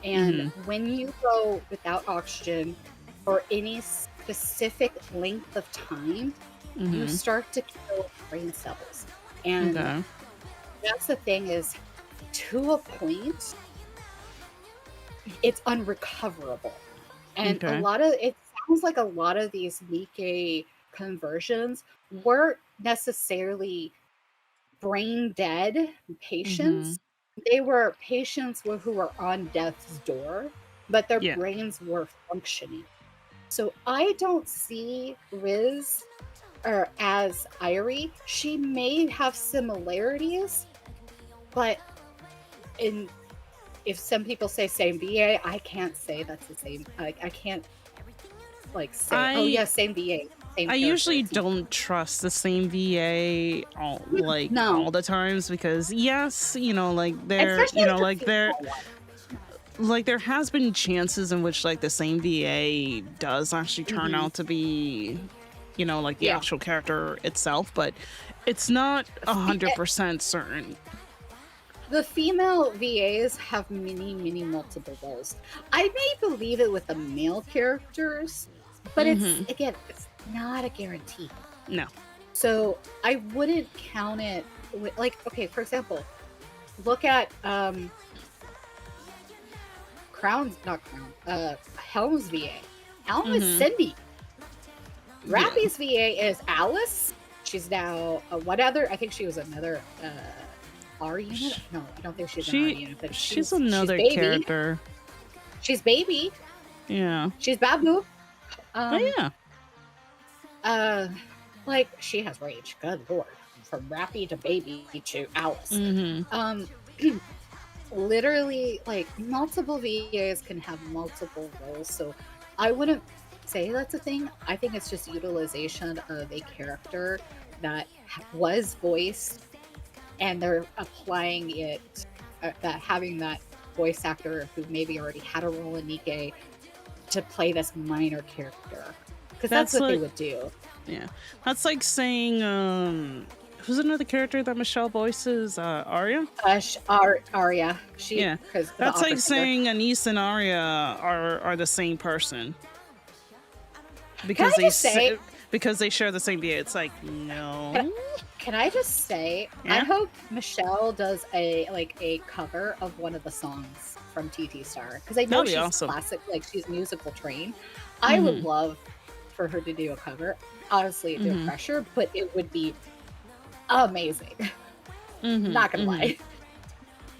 And when you go without oxygen for any specific length of time, you start to kill brain cells. And that's the thing is, to a it's unrecoverable. And a lot of it sounds like a lot of these Nikke conversions weren't necessarily brain dead patients. They were patients who were on death's door, but their brains were functioning. So I don't see Riz as Irie. She may have similarities, but if some people say same VA, I can't say that's the same. I can't say, oh yeah, same VA. I usually don't trust the same VA all the times because yes, there has been chances in which the same VA does actually turn out to be, the actual character itself, but it's not 100% certain. The female VAs have many multiple roles. I may believe it with the male characters, but it's not a guarantee. No. So I wouldn't count it with, for example, look at Helm's VA. Helm is Cindy. Rappy's VA is Alice. She's now what other? I think she was another R unit. No, I don't think she's an R unit. But she's another Baby. character. She's Baby. Yeah. She's Babu. Oh yeah. She has rage. Good lord. From Rappy to Baby to Alice. Literally, multiple VAs can have multiple roles, so I wouldn't say that's a thing. I think it's just utilization of a character that was voiced, and they're applying it, having that voice actor who maybe already had a role in Nikke to play this minor character. Because that's what they would do. Yeah. That's like saying, who's another character that Michelle voices? Arya? Arya. That's like saying Anise and Arya are the same person. Because because they share the same VA. It's like, no. Can I just say, I hope Michelle does a cover of one of the songs from TT Star, because I know she's awesome. Classic, she's musical trained. I would love for her to do a cover. Honestly, no pressure, but it would be amazing. Not gonna lie.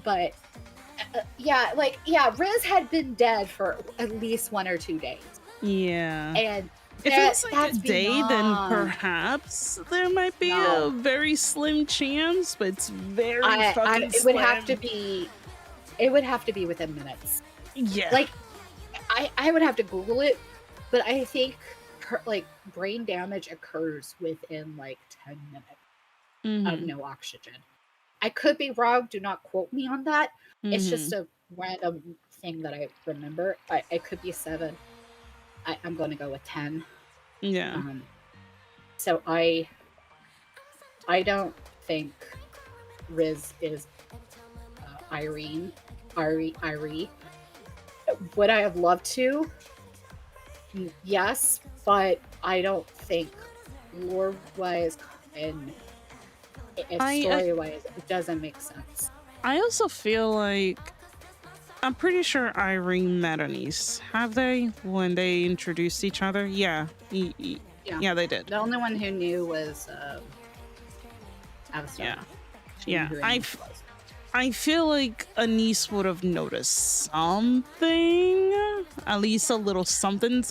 But Riz had been dead for at least 1 or 2 days. Yeah. And if it's a day, then perhaps there might be a very slim chance, but it's very fucking it would have to be. It would have to be within minutes. Yeah. I would have to Google it, but I think brain damage occurs within 10 minutes of no oxygen. I could be wrong. Do not quote me on that. It's just a random thing that I remember. I could be 7. I'm going to go with 10. Yeah. So I don't think Riz is Irie. Would I have loved to? Yes, but I don't think lore-wise and story-wise it doesn't make sense. I also feel like I'm pretty sure Irene met Anise. Have they? When they introduced each other? Yeah. Yeah, they did. The only one who knew was Avastar. Yeah. I feel like Anise would have noticed something. At least a little something.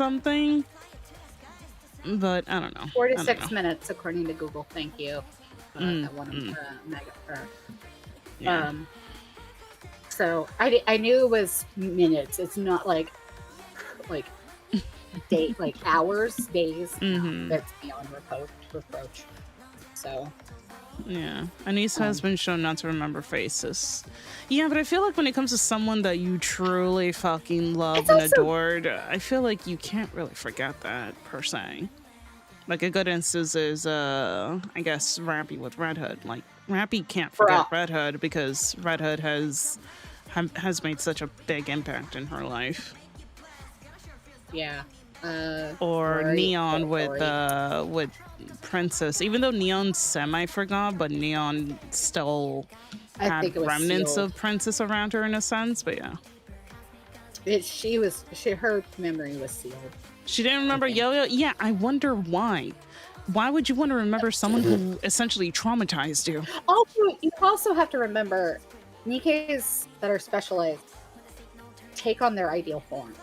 But I don't know. 4 to 6 minutes according to Google. Thank you. That one mega. So I knew it was minutes. It's not like like hours, days. Mm-hmm. That's beyond reproach. So. Yeah, Anise has been shown not to remember faces. Yeah, but I feel like when it comes to someone that you truly fucking loved and adored, I feel like you can't really forget that, per se. Like, a good instance is, I guess, Rappy with Red Hood. Like, Rappy can't forget Red Hood because Red Hood has made such a big impact in her life. Yeah. Or Neon with Princess. Even though Neon semi-forgot, but Neon still had remnants of Princess around her in a sense, but yeah. Her memory was sealed. She didn't remember Yo-Yo? Yeah, I wonder why. Why would you want to remember someone who essentially traumatized you? Also, you also have to remember Nikkes that are specialized take on their ideal form.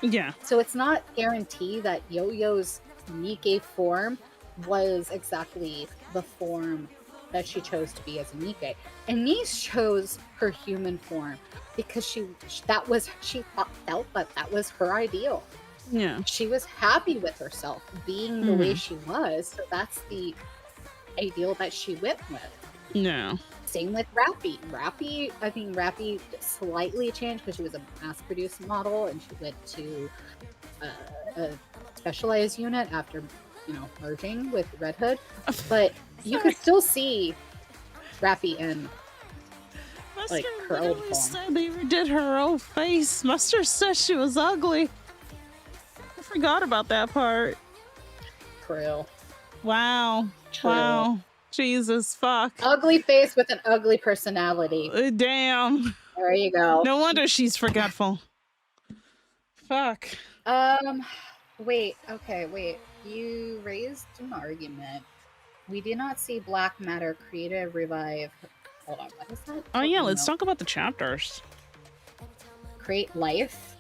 Yeah. So it's not guaranteed that Yo-Yo's Nikke form was exactly the form that she chose to be as a Nikke. Anise chose her human form because she felt that was her ideal. Yeah. She was happy with herself being the way she was, so that's the ideal that she went with. Yeah. Same with Rappy. I think Rappy slightly changed because she was a mass-produced model and she went to a specialized unit after, merging with Red Hood. But you could still see Rappy in like her old form. Said they redid her old face. Mustard said she was ugly. I forgot about that part. True. Wow. True. Wow. Jesus fuck. Ugly face with an ugly personality. Damn. There you go. No wonder she's forgetful. Fuck. Wait. You raised an argument. We did not see black matter create a revive. Hold on, what is that? Oh yeah, let's talk about the chapters. Create life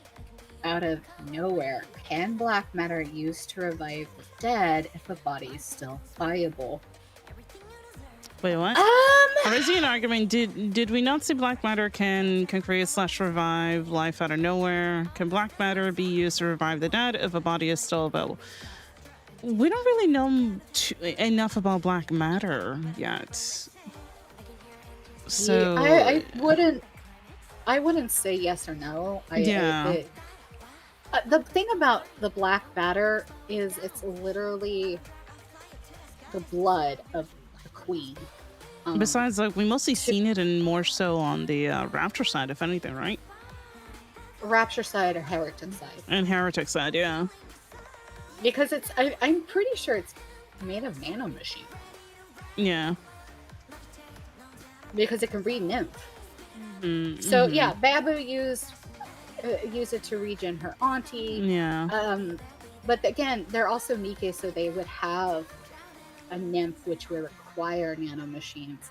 out of nowhere. Can black matter used to revive the dead if a body is still viable? Wait, what? I'm raising an argument. Did we not see black matter can create / revive life out of nowhere? Can black matter be used to revive the dead if a body is still available? We don't really know enough about black matter yet. So I wouldn't say yes or no. The thing about the black matter is it's literally the blood of the queen. Besides, like, we mostly seen it and more so on the Rapture side, if anything, right? Rapture side or Heretic side. And Heretic side, yeah. Because I'm pretty sure it's made of nanomachine. Yeah. Because it can read nymph. So yeah, Babu used it to regen her auntie. Yeah. But again, they're also Nikke, so they would have a nymph which would require nanomachines.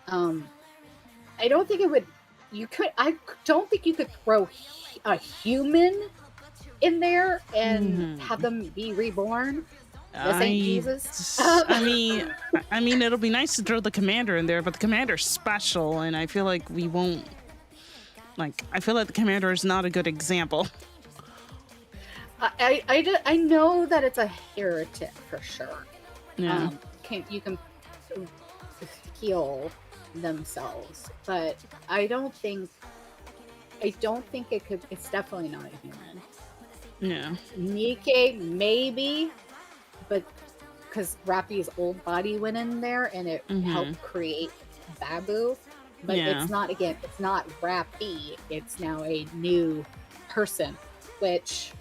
I don't think it would. I don't think you could throw a human in there and have them be reborn. This ain't Jesus. I mean, it'll be nice to throw the commander in there, but the commander's special, and I feel like we won't. Like, I feel like the commander is not a good example. I know that it's a heretic for sure. Yeah. You can heal themselves, but I don't think it could. It's definitely not a human. Yeah. Nikke maybe, but because Rappy's old body went in there and it helped create Babu, but it's not Rappy. It's now a new person, which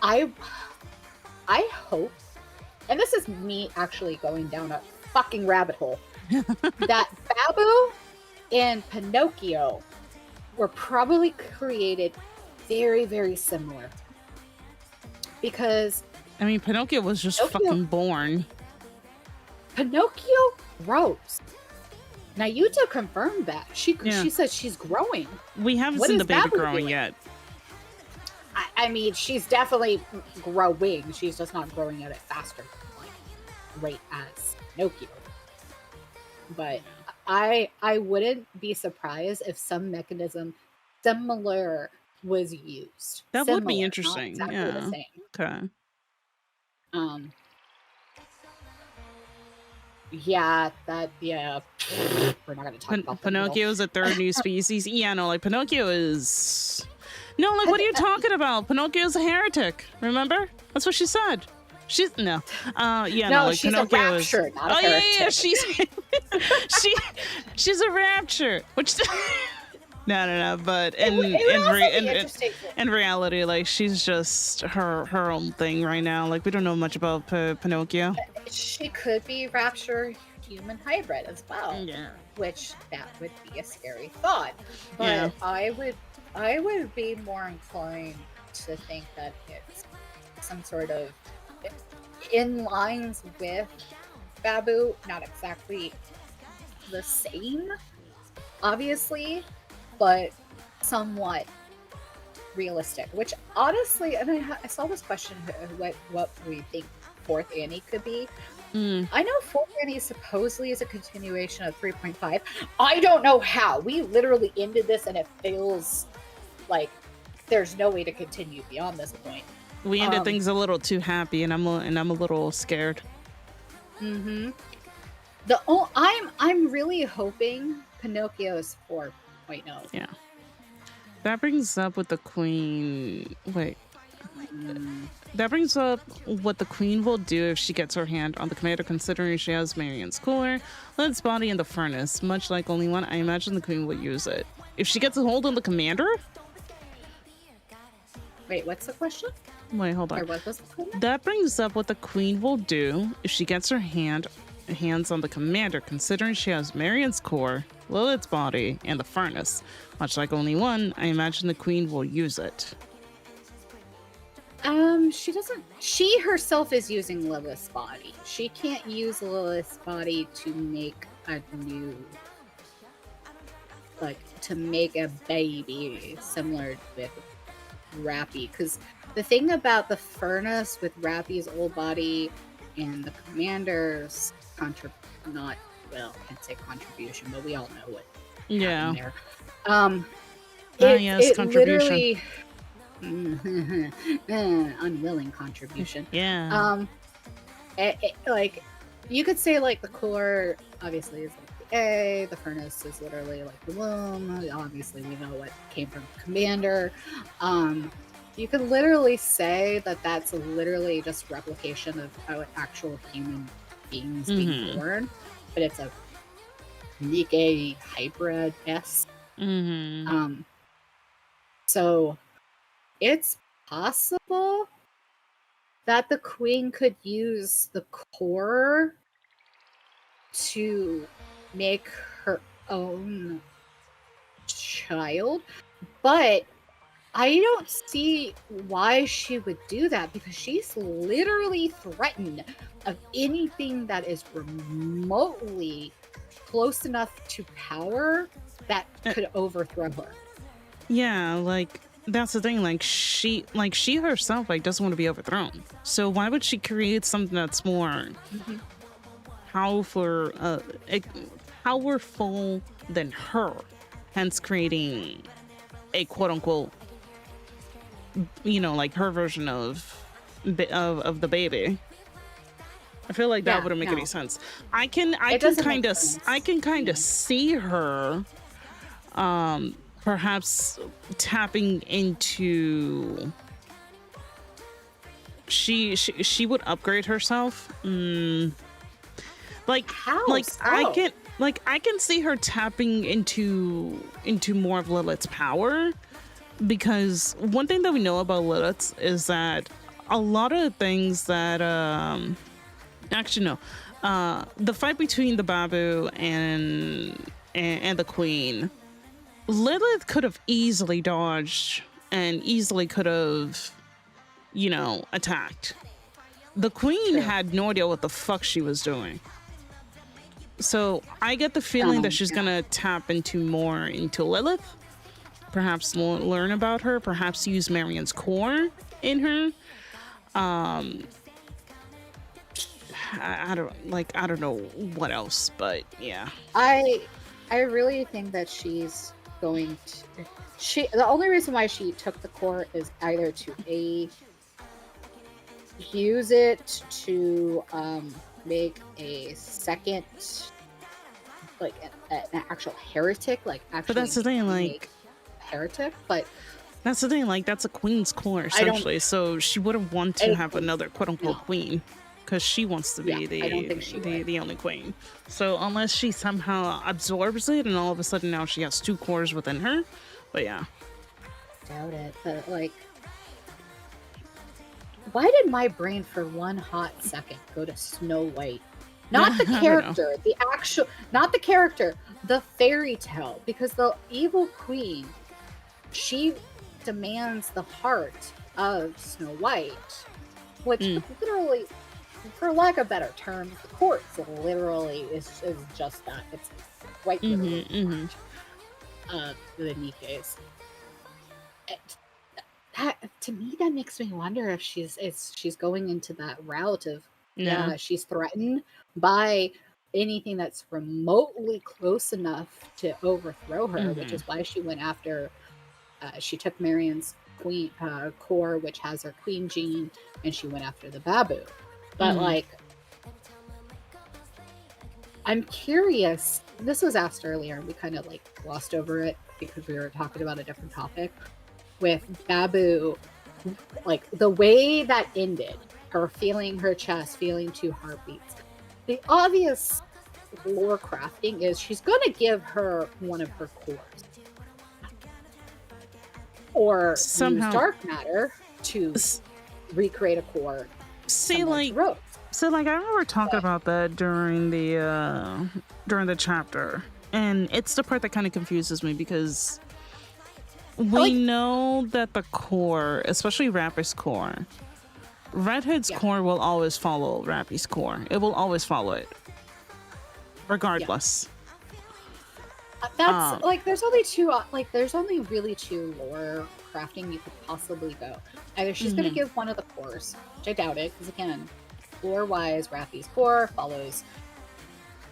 I hope, and this is me actually going down a fucking rabbit hole, that Babu and Pinocchio were probably created very, very similar. Because I mean, Pinocchio was just fucking born. Pinocchio grows. Now, Yuta confirmed that. She said she's growing. We haven't seen the baby growing yet. I mean, she's definitely growing. She's just not growing at a faster rate as Pinocchio. But I wouldn't be surprised if some mechanism similar was used. That would be Similar, not interesting. exactly Yeah. the same. Okay. Yeah, we're not gonna talk about Pinocchio is a third new species. Yeah, no, like Pinocchio is. No, like what are you talking about? Pinocchio is a heretic. Remember? That's what she said. She's no. Yeah, no, like she's Pinocchio a rapture, is. not a Oh yeah, heretic. she's a rapture. Which. No. But in reality, like she's just her own thing right now. Like we don't know much about Pinocchio. She could be rapture human hybrid as well. Yeah. Which that would be a scary thought. But Yeah. I would be more inclined to think that it's some sort of in lines with Babu, not exactly the same, obviously, but somewhat realistic. Which honestly, and I saw this question, what we think Fourth Annie could be. I know Fourth Annie supposedly is a continuation of 3.5. I don't know how. We literally ended this, and it feels like there's no way to continue beyond this point. We ended things a little too happy, and I'm a little scared. I'm really hoping Pinocchio's 4.0. Yeah. That brings up what the queen. Wait. That brings up what the queen will do if she gets her hand on the commander, considering she has Marion's core, Lid's body, in the furnace. Much like only one, I imagine the queen will use it. If she gets a hold on the commander? Wait, what's the question? Wait, hold on. Or what was the question? That brings up what the queen will do if she gets her hands on the commander, considering she has Marion's core, Lilith's body, and the furnace. Much like only one, I imagine the queen will use it. She doesn't. She herself is using Lilith's body. She can't use Lilith's body to make a new, to make a baby similar with Rappy. Because the thing about the furnace with Rappy's old body and the commander's I can't say contribution, but we all know what happened there. Yes, contribution. Literally. Unwilling contribution. Yeah. Like you could say like the core obviously is like the A, the furnace is literally like the womb. Obviously we know what came from Commander. You could literally say that that's literally just replication of how actual human beings being born, but it's a Nikke hybrid S. So it's possible that the queen could use the core to make her own child, but I don't see why she would do that, because she's literally threatened of anything that is remotely close enough to power that could overthrow her. Yeah, like that's the thing. Like she herself doesn't want to be overthrown. So why would she create something that's more powerful than her? Hence, creating a quote unquote, like her version of the baby. I feel like that wouldn't make any sense. I can kind of see her, perhaps tapping into. She would upgrade herself. How? I can see her tapping into more of Lilith's power, because one thing that we know about Lilith is that a lot of things that actually no, the fight between the Babu and the Queen, Lilith could have easily dodged and easily could have, attacked. The Queen had no idea what the fuck she was doing. So I get the feeling that she's gonna tap into Lilith, perhaps learn about her, perhaps use Marion's core in her. I don't know what else, but yeah. I really think that she's going to... The only reason why she took the core is either to use it to make a second, like an actual heretic, like actually. But that's the thing, like heretic. But that's the thing, like that's a queen's core essentially. So she wouldn't want to have another quote unquote queen, because she wants to be the only queen. So unless she somehow absorbs it, and all of a sudden now she has two cores within her. But yeah. Doubt it, but like, why did my brain for one hot second go to Snow White? Not the character, not the character, the fairy tale, because the evil queen, she demands the heart of Snow White, which literally, for lack of better terms, the courts literally is just that. It's quite literally the Nikkes. To me, that makes me wonder if she's going into that route of she's threatened by anything that's remotely close enough to overthrow her, which is why she went after. She took Marion's queen core, which has her queen gene, and she went after the babu. But like, I'm curious. This was asked earlier, and we kind of like glossed over it because we were talking about a different topic. With Babu, like the way that ended, her feeling her chest, feeling 2 heartbeats. The obvious lore crafting is she's going to give her one of her cores. Or somehow use dark matter to recreate a core. See, like, I remember talking about that during the chapter. And it's the part that kind of confuses me because we know that the core, especially Rappy's core, Redhead's core will always follow Rappy's core. It will always follow it, regardless. That's like there's only really 2 lore crafting you could possibly go. Either she's going to give one of the cores, which I doubt it, because again, lore-wise, Rappy's core follows.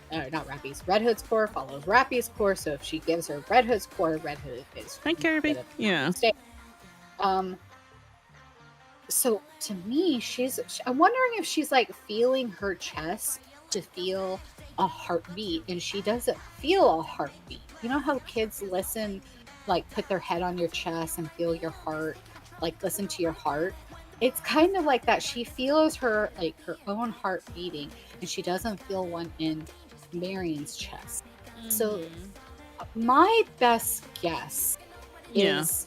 Not Rappy's. Red Hood's core follows Rappy's core, so if she gives her Red Hood's core, Red Hood is... Hi, Kirby. Yeah. So, to me, I'm wondering if she's, like, feeling her chest to feel a heartbeat, and she doesn't feel a heartbeat. You know how kids listen, like, put their head on your chest and feel your heart, like, listen to your heart? It's kind of like that. She feels her own heart beating, and she doesn't feel one in Marion's chest. So my best guess is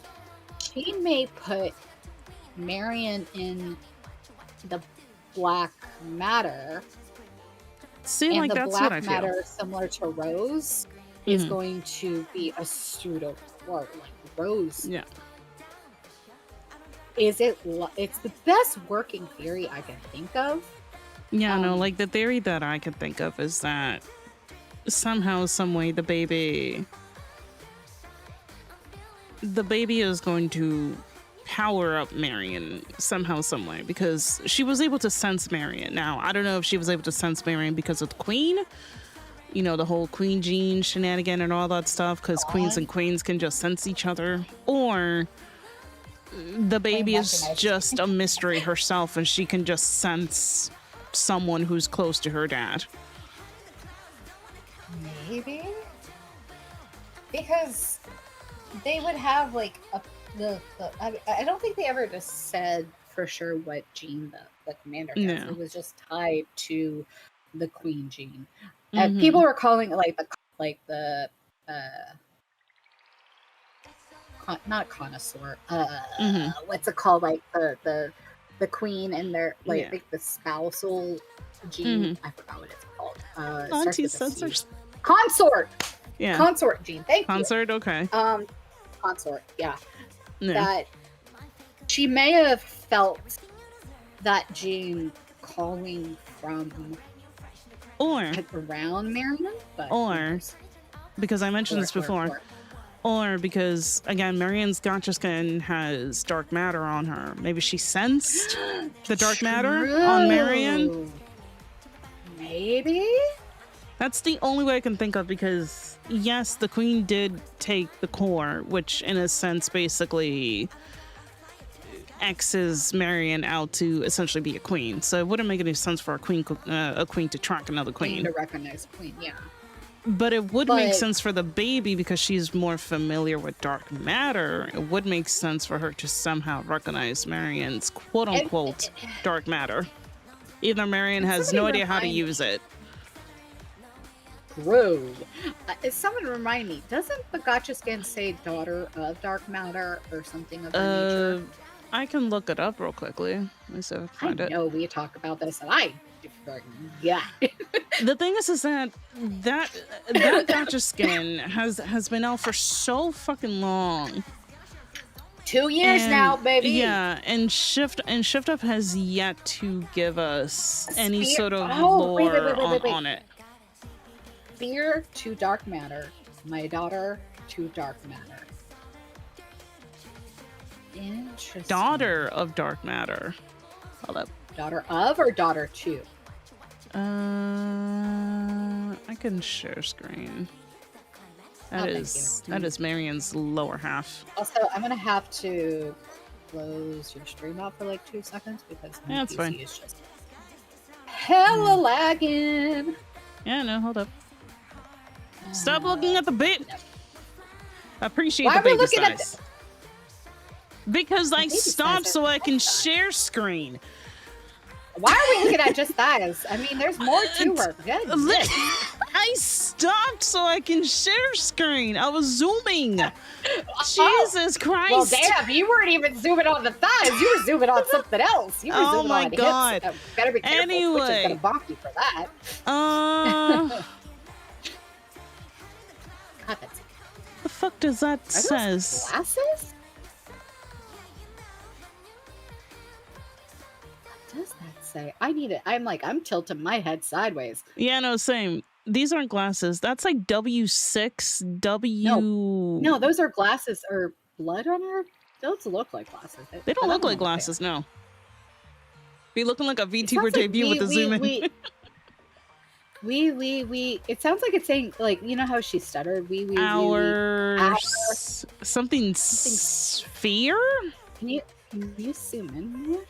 she may put Marion in the black matter. See, and like, the that's black what I feel. matter, similar to Rose, is going to be a pseudo core, like Rose. Yeah. It's the best working theory I can think of. Yeah, no, like the theory that I could think of is that somehow, some way, the baby is going to power up Marion somehow, some way, because she was able to sense Marion. Now, I don't know if she was able to sense Marion because of the queen, you know, the whole queen gene shenanigan and all that stuff, because queens and queens can just sense each other, or the baby is just a mystery herself and she can just sense someone who's close to her dad. Maybe, because they would have like I don't think they ever just said for sure what gene the commander has. No. It was just tied to the queen gene, and people were calling it not connoisseur. What's it called? Like the queen and their like the spousal gene. I forgot what it's called. Anti-censors. Consort. Yeah. Consort gene. Thank you. Consort. Okay. Consort. Yeah. That she may have felt that gene calling from or around Marion, but because I mentioned this before. Or because, again, Marion's gotcha skin has dark matter on her. Maybe she sensed the dark matter on Marion. Maybe? That's the only way I can think of, because yes, the queen did take the core, which in a sense basically X's Marion out to essentially be a queen. So it wouldn't make any sense for a queen to track another queen. To recognize queen, yeah. But it would make sense for the baby because she's more familiar with dark matter. It would make sense for her to somehow recognize Marion's quote-unquote dark matter. Even though Marion has no idea how to use it. True. Someone remind me, doesn't the gotcha skin say daughter of dark matter or something of that nature? I can look it up real quickly. Let me see if I can find it. I know we talk about this and I forgot. The thing is that gotcha skin has been out for so fucking long. 2 years now, baby. Yeah, and Shift Up has yet to give us any sort of lore on it. Spear to dark matter. My daughter to dark matter. Interesting. Daughter of dark matter. Hold up. Daughter of or daughter to? I can share screen. That is Marion's lower half. Also, I'm gonna have to close your stream out for like 2 seconds because my that's PC fine. is just hella lagging. Yeah, no, hold up. Stop looking at the bit. No. I appreciate Why the are we baby looking size. Because I stopped so I can share screen. Why are we looking at just thighs? I mean, there's more to her. Goodness. I stopped so I can share screen. I was zooming. Jesus Christ. Well, damn, you weren't even zooming on the thighs. You were zooming on something else. You were zooming my on God. hips. Better be careful. Anyway. Twitch is gonna bonk you for that. God, that's... The fuck does that says? Glasses? What does that say? I need it. I'm tilting my head sideways. Yeah, no, same. These aren't glasses. That's like W6, W... No, those are glasses or blood on her. Those look like glasses. They don't look like glasses, no. Be looking like a VTuber debut with the zoom in. It sounds like it's saying, like, you know how she stuttered? Our something sphere? Can you zoom in here?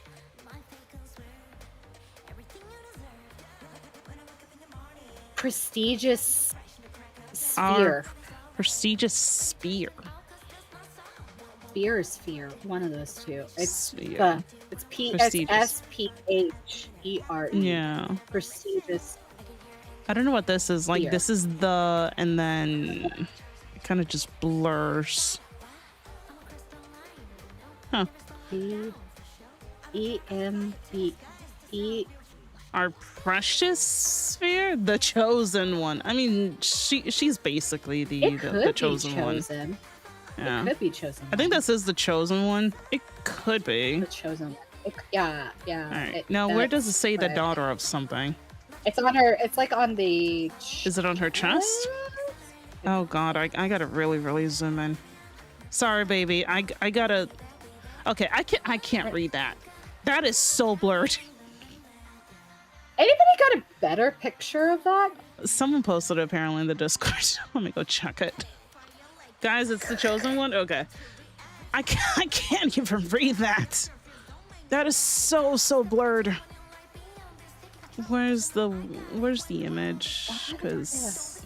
Prestigious sphere. Prestigious spear. Spear or sphere? One of those two. It's Sphere. it's SPHERE. Yeah. Prestigious. I don't know what this is. Like, Sphere. this is the, and then it kind of just blurs. Huh. Our precious sphere? The chosen one. I mean, she's basically the chosen one. Yeah. It could be chosen. I think this is the chosen one. It could be. The chosen one. Yeah. All right. Now, where does it say the daughter of something? It's on her. It's like on the. Is it on her chest? Oh God, I gotta really zoom in. Sorry, baby. I gotta. Okay, I can't read that. That is so blurred. Anybody got a better picture of that? Someone posted it apparently in the Discord. Let me go check it. Guys, it's the chosen one? Okay. I can't even read that. That is so blurred. Where's the image? Because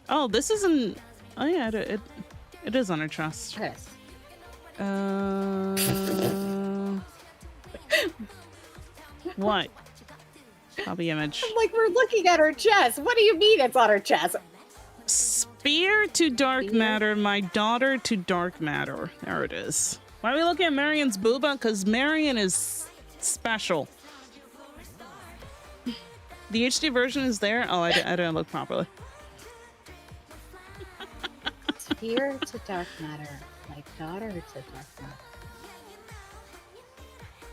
oh, this isn't. Oh yeah, it is on her chest. Yes. What? Copy image. I'm like, we're looking at her chest. What do you mean it's on her chest? Spear to dark matter, my daughter to dark matter. There it is. Why are we looking at Marion's booba? Because Marion is special. The HD version is there? Oh, I didn't look properly. Spear to dark matter. My daughter to dark matter.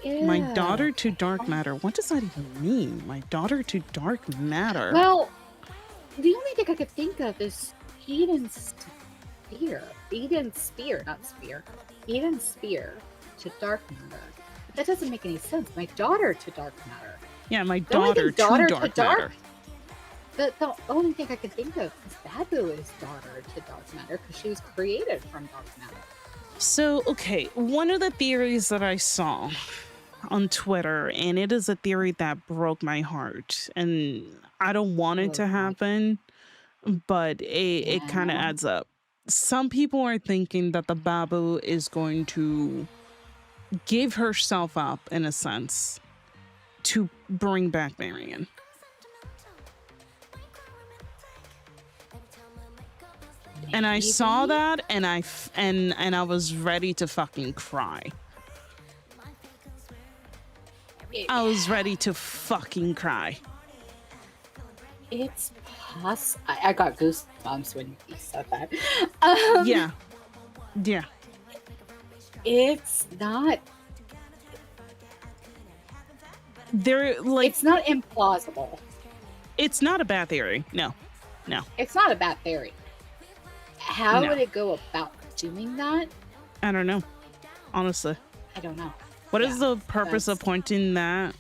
Ew. My daughter to dark matter. What does that even mean? My daughter to dark matter. Well, the only thing I could think of is Eden's spear. Eden's spear, not spear. Eden's spear to dark matter. That doesn't make any sense. My daughter to dark matter. Yeah, my The only daughter, thing daughter to to dark dark- matter. The only thing I can think of is Babu is daughter to dark matter because she was created from dark matter. So, okay, one of the theories that I saw on Twitter, and it is a theory that broke my heart, and I don't want it to happen, but it kind of adds up. Some people are thinking that the Babu is going to give herself up, in a sense, to bring back Marion. And I saw that, and I was ready to fucking cry. I was ready to fucking cry. It's possible. I got goosebumps when you said that. Yeah. It's not. They're like. It's not implausible. It's not a bad theory. No. It's not a bad theory. How would it go about doing that? I don't know. Honestly. I don't know. What is the purpose of pointing that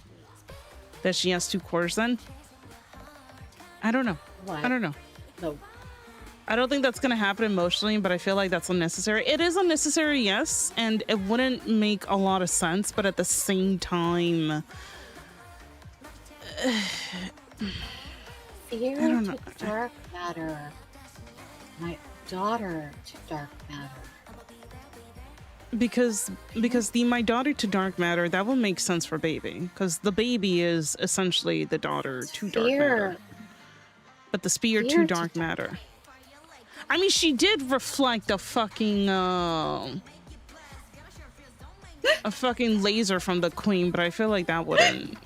she has 2 cores then? I don't know. What? I don't know. No. I don't think that's going to happen emotionally, but I feel like that's unnecessary. It is unnecessary, yes, and it wouldn't make a lot of sense, but at the same time... Fear to dark matter. My daughter to dark matter. Because the my daughter to dark matter, that will make sense for baby, because the baby is essentially the daughter to dark matter. But the spear to dark matter. I mean, she did reflect a fucking laser from the queen, but I feel like that wouldn't.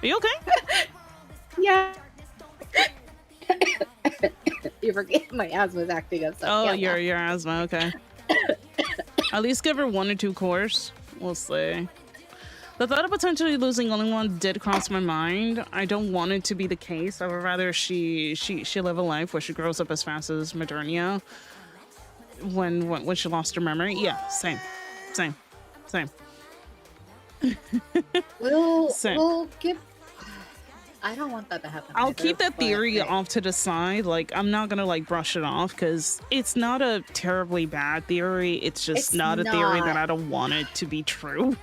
Are you okay? Yeah. You forget my asthma's acting up. Oh, your asthma. Okay. At least give her 1 or 2 cores. We'll see. The thought of potentially losing only one did cross my mind. I don't want it to be the case. I would rather she live a life where she grows up as fast as Modernia when she lost her memory. Yeah, same. We'll give. I don't want that to happen. I'll keep that theory off to the side. Like, I'm not gonna like brush it off because it's not a terribly bad theory. It's just not a theory that I don't want it to be true.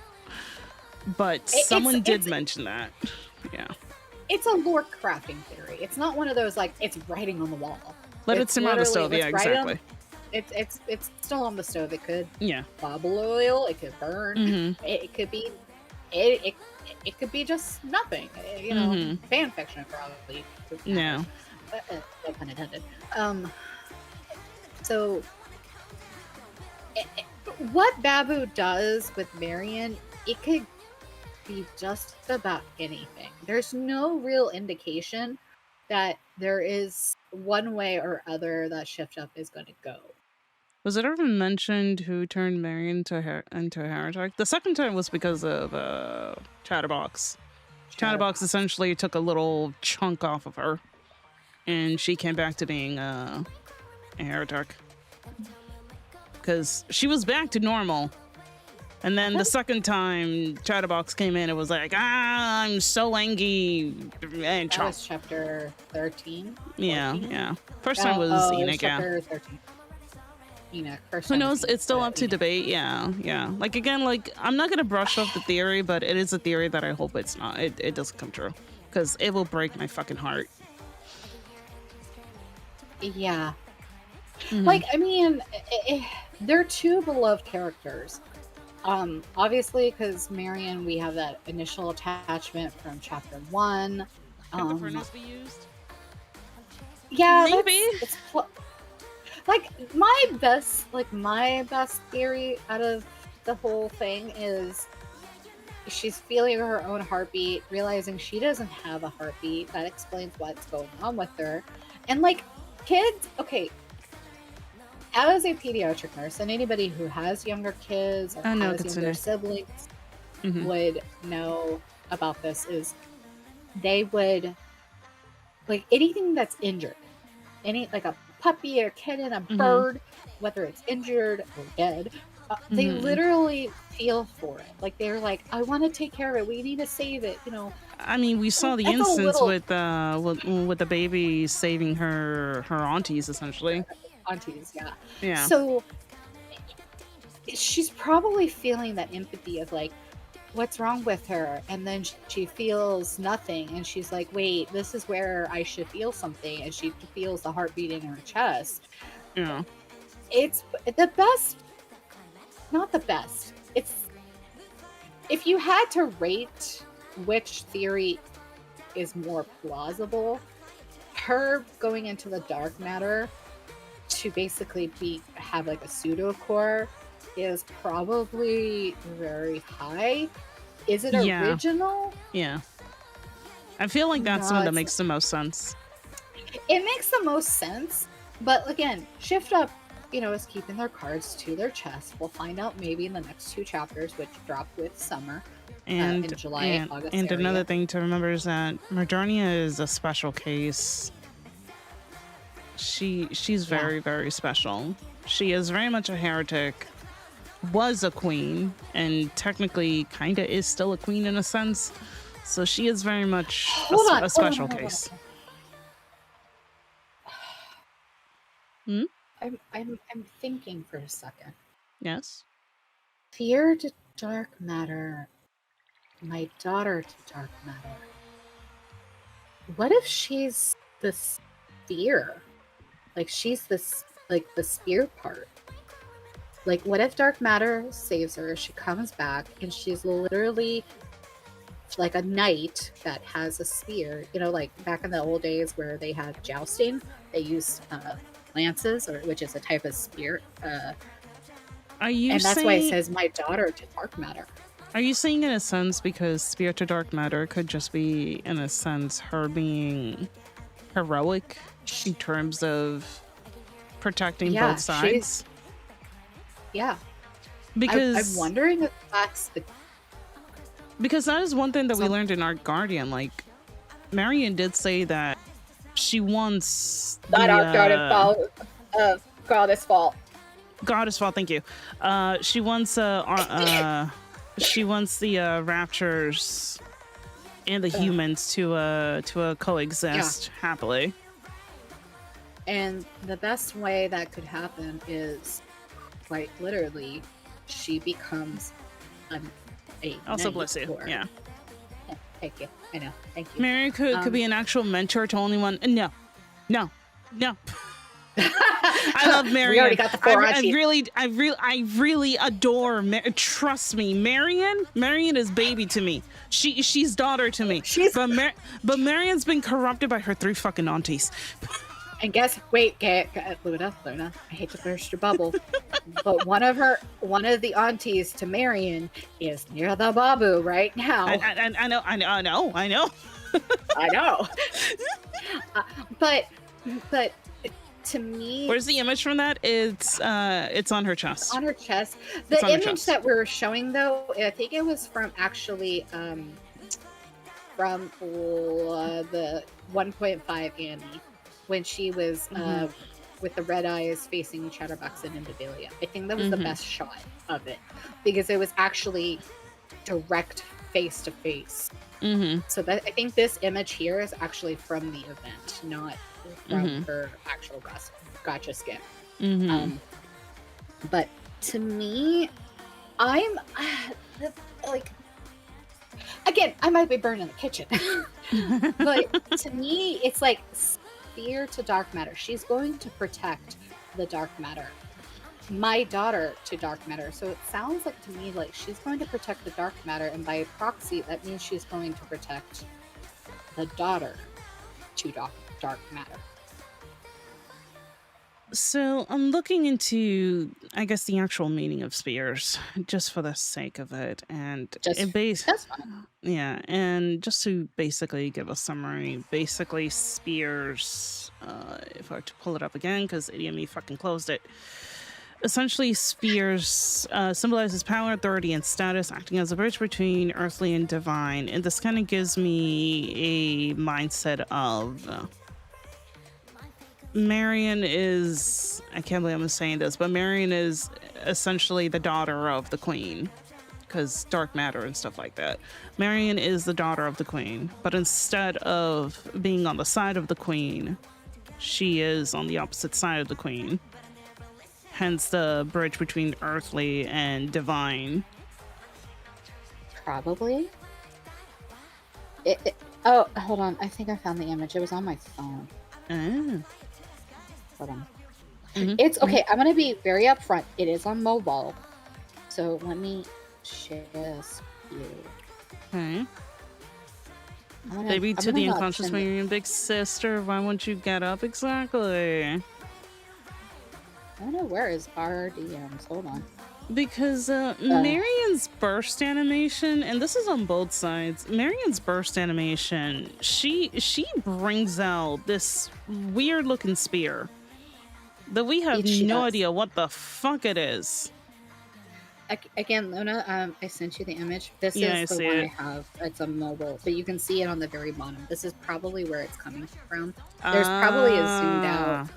But someone did mention that. Yeah. It's a lore crafting theory. It's not one of those like it's writing on the wall. Let it simmer on the stove. Yeah, exactly. It's still on the stove. It could bubble oil. It could burn. Mm-hmm. It could be. It could be just nothing. You know, fan fiction probably. No. No pun intended. So, what Babu does with Marion, it could be just about anything. There's no real indication that there is one way or other that Shift Up is going to go. Was it ever mentioned who turned Marion into a heretic? The second time was because of Chatterbox. Chatterbox essentially took a little chunk off of her, and she came back to being a heretic. Because she was back to normal. And then the second time Chatterbox came in, it was like, I'm so angry. And that was chapter 13? 14? Yeah. First time was Enoch, chapter 13. Enoch. Who knows? It's still up to debate. Yeah. Like, again, like, I'm not going to brush off the theory, but it is a theory that I hope it's not. It doesn't come true. Because it will break my fucking heart. Yeah. Like, I mean, they're 2 beloved characters. Obviously, because Marion, we have that initial attachment from chapter 1. Could the furnace be used? Yeah, maybe. Like my best theory out of the whole thing is she's feeling her own heartbeat, realizing she doesn't have a heartbeat. That explains what's going on with her. And like kids, okay. As a pediatric nurse, and anybody who has younger kids or has younger siblings would know about this, is they would, like, anything that's injured, like a puppy, a kitten, a bird, whether it's injured or dead, They literally feel for it. Like they're like, I want to take care of it. We need to save it. I mean, we saw the That's a instance little- with the baby saving her aunties, essentially. Aunties, yeah. Yeah. So she's probably feeling that empathy of like, what's wrong with her? And then she feels nothing, and she's like, wait, this is where I should feel something, and she feels the heartbeat in her chest. Yeah. It's the best, not the best. It's, if you had to rate which theory is more plausible, her going into the dark matter to basically have like a pseudo core is probably very high. Is it original? Yeah. I feel like that's the one that makes the most sense. It makes the most sense, but again, Shift Up, is keeping their cards to their chest. We'll find out maybe in the next 2 chapters, which drop with Summer in July, August. And another thing to remember is that Modernia is a special case. She's very, very special. She is very much a heretic. Was a queen, and technically kind of is still a queen in a sense. So she is very much a special case. I'm thinking for a second. Yes. Fear to dark matter. My daughter to dark matter. What if she's the spear? Like she's this, like the spear part. Like, what if dark matter saves her? She comes back and she's literally like a knight that has a spear. Like back in the old days where they had jousting, they used lances, which is a type of spear. Are you and that's saying, why it says my daughter to dark matter. Are you saying in a sense because spear to dark matter could just be in a sense her being heroic in terms of protecting both sides? Yeah. Because I'm wondering if that's the... Because that is one thing that we learned in our Guardian. Like, Marion did say that she wants Not our Guardian fault. Goddess fault. Goddess fault, thank you. She wants the Raptures and the humans to coexist happily. And the best way that could happen is quite literally she becomes also bless you. Yeah. Thank you. I know. Thank you. Mary could be an actual mentor to only one. No. I love Marion. We already got the 4 I really adore. Trust me, Marion. Marion is baby to me. She's daughter to me. But Marion's been corrupted by her 3 fucking aunties. And Luna, I hate to burst your bubble, but one of the aunties to Marion is near the Babu right now. I know. I know. But to me, where's the image from that? It's on her chest. On her chest. The image that we're showing, though, I think it was from actually from the 1.5 Annie. When she was with the red eyes facing Chatterbox and Indebilia. I think that was the best shot of it because it was actually direct face to face. So I think this image here is actually from the event, not from her actual gotcha skin. But to me, I'm like, again, I might be burned in the kitchen, but to me, it's like fear to dark matter. She's going to protect the dark matter. My daughter to dark matter. So it sounds like to me like she's going to protect the dark matter, and by proxy, that means she's going to protect the daughter to dark matter. So I'm looking into, I guess, the actual meaning of spears, just for the sake of it, and that's fine. Yeah, and just to basically give a summary, basically spears. If I were to pull it up again, because Idiot Me fucking closed it. Essentially, spears symbolizes power, authority, and status, acting as a bridge between earthly and divine. And this kind of gives me a mindset of Marion is, I can't believe I'm saying this, but Marion is essentially the daughter of the queen, because dark matter and stuff like that. Marion is the daughter of the queen, but instead of being on the side of the queen, she is on the opposite side of the queen. Hence the bridge between earthly and divine. Probably. Oh, hold on. I think I found the image. It was on my phone. Oh. Hold on. It's okay. I'm gonna be very upfront. It is on mobile, so let me share this with you. Okay. Baby to the unconscious Marion, big sister. Why won't you get up exactly? I don't know, where is our DMs? Hold on. Because Marion's burst animation, and this is on both sides, Marion's burst animation, she brings out this weird looking spear that we have no idea what the fuck it is. Again, Luna, I sent you the image. This is the one I have. It's a mobile, but you can see it on the very bottom. This is probably where it's coming from. There's probably a zoomed out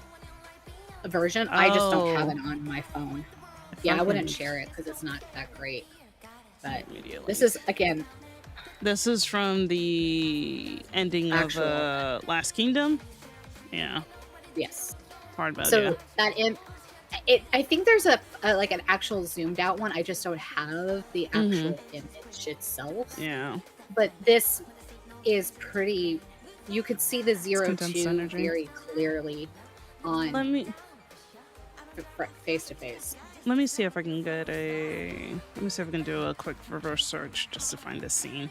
version. I just don't have it on my phone. Yeah, I wouldn't share it because it's not that great. But this is, again... This is from the ending of Last Kingdom? Yeah. Yes. Hard about so that I think there's a like an actual zoomed out one. I just don't have the actual image itself. Yeah. But this is pretty... You could see the 0-2 very clearly on face-to-face. Let me see if I can get let me see if I can do a quick reverse search just to find this scene.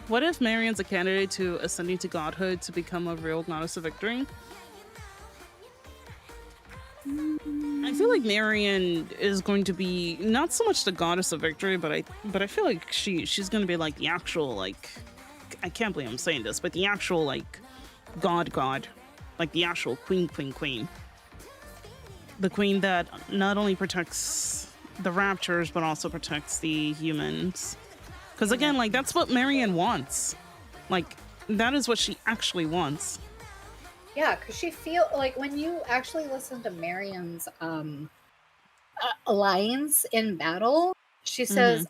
What if Marion's a candidate to ascending to godhood to become a real goddess of victory? I feel like Marion is going to be not so much the goddess of victory, but I feel like she's going to be like the actual, like, I can't believe I'm saying this, but the actual like god, like the actual queen. The queen that not only protects the raptors, but also protects the humans. Because again, like, that's what Marion wants. Like, that is what she actually wants. Yeah, because she like, when you actually listen to Marion's lines in battle, she says,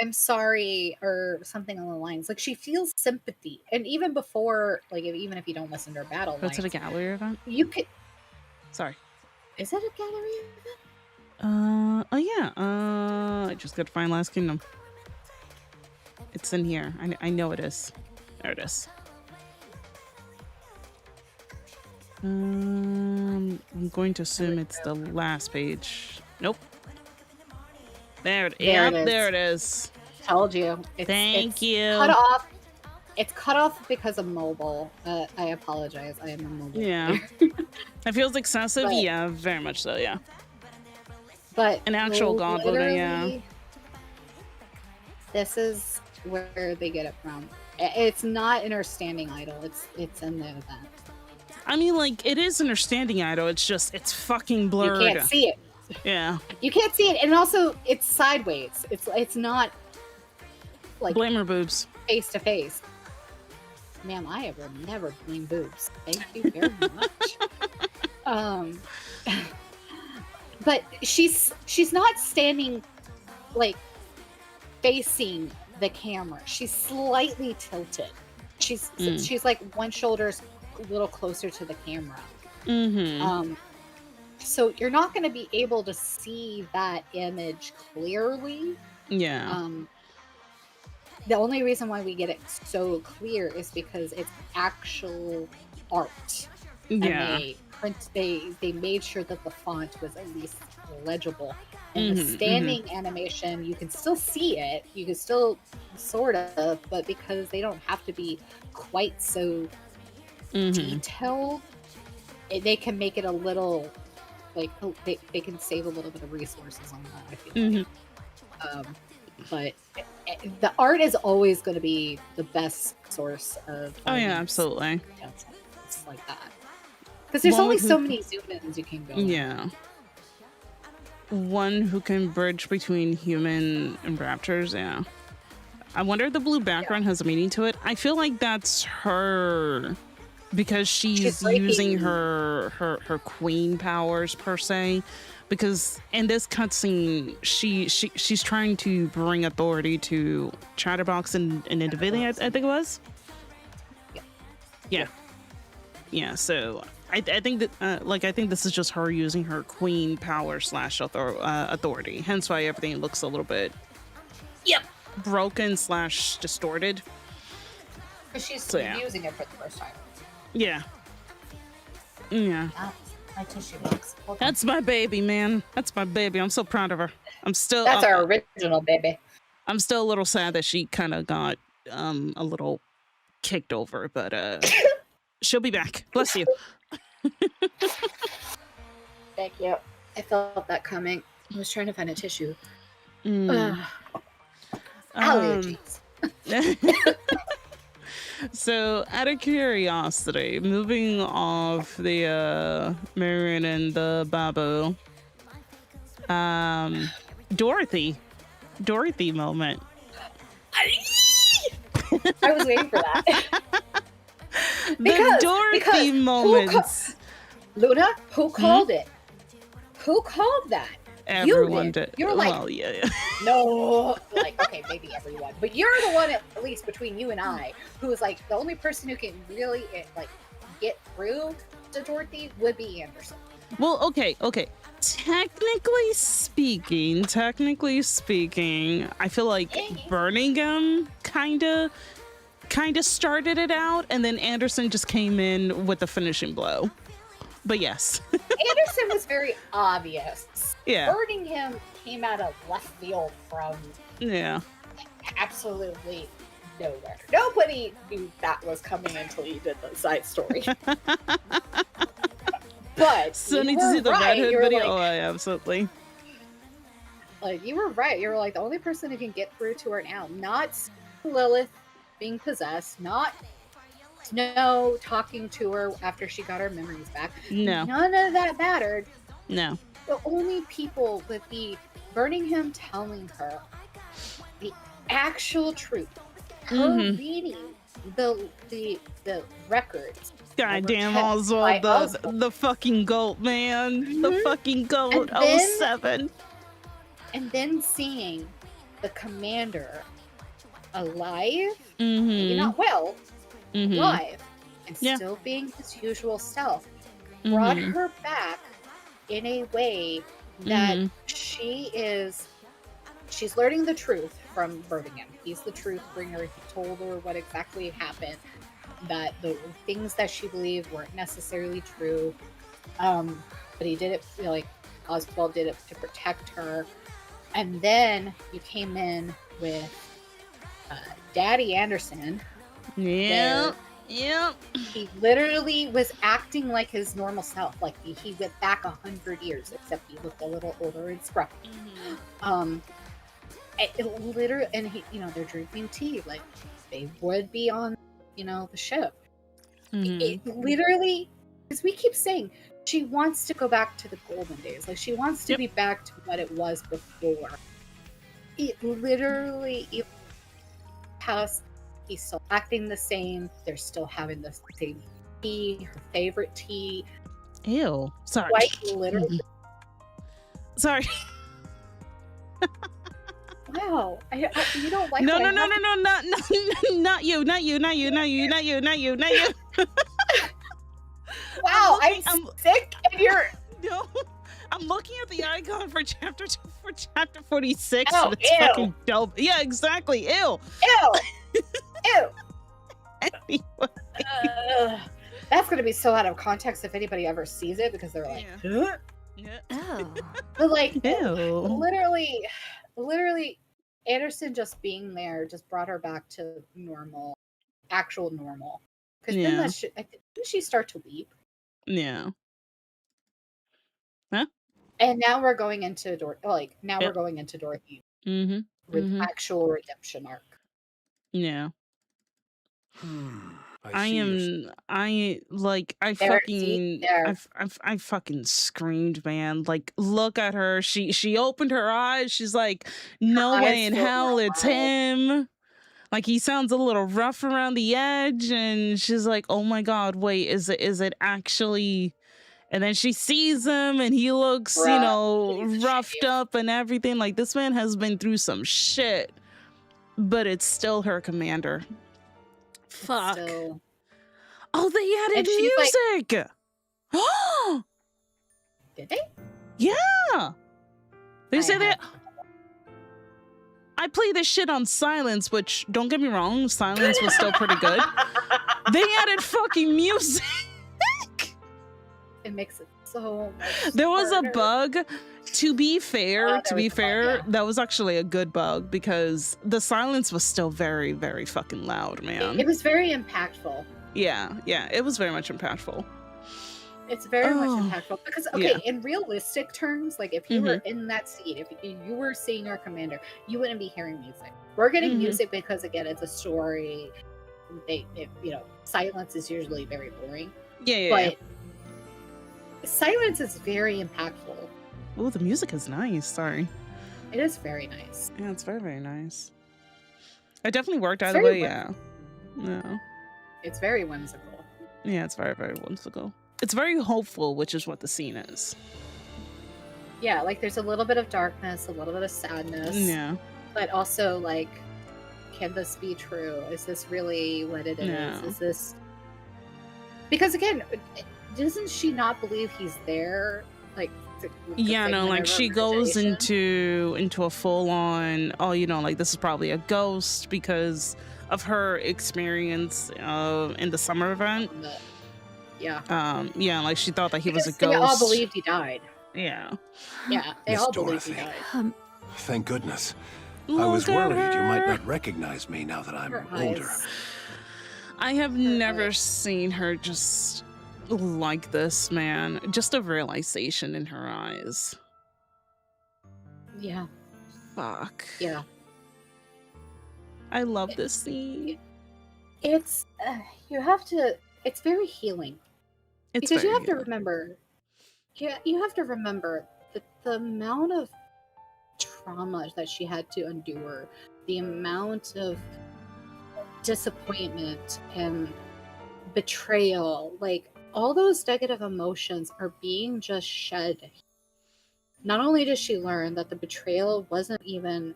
I'm sorry, or something along the lines. Like, she feels sympathy. And even before, like, even if you don't listen to her battle lines. That's at a gallery event? You could... Sorry. Is it a gallery event? Oh yeah. I just got to find Last Kingdom. It's in here. I know it is. There it is. I'm going to assume it's the last page. Nope. There it is. There it is. Told you. Thank you. Cut off. It's cut off because of mobile. I apologize. I am a mobile. Yeah. It feels excessive. But, yeah, very much so. Yeah. But an actual god builder. Yeah. This is where they get it from. It's not in her standing idol. It's in the event. I mean, like, it is in her standing idol. It's just it's fucking blurred. You can't see it. Yeah. You can't see it, and also it's sideways. It's not like blame her boobs face to face. Ma'am, I have never blamed boobs. Thank you very much. But she's not standing like facing the camera. She's slightly tilted. She's like one shoulder's a little closer to the camera. So you're not going to be able to see that image clearly. Yeah. The only reason why we get it so clear is because it's actual art. Yeah. And they made sure that the font was at least legible. And the standing animation, you can still see it. You can still sort of, but because they don't have to be quite so detailed, they can make it a little, like, they can save a little bit of resources on that, I feel like. But the art is always going to be the best source of... Oh, yeah, absolutely. It's like that. Because there's only so many zoom-ins you can go Yeah. On. One who can bridge between human and raptors, yeah. I wonder if the blue background has a meaning to it. I feel like that's her because she's using her queen powers per se. Because in this cutscene, she's trying to bring authority to Chatterbox and individually, I think it was. Yeah. So I think that I think this is just her using her queen power / authority. Hence why everything looks a little bit broken / distorted. Because she's using it for the first time. Yeah. My tissue box. That's my baby, man. That's my baby. I'm so proud of her. That's our original baby. I'm still a little sad that she kind of got a little kicked over, but she'll be back. Bless you. Thank you. I felt that coming. I was trying to find a tissue. Allergies. So, out of curiosity, moving off the Marion and the Babu, Dorothy moment. I was waiting for that. The Dorothy moments. Luna, who called it? Who called that? Everyone did. You're like, well, yeah. No, like, okay, maybe everyone, but you're the one, at least between you and I, who is like the only person who can really like get through to Dorothy would be Anderson. Well, okay. Technically speaking, I feel like Birmingham kind of started it out, and then Anderson just came in with the finishing blow. But yes. Anderson was very obvious. Yeah. Birmingham came out of left field from absolutely nowhere. Nobody knew that was coming until you did the side story. But so need to see the Red Hood video. Like, oh, absolutely. Like, you were right. You were like the only person who can get through to her now. Not Lilith being possessed. Not Snow talking to her after she got her memories back. No. None of that mattered. No. The only people would be Birmingham telling her the actual truth. Her reading the records. Goddamn Oswald, the fucking goat, man. The fucking goat, 07. And then seeing the commander alive, maybe not well, alive, and still being his usual self, brought her back in a way that she's learning the truth from Birmingham. He's the truth bringer. He told her what exactly happened, that the things that she believed weren't necessarily true. But he did it, like Oswald did it to protect her. And then you came in with Daddy Anderson. Yeah. He literally was acting like his normal self. Like he went back 100 years, except he looked a little older and scruffy. It literally, and he, they're drinking tea like they would be on, the ship. It literally, because we keep saying she wants to go back to the golden days. Like she wants to be back to what it was before. It literally, past. He's still acting the same. They're still having the same tea, her favorite tea. Ew. Sorry. Quite literally. Sorry. Wow. You don't like No, not you. Wow, I'm sick and you're... No. I'm looking at the icon for chapter 46. Oh, and it's fucking dope. Yeah, exactly. Ew. Anyway. That's gonna be so out of context if anybody ever sees it, because they're like, huh? Oh. But like, Ew. literally, Anderson just being there just brought her back to normal, actual normal. Because then didn't she start to weep? Yeah. Huh? And now we're going into we're going into Dorothy with actual redemption arc. Yeah. I fucking screamed, man. Like, look at her. She opened her eyes. She's like, no way in hell it's him. Like he sounds a little rough around the edge, and she's like, "Oh my god, wait, is it actually?" And then she sees him, and he looks, you know, roughed up and everything. Like this man has been through some shit, but it's still her commander. Fuck. Still... Oh, they added music. Oh, did they? Yeah. They say that. I play this shit on silence, which, don't get me wrong, silence was still pretty good. They added fucking music. It makes it so much There was harder. a bug. To be fair, yeah. that was actually a good bug because the silence was still very, very fucking loud, man. It was very impactful. Yeah, it was very much impactful. It's very much impactful because, okay, Yeah. in realistic terms, like if you were in that seat, if you were seeing our commander, you wouldn't be hearing music. We're getting music because, again, it's a story. Silence is usually very boring. But silence is very impactful. Oh, the music is nice. Sorry. It is very nice. Yeah, it's very, very nice. It definitely worked either way, yeah. It's very whimsical. Yeah, it's very, very whimsical. It's very hopeful, which is what the scene is. Yeah, like there's a little bit of darkness, a little bit of sadness. Yeah. But also, like, can this be true? Is this really what it is? Yeah. Is this... Because, again, doesn't she not believe he's there? Like, yeah, no, like she goes into a full-on, like this is probably a ghost because of her experience in the summer event. Yeah, like she thought that he was a ghost. They all believed he died. Yeah, they all believed he died. Thank goodness. I was worried you might not recognize me now that I'm older. I have never seen her just like this, man. Just a realization in her eyes. Yeah. Fuck. Yeah. I love this scene. It's it's very healing. Because you have to remember that the amount of trauma that she had to endure, the amount of disappointment and betrayal, like all those negative emotions are being just shed. Not only does she learn that the betrayal wasn't even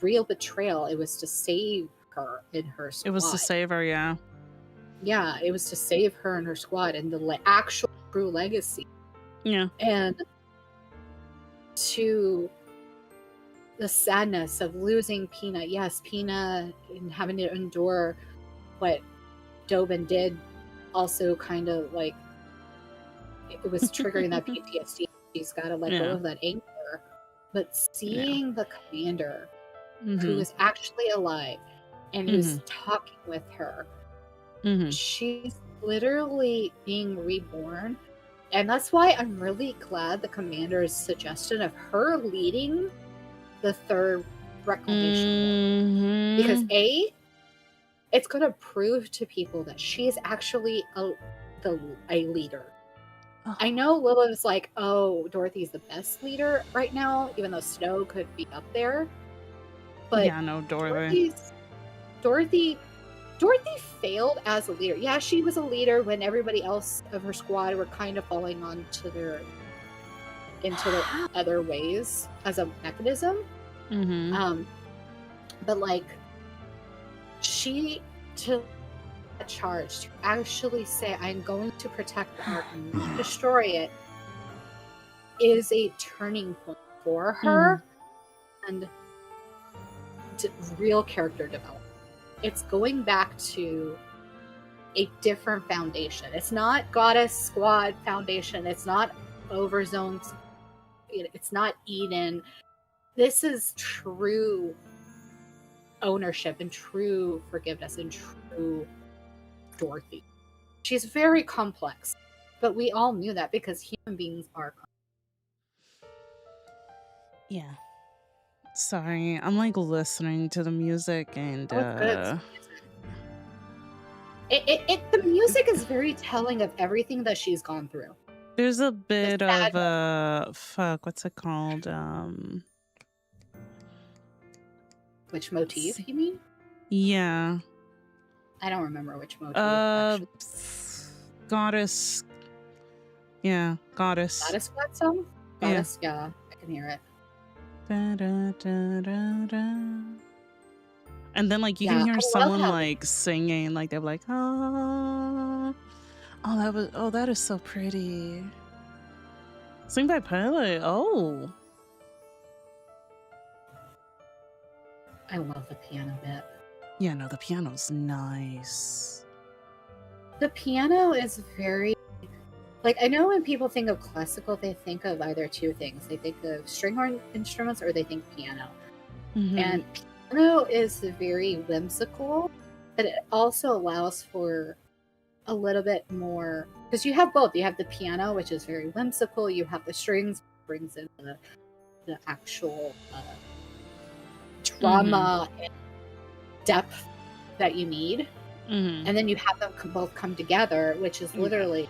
real betrayal, it was to save her and her squad. It was to save her, yeah. Yeah, it was to save her and her squad and the actual true legacy. Yeah. And to the sadness of losing Pina. Yes, Pina and having to endure what Dobin did also kind of like it was triggering that PTSD. She's got to let go of that anger. But seeing the commander who is actually alive and who's talking with her, she's literally being reborn. And that's why I'm really glad the commander's suggestion of her leading the third reclamation war. Because it's going to prove to people that she is actually a leader. I know Lilith's like, oh, Dorothy's the best leader right now, even though Snow could be up there. But yeah, no, Dorothy failed as a leader. Yeah, she was a leader when everybody else of her squad were kind of falling into their other ways as a mechanism. But like she took a charge to actually say, I'm going to protect the Ark and not destroy it, is a turning point for her and real character development. It's going back to a different foundation. It's not Goddess Squad foundation. It's not Overzone. It's not Eden. This is true ownership and true forgiveness and true Dorothy. She's very complex, but we all knew that because human beings are complex. Yeah. Sorry, I'm like listening to the music and The music is very telling of everything that she's gone through. There's a bit of fuck, what's it called? Which motif you mean? Yeah. I don't remember which motif. Actually. Goddess. Yeah, goddess. Goddess what song? Goddess, yeah, I can hear it. Da, da, da, da, da. And then like you Yeah, can hear I someone love how- like singing, like they're like, oh, that is so pretty. Sing by Pele. Oh. I love the piano bit. Yeah, no, the piano's nice. The piano is very, like, I know when people think of classical, they think of either two things. They think of string instruments or they think piano. Mhm. And piano is very whimsical, but it also allows for a little bit more, because you have both. You have the piano, which is very whimsical. You have the strings, brings in the actual drama and depth that you need. Mhm. And then you have them both come together, which is literally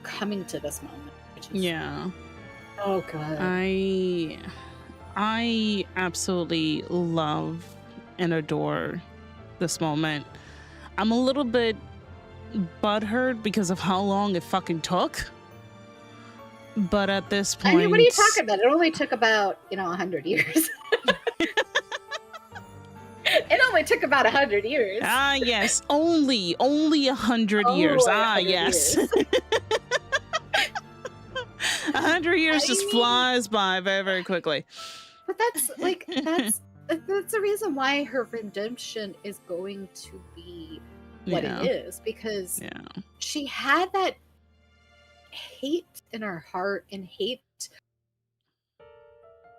coming to this moment. Which is Yeah. so good. I absolutely love and adore this moment. I'm a little bit butthurt because of how long it fucking took. But at this point, I mean, what are you talking about? It only took about 100 years. It only took about 100 years. Ah, yes, only 100 years. Only Ah, 100 yes. years. 100 years just flies by very, very quickly. But that's like that's the reason why her redemption is going to be what Yeah. it is, because Yeah. she had that hate in her heart and hate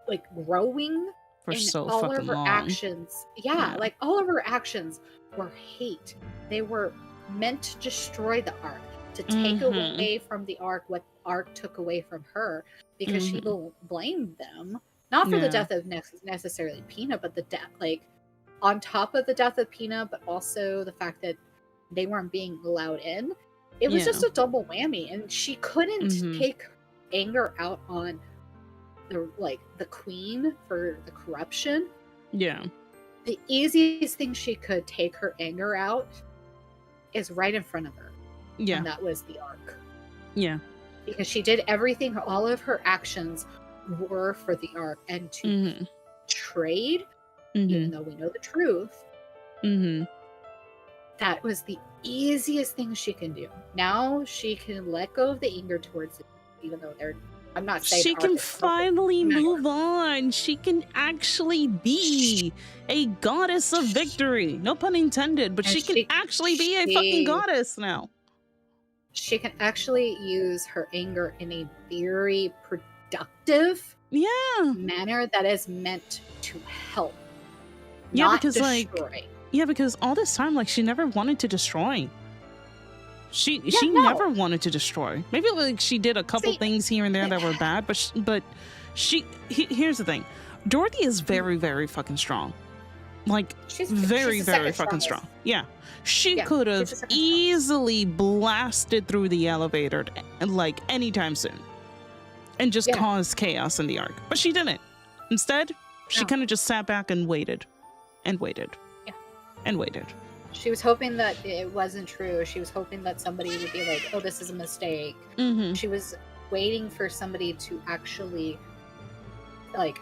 like growing For in so all fucking of her long. actions. Yeah, Yeah. like all of her actions were hate. They were meant to destroy the Ark, to take Mhm. away from the Ark what Ark took away from her, because she blamed them, not for the Yeah. death of necessarily Peanut, but the death, like on top of the death of Peanut, but also the fact that they weren't being allowed in. It was Yeah. just a double whammy, and she couldn't take anger out on the queen for the corruption. Yeah. The easiest thing she could take her anger out is right in front of her. Yeah. And that was the Ark. Yeah. Because she did everything, all of her actions were for the Ark, and to trade, even though we know the truth, that was the easiest thing she can do. Now she can let go of the anger towards it, even though I'm not saying She the Ark can is perfect. finally move on. She can actually be a goddess of victory. No pun intended, but And she can actually be a fucking goddess now. She can actually use her anger in a very productive manner that is meant to help, not because destroy. because all this time, like, she never wanted to destroy. She no. never wanted to destroy. Maybe like she did a couple things here and there that were bad, but here's the thing. Dorothy is very, very fucking strong. Like, she's very, the very second fucking strongest. strong. Yeah. She Yeah, could she's have the second easily blasted through the elevator like anytime soon and just caused chaos in the Ark. But she didn't. Instead, she kind of just sat back and waited and waited. Yeah. And waited. She was hoping that it wasn't true. She was hoping that somebody would be like, oh, this is a mistake. She was waiting for somebody to actually like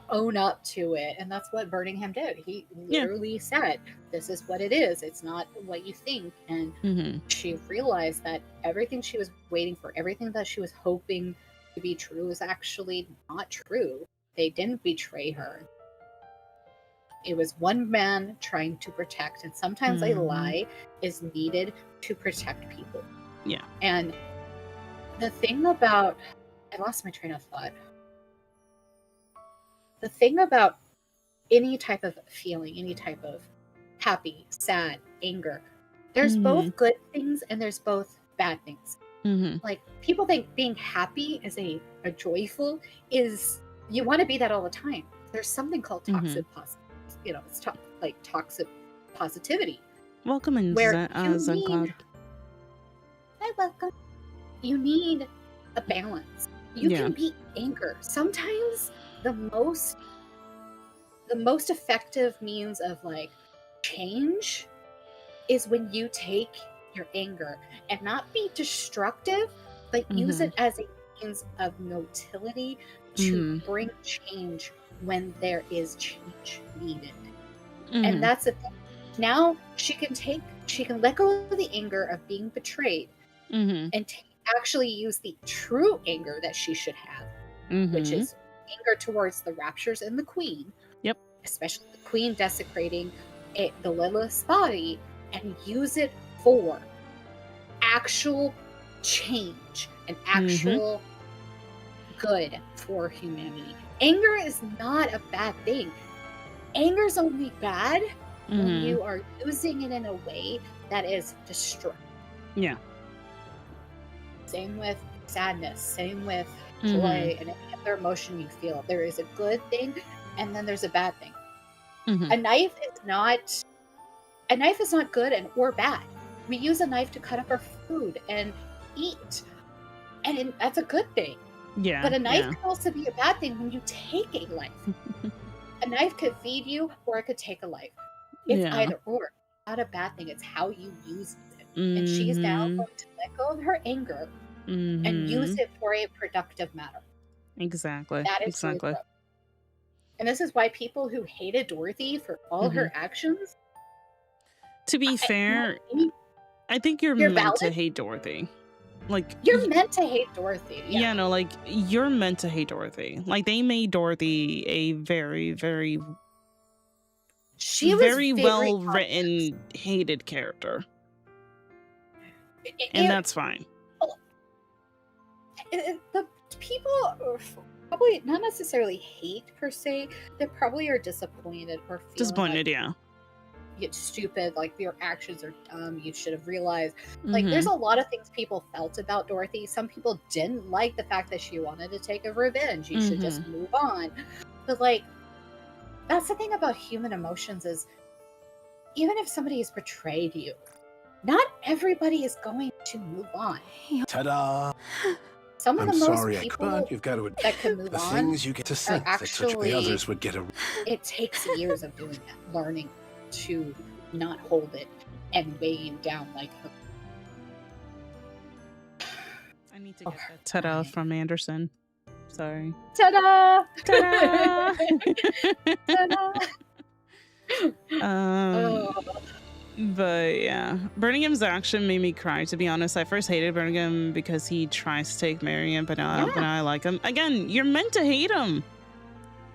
own up to it, and that's what Birmingham did. He literally said, this is what it is, it's not what you think. And she realized that everything she was waiting for, everything that she was hoping to be true, was actually not true. They didn't betray her. It was one man trying to protect, and sometimes a lie is needed to protect people. Yeah. And the thing about, I lost my train of thought. The thing about any type of feeling, any type of happy, sad, anger, there's both good things and there's both bad things. Like, people think being happy is a joyful is, you want to be that all the time. There's something called toxic it's toxic positivity. Welcome in, Hi, welcome. You need a balance. You can be anger. Sometimes the the most effective means of like change is when you take your anger and not be destructive, but use it as a means of motility to bring change when there is change needed. And that's the thing. Now she can let go of the anger of being betrayed and actually use the true anger that she should have, which is anger towards the raptures and the queen. Yep. Especially the queen desecrating the Lilith's body, and use it for actual change and actual good for humanity. Anger is not a bad thing. Anger is only bad when you are using it in a way that is destructive. Yeah. Same with sadness, same with joy, and any other emotion you feel. There is a good thing, and then there's a bad thing. A knife is not good or bad. We use a knife to cut up our food and eat, and that's a good thing. Yeah. But a knife can also be a bad thing when you take a life. A knife could feed you, or it could take a life. It's either or. It's not a bad thing. It's how you use it. And she's now going to let go of her anger and use it for a productive matter. Exactly. That is exactly. Really, and this is why people who hated Dorothy for all her actions. To be fair, I think you're meant valid. to hate Dorothy. Like, you're meant to hate Dorothy. Yeah, no, like, you're meant to hate Dorothy. Like, they made Dorothy a very, very, very well written, hated character. And that's fine. The people probably not necessarily hate per se. They probably are disappointed or disappointed. Like, yeah. It's stupid, like your actions are dumb, you should have realized. Like there's a lot of things people felt about Dorothy. Some people didn't like the fact that she wanted to take a revenge. You should just move on. But like, that's the thing about human emotions is, even if somebody has betrayed you, not everybody is going to move on. Ta-da! Some of the most sorry, people you've got to that can move the on things you get to say that such the others would get a. It takes years of doing that, learning to not hold it and weighing down like. I need to get that ta-da from Anderson. Sorry. Ta-da! Ta-da! Ta-da! But yeah, Birmingham's action made me cry, to be honest. I first hated Birmingham because he tries to take Marion, but now I like him. Again, you're meant to hate him.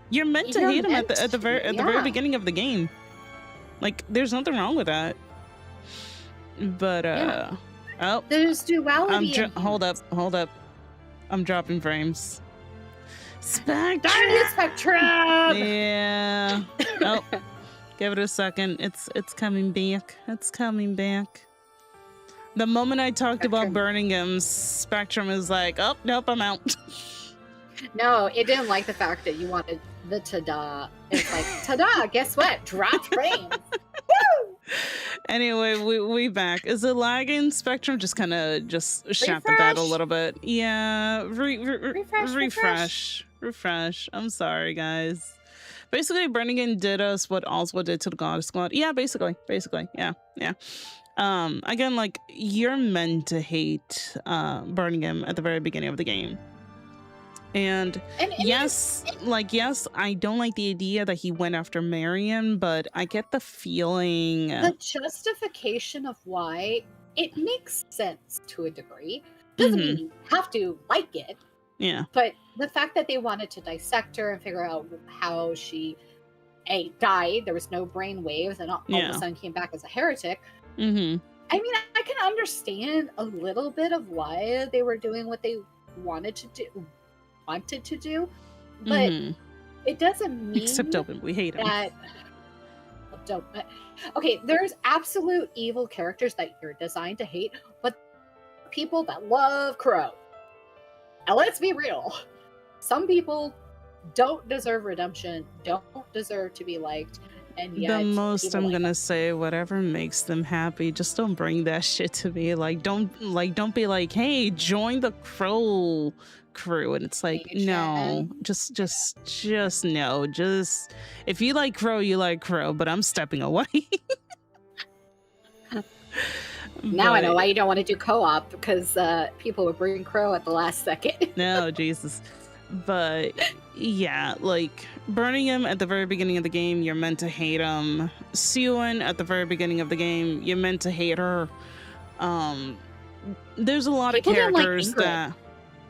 You're meant to hate him at the very beginning of the game. Like, there's nothing wrong with that. But oh, there's duality. Hold up. I'm dropping frames. Spectrum. Yeah. Oh. Give it a second. It's coming back. It's coming back. The moment I talked about Birmingham, Spectrum is like, oh, nope, I'm out. No, it didn't like the fact that you wanted the ta-da. It's like, ta-da, guess what? Drop frames. Woo! Anyway, we back. Is it lagging? Spectrum just kind of shot the bed a little bit. Yeah. Refresh. I'm sorry, guys. Basically, Brennigan did us what Oswald did to the God Squad. Yeah, basically. Yeah. Again, like, you're meant to hate Birmingham at the very beginning of the game. And yes, I don't like the idea that he went after Marion, but I get the feeling... The justification of why, it makes sense to a degree. Doesn't mean you have to like it. Yeah. But the fact that they wanted to dissect her and figure out how she died, there was no brain waves, and all of a sudden came back as a heretic. I mean, I can understand a little bit of why they were doing what they wanted to do, but it doesn't mean except Dopin, we hate him. Okay, there's absolute evil characters that you're designed to hate, but people that love Crow. Now let's be real. Some people don't deserve redemption, don't deserve to be liked, and yet... The most I'm gonna say, whatever makes them happy, just don't bring that shit to me. Like, don't be like, hey, join the Crow crew, and it's like, no, just no. Just if you like Crow, you like Crow, but I'm stepping away. Now I know why you don't want to do co-op, because people would bring Crow at the last second. No, Jesus. But yeah, like burning him at the very beginning of the game, you're meant to hate him. Siwon at the very beginning of the game, you're meant to hate her. There's a lot People of characters didn't like that,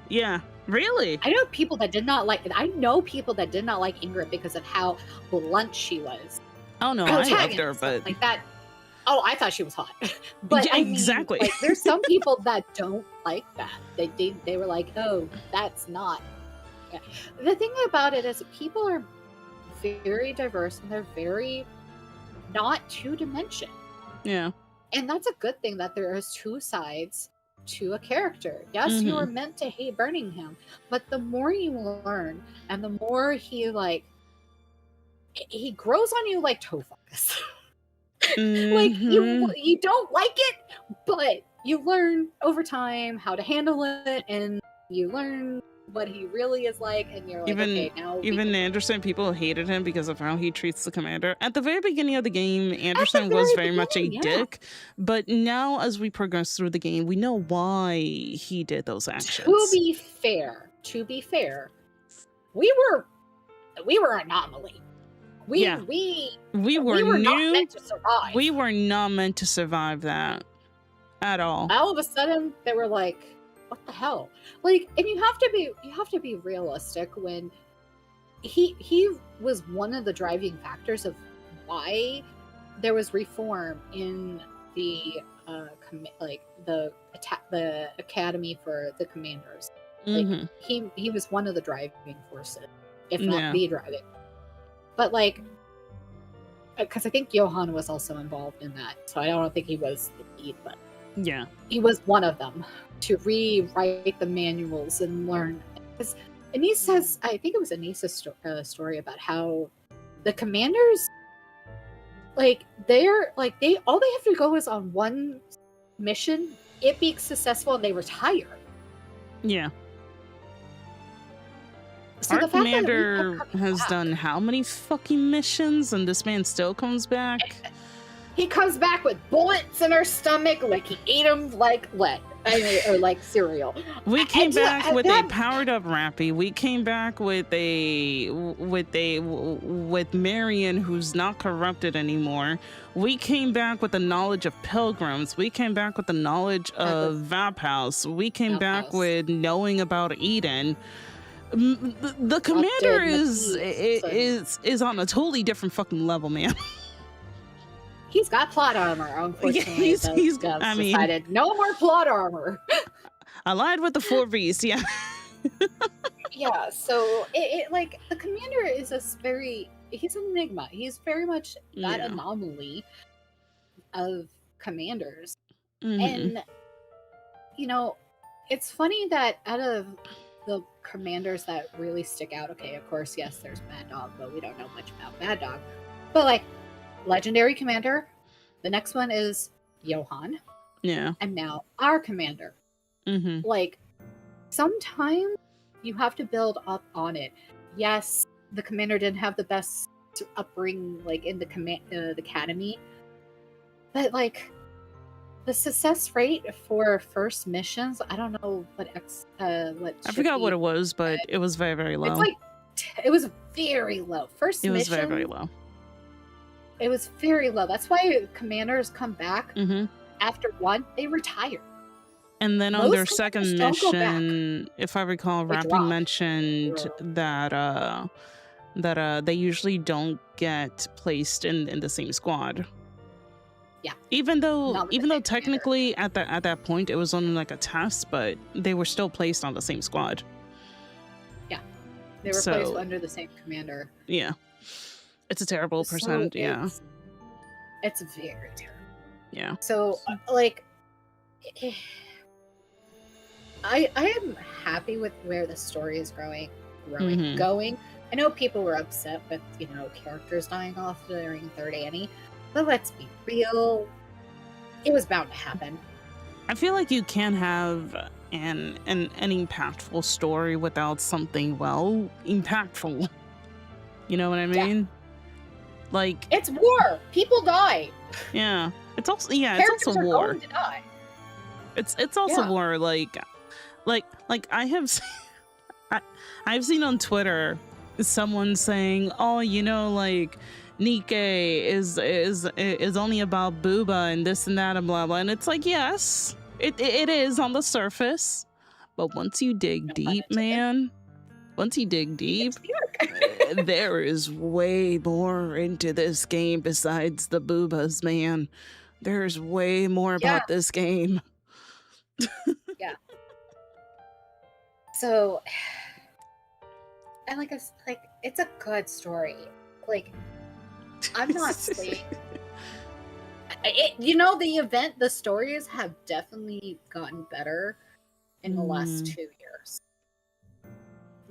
yeah, really. I know people that did not like it. I know people that did not like Ingrid because of how blunt she was. Oh no, I loved her, but like that. Oh, I thought she was hot. But yeah, I mean, exactly. like, there's some people that don't like that. They were like, oh, that's not. Yeah. The thing about it is, people are very diverse and they're very not two-dimension. Yeah. And that's a good thing, that there is two sides to a character. Yes, you are meant to hate burning him, but the more you learn and the more he grows on you like toe fungus. Like you don't like it, but you learn over time how to handle it, and you learn what he really is like, and you're like, okay, now even Anderson, people hated him because of how he treats the commander. At the very beginning of the game, Anderson was very much a dick, but now as we progress through the game, we know why he did those actions. To be fair, we were an anomaly. We were not meant to survive. We were not meant to survive that at all. All of a sudden, they were like, what the hell? Like, and you have to be realistic. When he was one of the driving factors of why there was reform in the the academy for the commanders. Like, he was one of the driving forces, if not the driving. But like, because I think Johan was also involved in that, so I don't think he was the lead, but yeah, he was one of them to rewrite the manuals and learn. Because Anise says, I think it was Anise's story about how the commanders, like, all they have to go is on one mission, it being successful, and they retire. Yeah. So our commander has done how many fucking missions, and this man still comes back? He comes back with bullets in her stomach, like he ate them like lead. Or like cereal. We came back with a powered up Rappy. We came back with Marion, who's not corrupted anymore. We came back with the knowledge of pilgrims. We came back with the knowledge of Vap House. We came back with knowing about Eden. The commander is on a totally different fucking level, man. He's got plot armor, unfortunately. He's decided no more plot armor. I lied with the 4 V's, yeah. Yeah, so it like, the commander is he's an enigma. He's very much that anomaly of commanders. And, you know, it's funny that out of the commanders that really stick out, okay, of course, yes, there's Mad Dog, but we don't know much about Mad Dog. But like, legendary commander, the next one is Johan, and now our commander. Like, sometimes you have to build up on it. Yes, the commander didn't have the best upbringing, like, in the academy, but like, the success rate for first missions, I don't know what I forgot what it was, but it was very, very low. It's like, it was very low. It was very, very low. It was very low. That's why commanders come back after one, they retire. And then on their second mission, if I recall, Rappy mentioned that they usually don't get placed in the same squad. Yeah. Even though technically at that point it was only like a test, but they were still placed on the same squad. Yeah. They were placed under the same commander. Yeah. It's a terrible percent, yeah. It's very terrible. Yeah. So, like, I am happy with where the story is going. I know people were upset with, you know, characters dying off during Third Annie, but let's be real. It was bound to happen. I feel like you can have an impactful story without something, well, impactful. You know what I mean? Yeah. Like, it's war. People die. Yeah. It's also it's Characters also are war. going to die. It's also war. Like I have I've seen on Twitter someone saying, "Oh, you know, like Nikke is only about booba and this and that and blah blah." And it's like, yes, it is on the surface, but once you dig deep, man, once you dig deep, there is way more into this game besides the boobas, man. There's way more about this game. Yeah. So, and it's a good story. Like, I'm not saying, the stories have definitely gotten better in the last 2 years.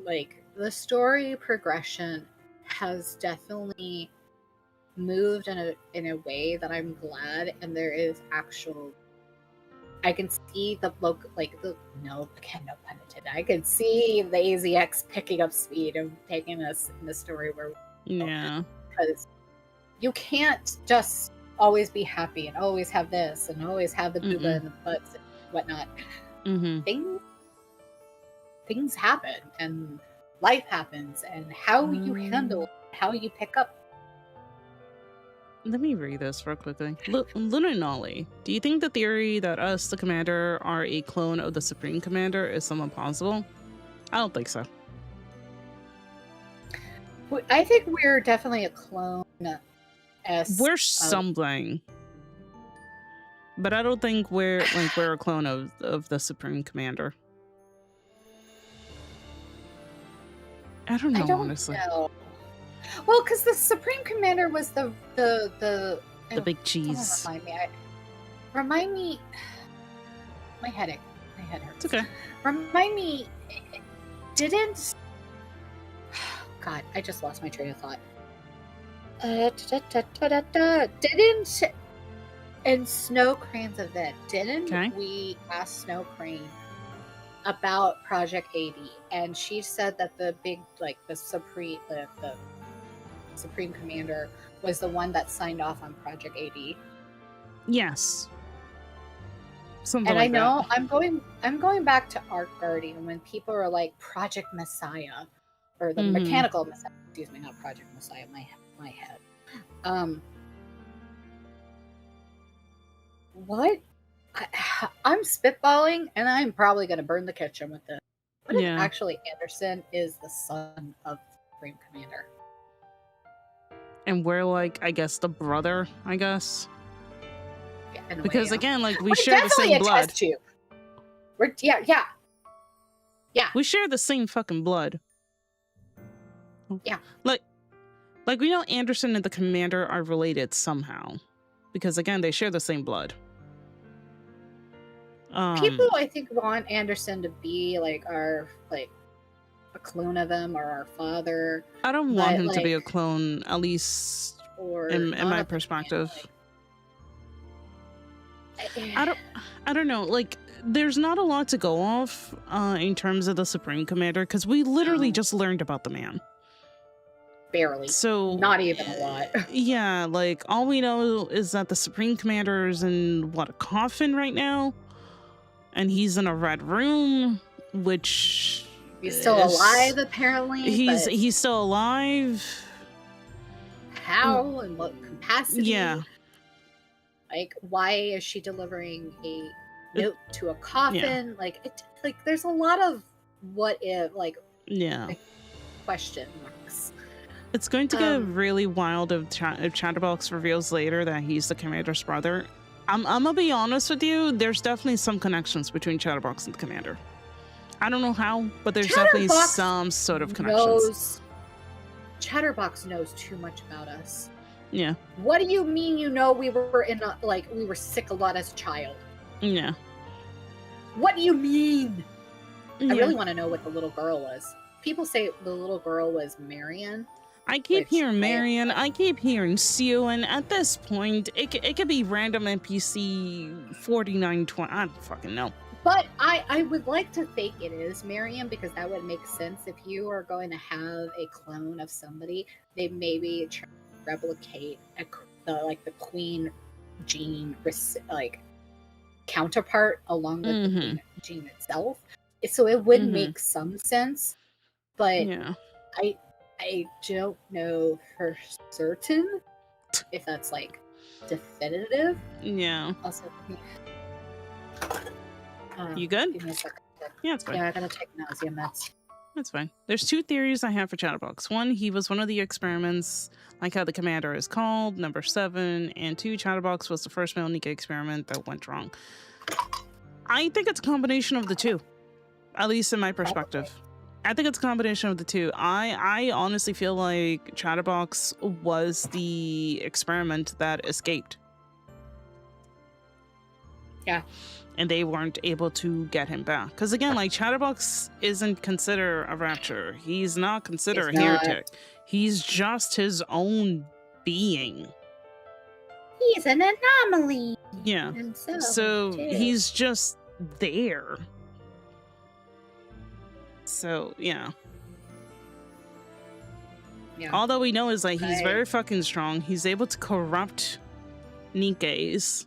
Like, the story progression has definitely moved in a way that I'm glad, and there is I can see no pun intended. I can see the AZX picking up speed and taking us in the story where because you can't just always be happy and always have this and always have the booba and the butts and whatnot. Things happen and life happens, and how you handle, how you pick up. Let me read this real quickly. Luna and Nollie, do you think the theory that us, the commander, are a clone of the Supreme Commander is somewhat possible? I don't think so. I think we're definitely a clone. We're something, but I don't think we're a clone of the Supreme Commander. I don't know, honestly. Know. Well, because the Supreme Commander was the big cheese. Remind me. My head hurts. It's okay. Remind me. Didn't. God, I just lost my train of thought. Didn't in Snow Crane's event? Didn't we ask Snow Crane about Project 80, and she said that the big, the Supreme Commander was the one that signed off on Project 80. Yes. Something and like I know that. I'm going back to Arc Guardian when people are like Project Messiah or the Mechanical Messiah. Excuse me, not Project Messiah. My head. What? I'm spitballing, and I'm probably going to burn the kitchen with this. What if actually Anderson is the son of the Supreme Commander? And we're I guess the brother, I guess. Yeah, because again, we share the same blood. We're We share the same fucking blood. Yeah. We know Anderson and the Commander are related somehow. Because again, they share the same blood. People, I think, want Anderson to be our a clone of him or our father. I don't want him to be a clone, at least in my perspective. I don't know. There's not a lot to go off in terms of the Supreme Commander, because we literally just learned about the man. Barely. So not even a lot. Yeah, all we know is that the Supreme Commander is in a coffin right now, and he's in a red room, which he's still alive apparently. He's still alive. How and what capacity? Yeah. Why is she delivering a note to a coffin? Yeah. There's a lot of what if question marks. It's going to get really wild if Chatterbox reveals later that he's the Commander's brother. I'm gonna be honest with you, there's definitely some connections between Chatterbox and the Commander. I don't know how, but there's definitely some sort of connections. Chatterbox knows too much about us. Yeah. What do you mean we were we were sick a lot as a child? Yeah. What do you mean? Yeah. I really want to know what the little girl was. People say the little girl was Marion. I keep hearing Marion, I keep hearing Sue, and at this point, it could be random NPC 4920. I don't fucking know. But I would like to think it is Miriam, because that would make sense. If you are going to have a clone of somebody, they maybe try to replicate the Queen gene counterpart along with the Queen gene itself. So it would make some sense, but I don't know for certain if that's like definitive. Yeah. Also, you good? Give me a second. Yeah, it's fine. Yeah, I gotta take nausea meds. That's fine. There's two theories I have for Chatterbox. One, he was one of the experiments, like how the commander is called, number 7. And 2, Chatterbox was the first male Nikke experiment that went wrong. I think it's a combination of the two, at least in my perspective. I think it's a combination of the two. I honestly feel like Chatterbox was the experiment that escaped. Yeah. And they weren't able to get him back. Because again, like, Chatterbox isn't considered a rapture. He's not considered a heretic. He's just his own being. He's an anomaly. Yeah. So he's just there. So, yeah. All that we know is, like, he's very fucking strong. He's able to corrupt Nikkes.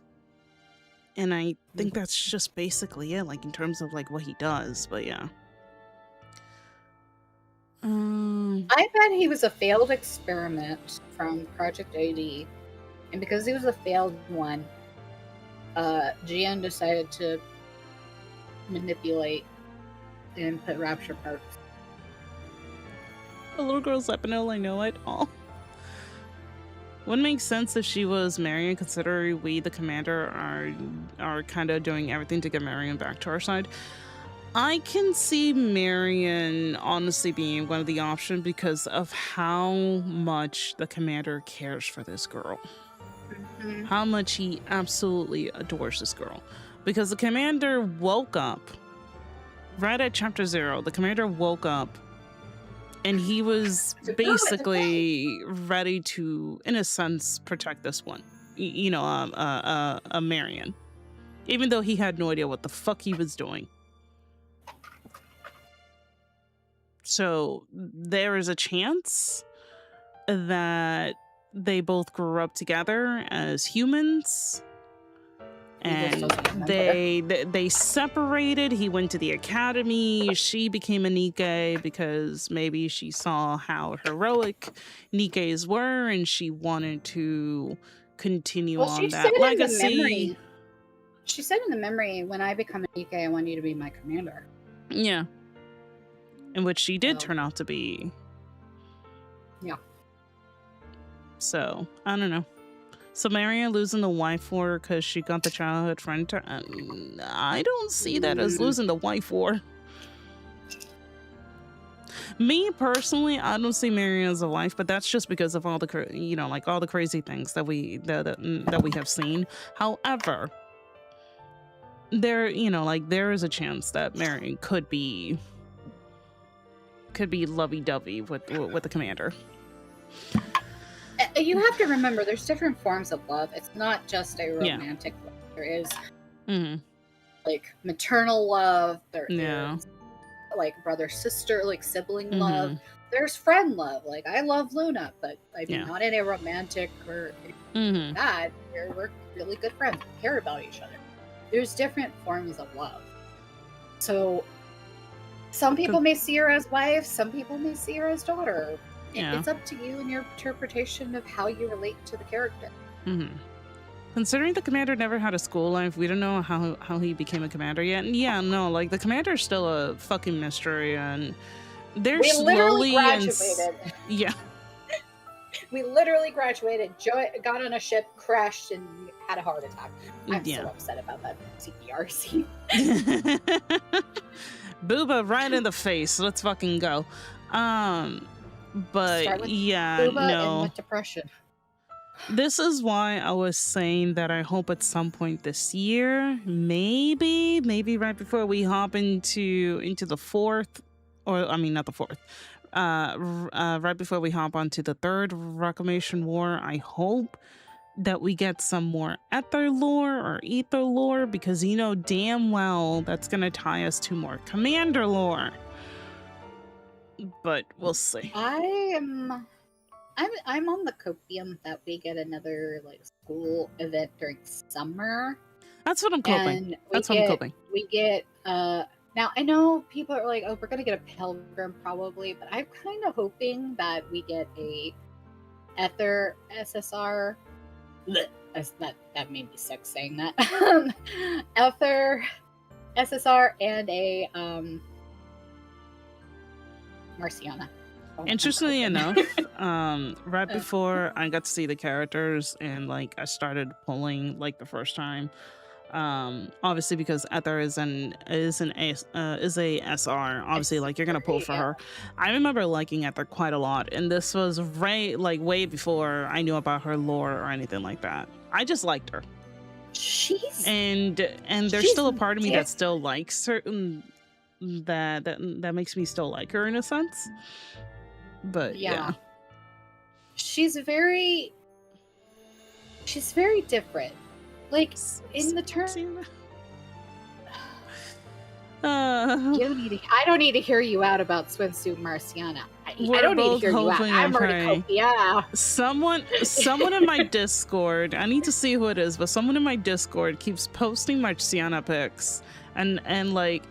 And I think that's just basically it, like, in terms of, like, what he does. But, yeah. I bet he was a failed experiment from Project AD. And because he was a failed one, GN decided to manipulate and put rapture parts. The little girl's Lepinol, I know it all. Wouldn't make sense if she was Marion, considering we, the commander, are kind of doing everything to get Marion back to our side. I can see Marion honestly being one of the options because of how much the commander cares for this girl. How much he absolutely adores this girl. Because the commander woke up right at chapter 0. The commander woke up and he was basically ready to, in a sense, protect this one. You know, a Marion. Even though he had no idea what the fuck he was doing. So there is a chance that they both grew up together as humans. And they separated. He went to the academy. She became a Nikke because maybe she saw how heroic Nikkes were and she wanted to continue on that legacy. She said in the memory, when I become a Nikke, I want you to be my commander. Yeah. In which she did turn out to be. Yeah. So, I don't know. So Marion losing the wife war because she got the childhood friend. I don't see that as losing the wife war. Me personally, I don't see Marion as a wife, but that's just because of all the, you know, like all the crazy things that we have seen. However, there, you know, like there is a chance that Marion could be lovey-dovey with the commander. You have to remember, there's different forms of love. It's not just a romantic love. There is like maternal love. There is like brother-sister, like sibling love. There's friend love. Like, I love Luna, but I mean, not in a romantic or anything like that. We're really good friends. We care about each other. There's different forms of love. So some people may see her as wife. Some people may see her as daughter. It's up to you and your interpretation of how you relate to the character. Considering the commander never had a school life, we don't know how he became a commander yet. And yeah, no, like the commander is still a fucking mystery, and they're slowly graduated. Yeah. We literally graduated, got on a ship, crashed, and had a heart attack. I'm so upset about that CPR scene. Booba right in the face. Let's fucking go. But yeah, no. And with depression. This is why I was saying that I hope at some point this year, maybe right before we hop into the 4th, or I mean not the 4th, right before we hop onto the 3rd Reclamation War, I hope that we get some more ether lore or ether lore, because you know damn well that's gonna tie us to more commander lore. But we'll see. I'm on the copium that we get another like school event during summer. That's what I'm hoping. That's what I'm hoping. We get now I know people are like, oh, we're gonna get a pilgrim probably, but I'm kind of hoping that we get a ether SSR. That made me sick saying that. Ether SSR and a Marciana. Interestingly enough, right before I got to see the characters and like I started pulling like the first time, obviously because Ether is a SR, obviously like you're gonna pull for her. I remember liking Ether quite a lot, and this was right like way before I knew about her lore or anything like that. I just liked her. And there's still a part of me that still likes her, that makes me still like her in a sense. But yeah. She's very different. Like in the term, I don't need to hear you out about swimsuit Marciana. I don't need to hear you out. I'm already Someone in my Discord, I need to see who it is, but someone in my Discord keeps posting Marciana pics, and like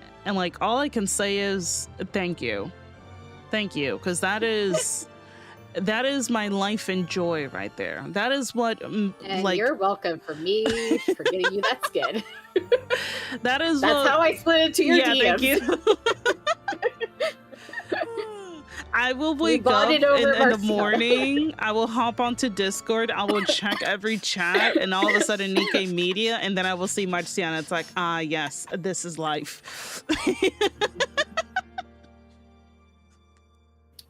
all I can say is thank you, because that is my life and joy right there. That is what like you're welcome for me for getting you that skin. That's how I slid into your DMs. Thank you. I will wake up in the morning. I will hop onto Discord. I will check every chat, and all of a sudden Nikke Media, and then I will see Marciana. It's like, yes, this is life.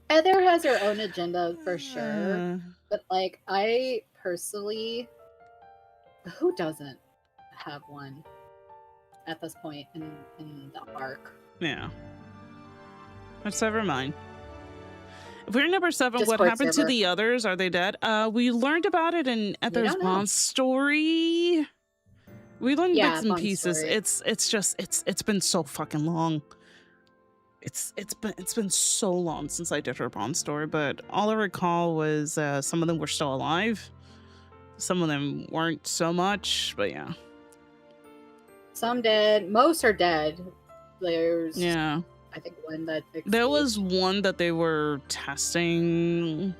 Heather has her own agenda for sure, but like I personally, who doesn't have one at this point in the arc? Yeah. Let's never mind. If we're number 7, Discord what happened server. to the others? Are they dead? We learned about it in Ether's Bond story. We learned bits and pieces. Story. It's been so fucking long. It's been so long since I did her Bond story, but all I recall was some of them were still alive. Some of them weren't so much, but yeah. Some dead. Most are dead. There's I think one that there was one that they were testing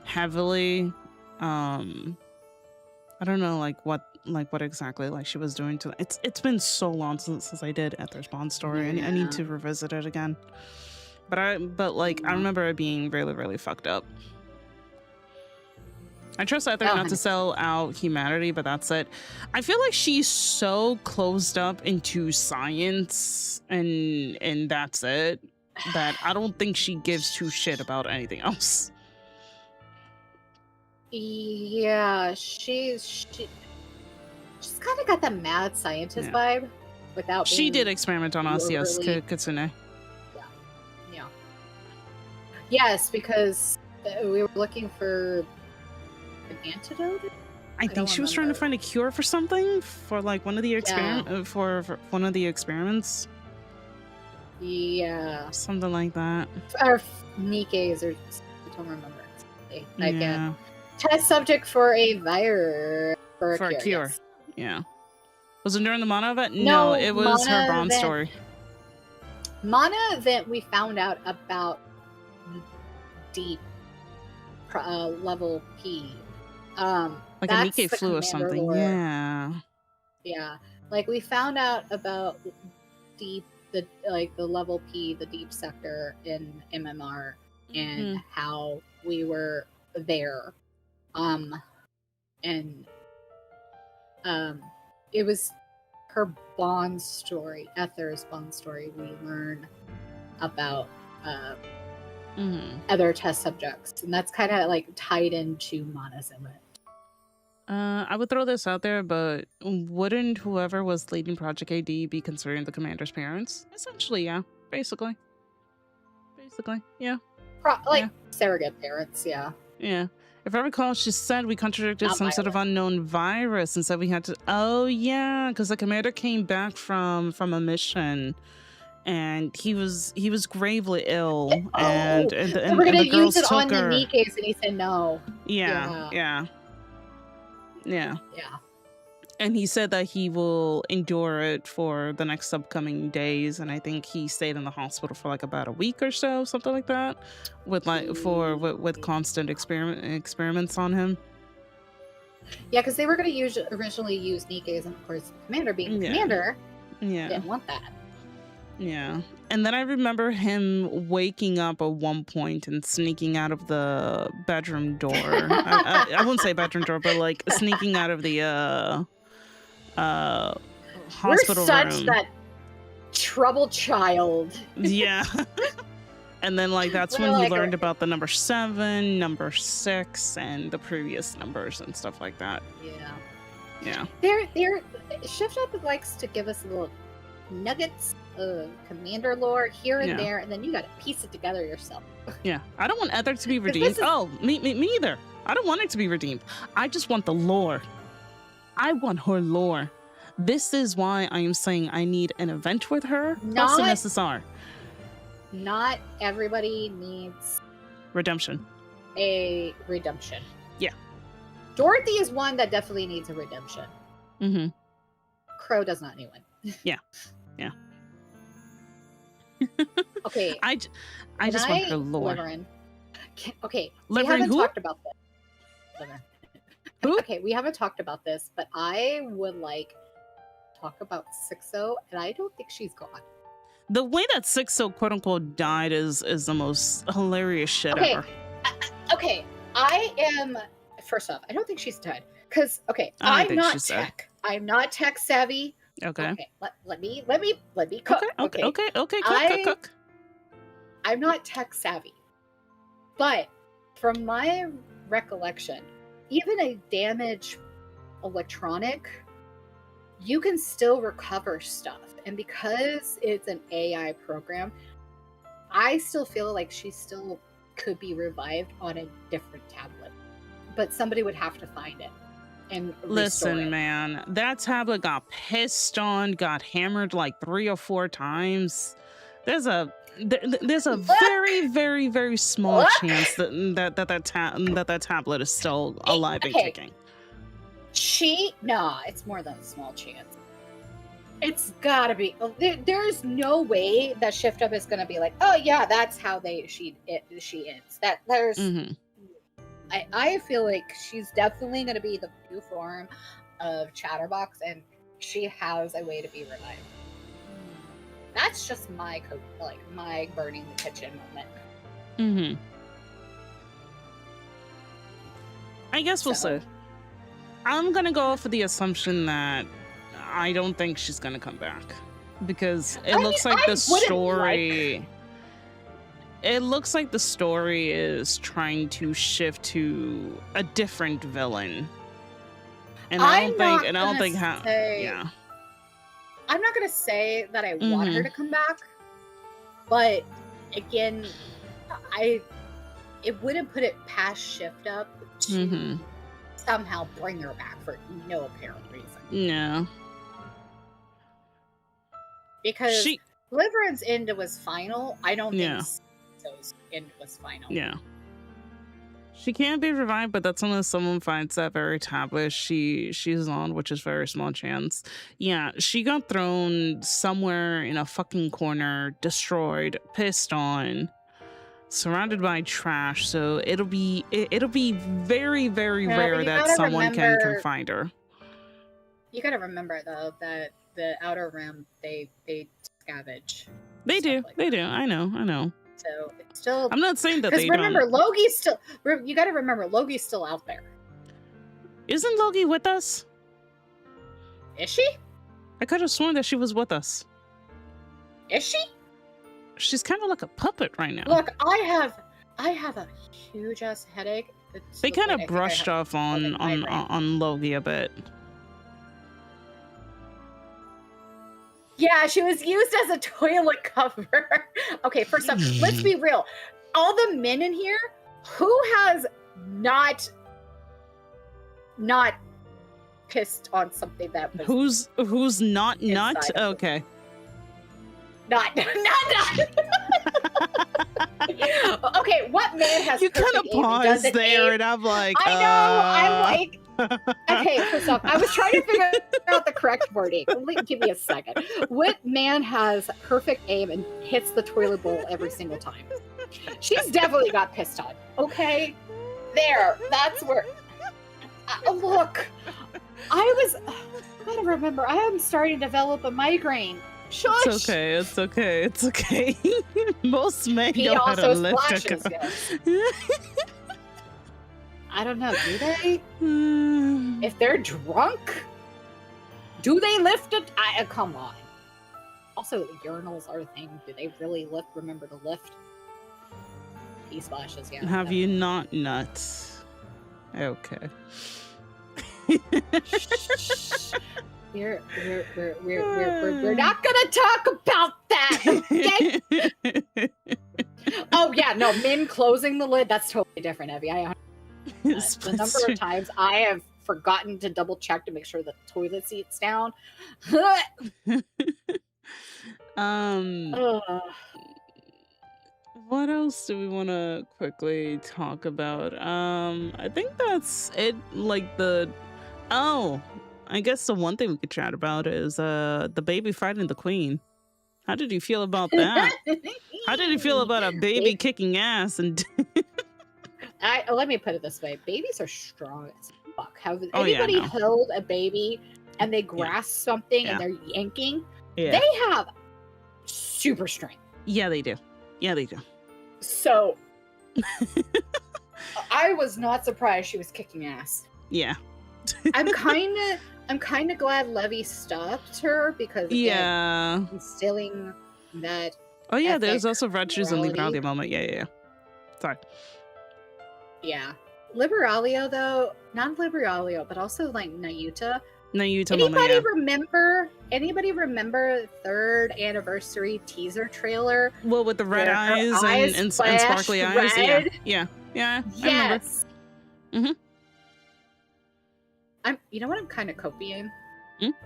heavily. I don't know what exactly like she was doing to it's been so long since I did Ether's Bond story. I need to revisit it again. But I remember it being really, really fucked up. I trust Ether not to sell out humanity, but that's it. I feel like she's so closed up into science and that's it, that I don't think she gives two shit about anything else. Yeah, she's kind of got that mad scientist vibe without she did experiment on us, yes, Kitsune. Yeah. Yes, because we were looking for an antidote. I think she was trying to find a cure for something, for like one of the for one of the experiments. Yeah, something like that. Or Nikke's, or I don't remember. Like a test subject for a virus for a cure. Yes. Yeah. Was it during the Mana event? No, it was her Bond story. Mana event, we found out about deep level P. Like a Nikke flu or something. Lore. Yeah. Like we found out about the level P, the deep sector in MMR, and how we were there. It was her Bond story, Ether's Bond story. We learn about other test subjects, and that's kind of like tied into Mana's event. I would throw this out there, but wouldn't whoever was leading Project AD be considering the commander's parents? Essentially, yeah. Basically, yeah. Surrogate parents, yeah. Yeah. If I recall, she said we contradicted some sort of unknown virus and said we had to. Oh yeah, because the commander came back from a mission, and he was gravely ill, and we're gonna the girls use it took on the her. Nikkes, and he said no. Yeah. Yeah. And he said that he will endure it for the next upcoming days, and I think he stayed in the hospital for like about a week or so, something like that, with with constant experiments on him. Yeah, because they were going to originally use Nikkes, and of course, the commander being the commander, didn't want that. Yeah. And then I remember him waking up at one point and sneaking out of the bedroom door. I wouldn't say bedroom door, but like sneaking out of the hospital We're such room. that troubled child. Yeah. And then like that's when he learned about the number 7, number 6, and the previous numbers and stuff like that. Yeah. They're Shift Up likes to give us little nuggets of commander lore here and there, and then you gotta piece it together yourself. Yeah. I don't want Ether to be redeemed. Me either. I don't want it to be redeemed. I just want the lore. I want her lore. This is why I am saying I need an event with her plus an SSR. Not everybody needs redemption. A redemption. Yeah. Dorothy is one that definitely needs a redemption. Mm-hmm. Crow does not need one. Yeah. Okay. I just want her lore. Okay. We haven't who? talked about this. Okay, we haven't talked about this, but I would like talk about Sixo, and I don't think she's gone. The way that Sixo quote unquote died is the most hilarious shit ever. Okay, I am. First off, I don't think she's dead because I'm not tech. I'm not tech savvy. Okay. Let me cook. Okay. Cook. I'm not tech savvy, but from my recollection, even a damaged electronic, you can still recover stuff. And because it's an AI program, I still feel like she still could be revived on a different tablet. But somebody would have to find it and listen, it. Man, that tablet got pissed on, got hammered like 3 or 4 times. There's a very, very, very small chance that tablet is still alive and kicking. It's more than a small chance. It's gotta be. There's no way that Shift Up is gonna be like, oh yeah, that's how she ends. That there's. Mm-hmm. I feel like she's definitely gonna be the blue form of Chatterbox, and she has a way to be revived. That's just my burning the kitchen moment. Mm-hmm. I guess we'll see. I'm gonna go for the assumption that I don't think she's gonna come back because it looks like the story. It looks like the story is trying to shift to a different villain, and I don't think how. Yeah. I'm not gonna say that I want her to come back, but again, it wouldn't put it past Shift Up to somehow bring her back for no apparent reason. No. Because Deliverance end was final. I don't think Sixo's end was final. Yeah. She can be revived, but that's unless someone finds that very tablet she's on, which is very small chance. Yeah, she got thrown somewhere in a fucking corner, destroyed, pissed on, surrounded by trash. So it'll be very, very rare that someone can find her. You gotta remember though that the Outer Rim they scavenge. They do. I know. So it's still. I'm not saying that they remember, don't. Logie's still. You got to remember, Logie's still out there. Isn't Logie with us? Is she? I could have sworn that she was with us. Is she? She's kind of like a puppet right now. Look, I have a huge ass headache. They kind of brushed off on Logie a bit. Yeah, she was used as a toilet cover. Okay, first off, let's be real. All the men in here, who has not pissed on something that was who's not nut? inside of them. Okay. Not. Okay, what man has You kind of perfect aim and paused doesn't there, aim? and I'm like, I know. I'm like, okay. First off, I was trying to figure out the correct wording. Give me a second. What man has perfect aim and hits the toilet bowl every single time? She's definitely got pissed on. Okay, there. That's where. Look, I gotta remember. I am starting to develop a migraine. Shush. It's okay. It's okay. It's okay. Most men He know how to also lift a splashes, car. yes. I don't know. Do they? If they're drunk, do they lift it? Come on. Also, urinals are a thing. Do they really remember to lift? He splashes, yeah. Have you not nuts? Okay. We're not gonna talk about that, okay? Oh yeah, no, men closing the lid, that's totally different, Evie. The number of times I have forgotten to double check to make sure the toilet seat's down. What else do we want to quickly talk about? I think that's it. Like I guess the one thing we could chat about is the baby fighting the queen. How did you feel about that? How did you feel about a baby kicking ass? And let me put it this way: babies are strong as fuck. Have anybody held a baby and they grasp something and they're yanking? Yeah. They have super strength. Yeah, they do. Yeah, they do. So I was not surprised she was kicking ass. Yeah. I'm kind of glad Levy stopped her because instilling that. Oh yeah, there's also virtues in Liberalia moment. Yeah. Sorry. Yeah, Liberalia though, not Liberalia, but also like Nayuta. Anybody remember 3rd anniversary teaser trailer? Well, with the red eyes and sparkly eyes. Yeah. Yes. You know what I'm kind of copying?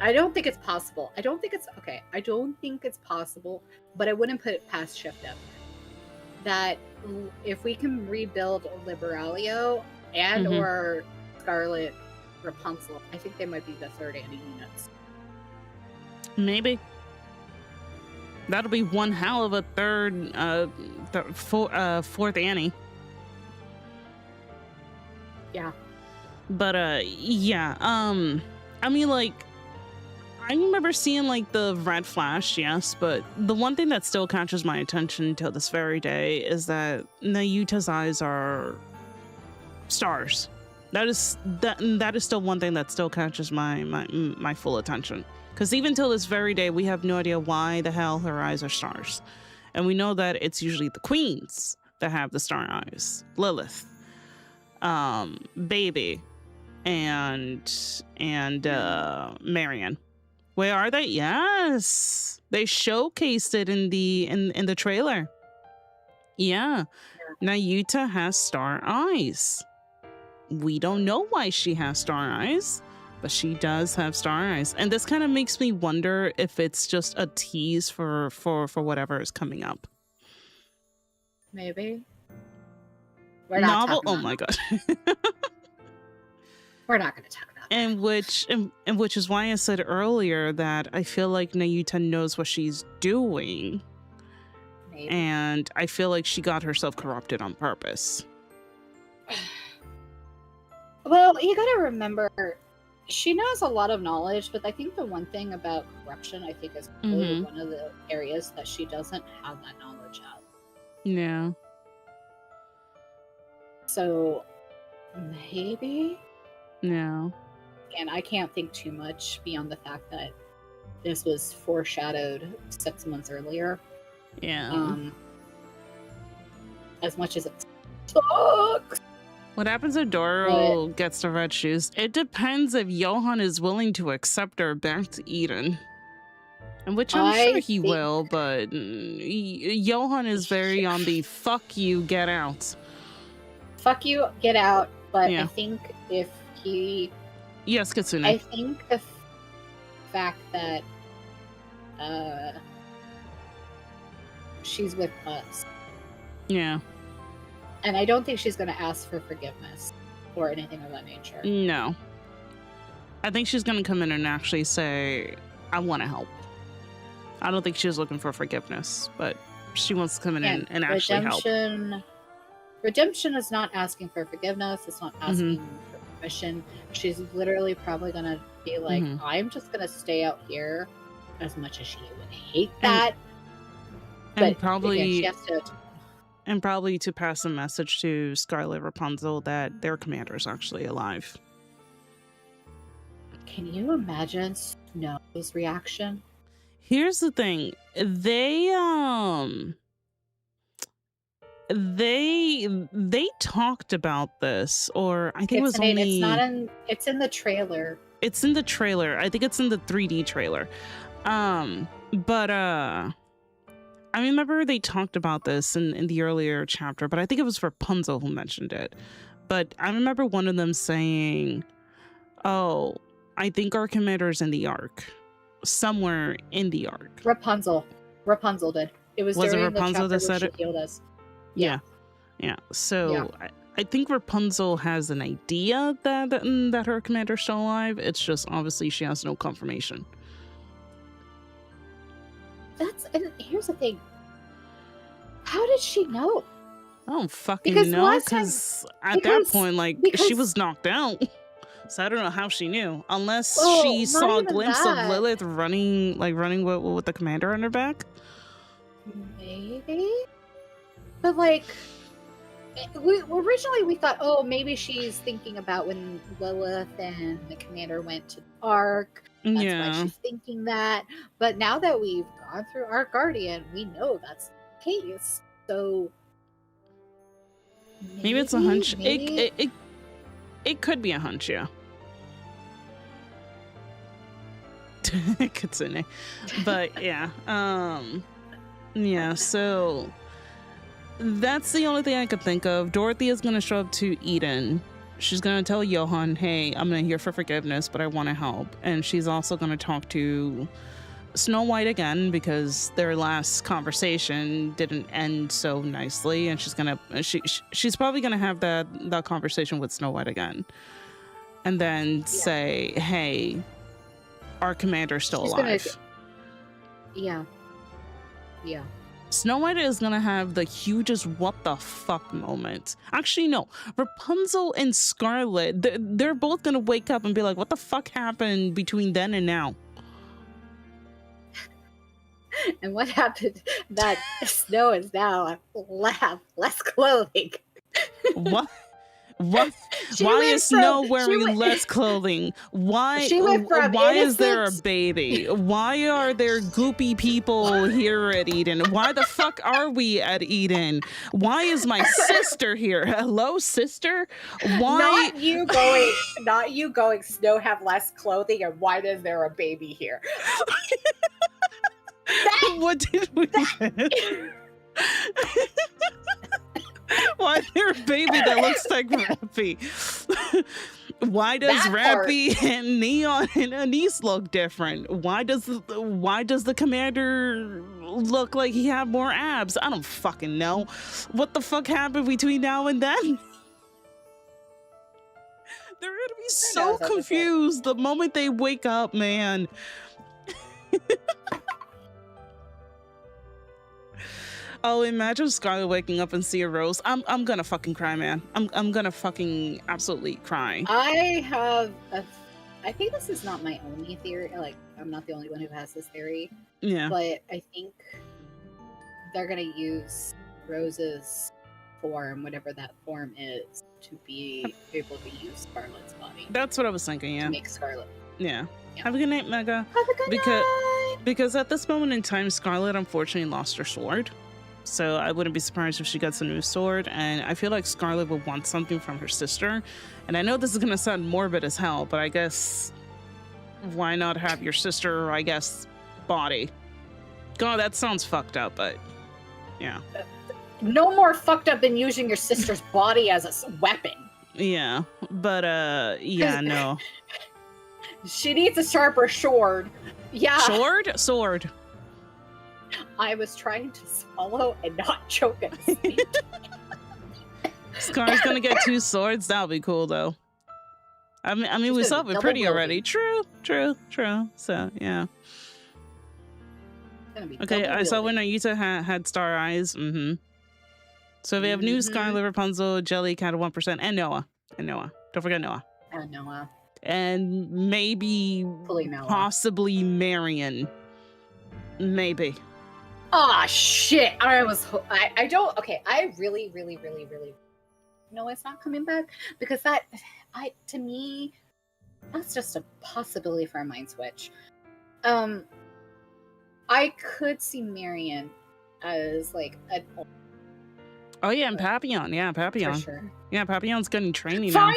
I don't think it's possible. I don't think it's possible, but I wouldn't put it past Shift Up. That if we can rebuild Liberalio and or Scarlet Rapunzel, I think they might be the 3rd Annie units. Maybe. That'll be one hell of a 4th Annie. Yeah. But I mean, like, I remember seeing like the red flash, yes, but the one thing that still catches my attention till this very day is that Nayuta's eyes are stars. That is still one thing that still catches my full attention. Because even till this very day, we have no idea why the hell her eyes are stars. And we know that it's usually the queens that have the star eyes. Lilith, Baby, and Marion. Where are they? Yes, they showcased it in the trailer. Yeah, Nayuta has star eyes. We don't know why she has star eyes, but she does have star eyes, and this kind of makes me wonder if it's just a tease for whatever is coming up. Maybe. We're not novel. Oh my god. We're not going to talk about that. And which is why I said earlier that I feel like Nayuta knows what she's doing. Maybe. And I feel like she got herself corrupted on purpose. Well, you gotta remember, she knows a lot of knowledge, but I think the one thing about corruption, I think, is really one of the areas that she doesn't have that knowledge of. Yeah. So, maybe? No. And I can't think too much beyond the fact that this was foreshadowed 6 months earlier. Yeah. As much as it sucks. What happens if Doro gets the red shoes? It depends if Johan is willing to accept her back to Eden. And which I'm sure he will, but Johan is very on the fuck you, get out. fuck you, get out. But Yeah. I think if he... Yes, Kitsune. I think the fact that she's with us. Yeah. And I don't think she's going to ask for forgiveness or anything of that nature. No. I think she's going to come in and actually say, I want to help. I don't think she's looking for forgiveness, but she wants to come in and actually help. Redemption is not asking for forgiveness. It's not asking for permission. She's literally probably going to be like, I'm just going to stay out here, as much as she would hate that. And but probably... again, she has to... And probably to pass a message to Scarlet Rapunzel that their commander is actually alive. Can you imagine Snow's reaction? Here's the thing. They talked about this, or I think it was only... It's not in... It's in the trailer. It's in the trailer. I think it's in the 3D trailer. I remember they talked about this in the earlier chapter, but I think it was Rapunzel who mentioned it. But I remember one of them saying, oh, I think our commander's in the Ark. Somewhere in the Ark. Rapunzel did. It was it during Rapunzel the that chapter said where it? she healed us. Yeah. So I think Rapunzel has an idea that her commander's still alive. It's just obviously she has no confirmation. And here's the thing. How did she know? I don't fucking know, because at that point, she was knocked out. So I don't know how she knew, unless she saw a glimpse of Lilith running with the commander on her back. Maybe, but originally we thought, oh, maybe she's thinking about when Lilith and the commander went to the Ark. That's why she's thinking that. But now that we've gone through our Guardian, we know that's the case. So maybe it's a hunch. It could be a hunch, yeah. Kitsune. But yeah. Yeah, so that's the only thing I could think of. Dorothy is gonna show up to Eden. She's gonna tell Johan, hey, I'm gonna here for forgiveness, but I want to help. And she's also gonna talk to Snow White again, because their last conversation didn't end so nicely, and she's probably gonna have that conversation with Snow White again, and then say, hey, our commander's still alive. Yeah. Snow White is gonna have the hugest what the fuck moment. Actually, no. Rapunzel and Scarlet, they're both gonna wake up and be like, what the fuck happened between then and now? And what happened that Snow is now less clothing. What? Why is Snow wearing less clothing? Why is there a baby? Why are there goopy people here at Eden? Why the fuck are we at Eden? Why is my sister here? Hello, sister? Why? Not you going, Snow have less clothing, and why is there a baby here? What did we say? Why is there a baby that looks like Rappy? Why does Rappy and Neon and Anise look different? Why does the commander look like he have more abs? I don't fucking know. What the fuck happened between now and then? They're gonna be so confused the moment they wake up, man. Oh, imagine Scarlet waking up and see a rose. I'm gonna fucking cry, man. I'm gonna fucking absolutely cry. I think this is not my only theory. Like, I'm not the only one who has this theory. Yeah. But I think they're gonna use Rose's form, whatever that form is, to be able to use Scarlet's body. That's what I was thinking, yeah. To make Scarlet. Yeah. Have a good night, Mega. Have a good night! Because at this moment in time, Scarlet unfortunately lost her sword. So I wouldn't be surprised if she gets a new sword, and I feel like Scarlet would want something from her sister. And I know this is gonna sound morbid as hell, but I guess why not have your sister, I guess, body? God, that sounds fucked up, but yeah. no more fucked up than using your sister's body as a weapon. Yeah, but yeah, no. She needs a sharper sword. Yeah. Sword. I was trying to swallow and not choke at the same time. Scar's gonna get 2 swords. That'll be cool, though. I mean, we saw it pretty already. True. So yeah. Okay, I saw when Ayuta had star eyes. So we have new Scarlet, Rapunzel, Jellycat at 1%, and Noah. Don't forget Noah. And Noah. And maybe, possibly Marion. Maybe. Ah, shit. I really no, it's not coming back, because to me, that's just a possibility for a mind switch. I could see Marion as like a. Oh yeah, and Papillon. Yeah, Papillon. For sure. Yeah, Papillon's getting training now.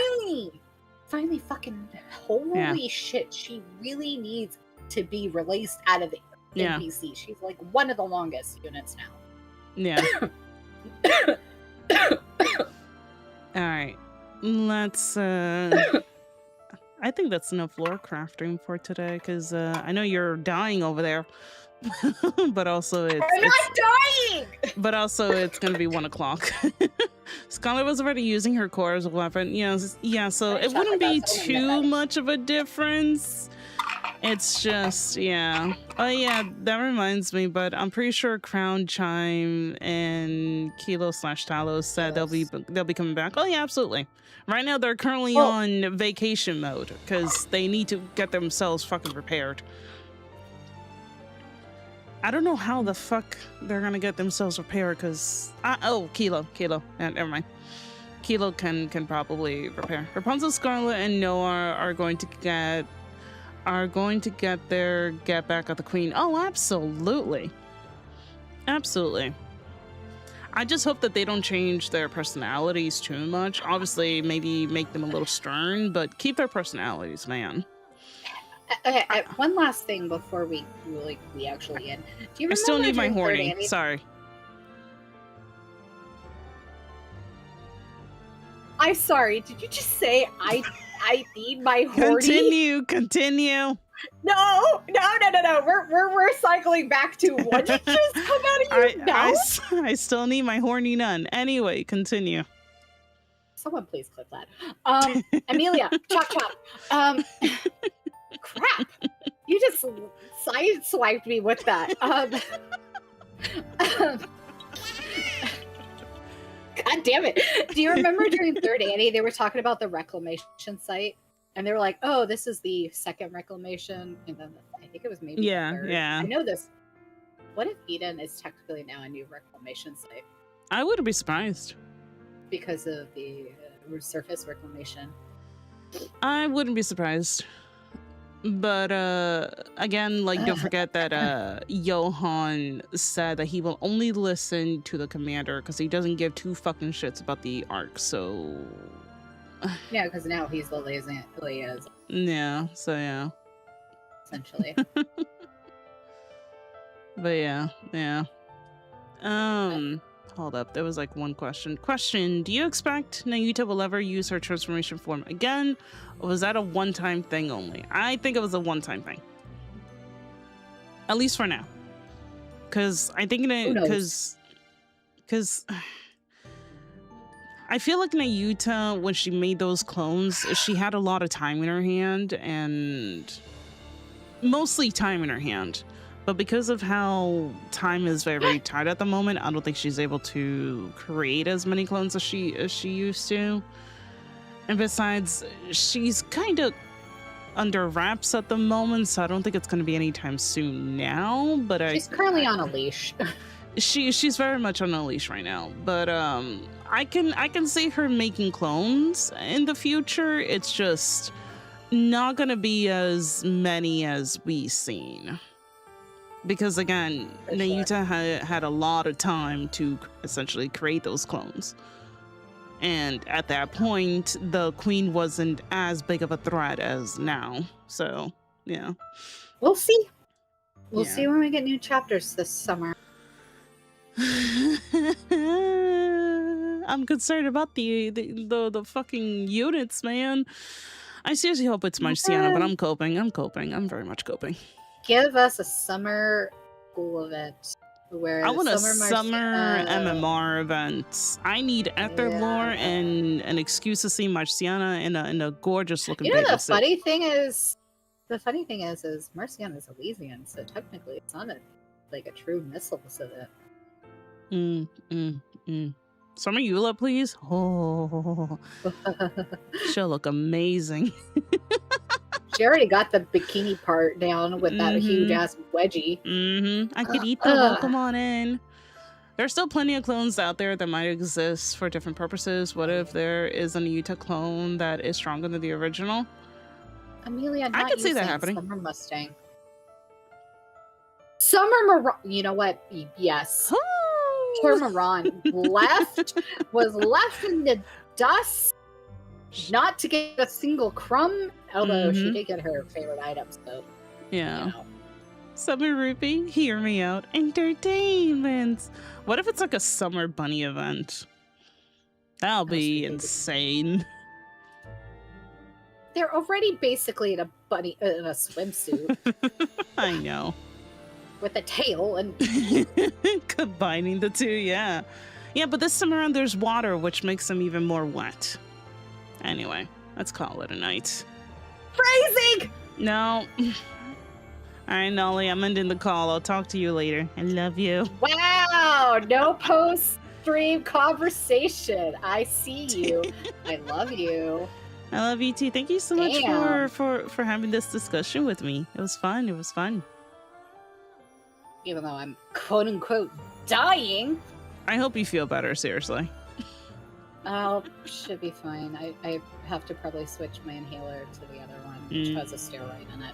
Finally, fucking holy shit! She really needs to be released out of the NPC. She's like one of the longest units now. Yeah. All right, let's. I think that's enough lore crafting for today, because I know you're dying over there. But also I'm not dying! But also it's gonna be 1 o'clock. Scarlet was already using her core as a weapon. Yeah, so it wouldn't be too much of a difference. It's just, yeah. Oh yeah, that reminds me, but I'm pretty sure Crown Chime and Kilo/Talos said they'll be coming back. Oh yeah, absolutely. Right now they're currently on vacation mode because they need to get themselves fucking prepared. I don't know how the fuck they're gonna get themselves prepared, because Kilo. Never mind. Kilo can probably prepare. Rapunzel, Scarlet, and Noah are going to get their get back at the Queen. Oh, absolutely. I just hope that they don't change their personalities too much. Obviously, maybe make them a little stern, but keep their personalities, man. Okay, one last thing before we actually end. Do you remember I still need my horny. Sorry. I'm sorry. Did you just say I need my horny? Continue. No. We're cycling back to what did just come out of your mouth? I still need my horny nun. Anyway, continue. Someone please clip that. Amelia, chop. Crap! You just sideswiped me with that. God damn it! Do you remember during Third Annie they were talking about the reclamation site, and they were like, "Oh, this is the second reclamation," and then I think it was maybe the third. Yeah. I know this. What if Eden is technically now a new reclamation site? I wouldn't be surprised because of the surface reclamation. I wouldn't be surprised. But again, like, don't forget that Johan said that he will only listen to the commander because he doesn't give 2 fucking shits about the arc. So yeah, because now he's the liaison. Yeah. So yeah. Essentially. But yeah. Hold up, there was like one question. Do you expect Nayuta will ever use her transformation form again? Or was that a one-time thing only? I think it was a one-time thing. At least for now. Because I think because I feel like Nayuta, when she made those clones, she had a lot of time in her hand, and mostly time in her hand. But because of how time is very tight at the moment, I don't think she's able to create as many clones as she used to. And besides, she's kind of under wraps at the moment, so I don't think it's going to be anytime soon now. But she's currently on a leash. She's very much on a leash right now. But I can see her making clones in the future. It's just not going to be as many as we've seen. Because again, Nayuta had a lot of time to essentially create those clones. And at that point, the Queen wasn't as big of a threat as now. So, yeah. We'll see. We'll see when we get new chapters this summer. I'm concerned about the fucking units, man. I seriously hope it's Marciana, but I'm coping. I'm very much coping. Give us a summer school event. Where I want a summer MMR event. I need Ether lore and an excuse to see Marciana in a gorgeous looking baby the suit. funny thing is Marciana is Elysian, so technically it's not a true missile event. Summer Eula, please. Oh, she'll look amazing. She already got the bikini part down with that huge ass wedgie. I could eat them. Welcome on in. There's still plenty of clones out there that might exist for different purposes. What if there is an Utah clone that is stronger than the original? Amelia, I could see that happening. Summer Mustang. Summer Moran. You know what? Yes. Summer Moran was left in the dust, not to get a single crumb. Although she did get her favorite items, so yeah. You know. Summer Rupee, hear me out. Entertainment. What if it's like a summer bunny event? That'll be insane. They're already basically in a swimsuit. I know. With a tail and combining the two, yeah. Yeah, but this time around there's water, which makes them even more wet. Anyway, let's call it a night. Phrasing! No. All right, Nollie, I'm ending the call. I'll talk to you later. I love you. Wow, no post-stream conversation. I see you. I love you. I love you too. Thank you so much for having this discussion with me. It was fun. It was fun. Even though I'm quote-unquote dying. I hope you feel better, seriously. Oh, should be fine. I have to probably switch my inhaler to the other one, which has a steroid in it.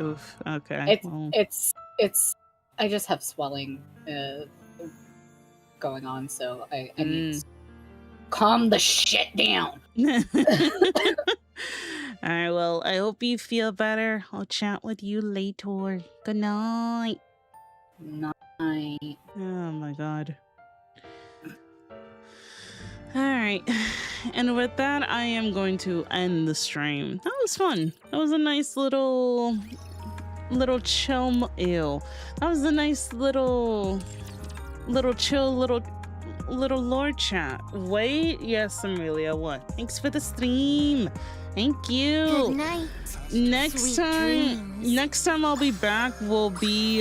Oof. Okay. It's. I just have swelling going on, so I need to calm the shit down. All right. Well, I hope you feel better. I'll chat with you later. Good night. Night. Oh my god. Alright, and with that, I am going to end the stream. That was fun. That was a nice little chill. Ew. That was a nice little chill, little lore chat. Wait, yes, Amelia, what? Thanks for the stream. Thank you. Good night. Next time I'll be back will be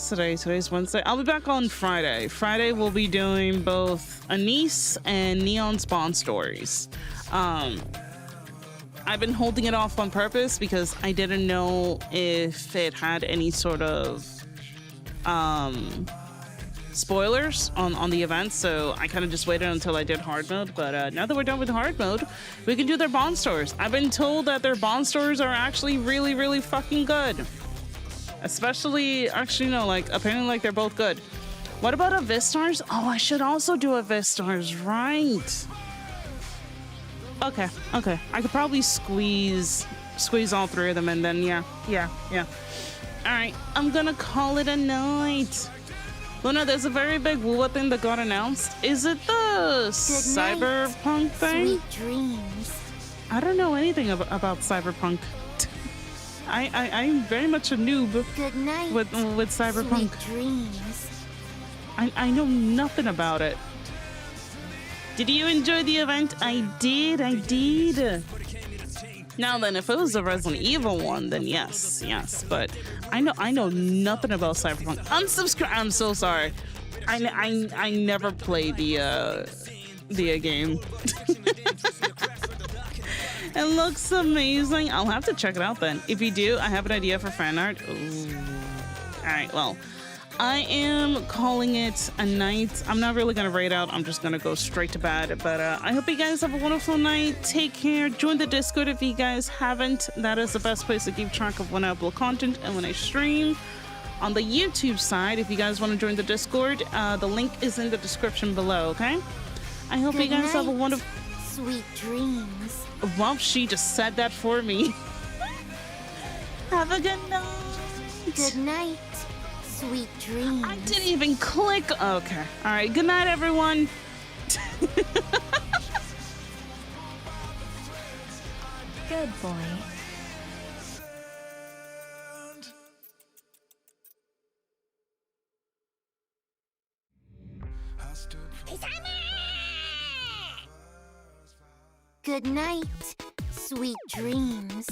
today's Wednesday. I'll be back on Friday. Friday we'll be doing both Anise and Neon's Bond stories. I've been holding it off on purpose because I didn't know if it had any sort of spoilers on the event, so I kind of just waited until I did hard mode. But now that we're done with hard mode, we can do their Bond stores. I've been told that their Bond stores are actually really, really fucking good. Especially, apparently like they're both good. What about a Vistars? Oh, I should also do a Vistars, right? Okay. I could probably squeeze all three of them, and then yeah. All right, I'm gonna call it a night. Luna, there's a very big Woowa thing that got announced. Is it the cyberpunk thing? Sweet dreams. I don't know anything about cyberpunk. I'm very much a noob. Good night. With cyberpunk. Sweet dreams. I know nothing about it. Did you enjoy the event? I did. Now then, if it was the Resident Evil one, then yes. But I know nothing about cyberpunk. Unsubscribe. I'm so sorry. I never play the game. It looks amazing. I'll have to check it out then. If you do, I have an idea for fan art. Ooh. All right. Well, I am calling it a night. I'm not really gonna raid out. I'm just gonna go straight to bed. But I hope you guys have a wonderful night. Take care. Join the Discord if you guys haven't. That is the best place to keep track of when I upload content and when I stream. On the YouTube side, if you guys want to join the Discord, the link is in the description below. Okay. I hope you guys have a wonderful. Sweet dreams. Well, she just said that for me. Have a good night. Good night. Sweet dreams. I didn't even click. Okay. All right. Good night, everyone. Good boy. Good night, sweet dreams.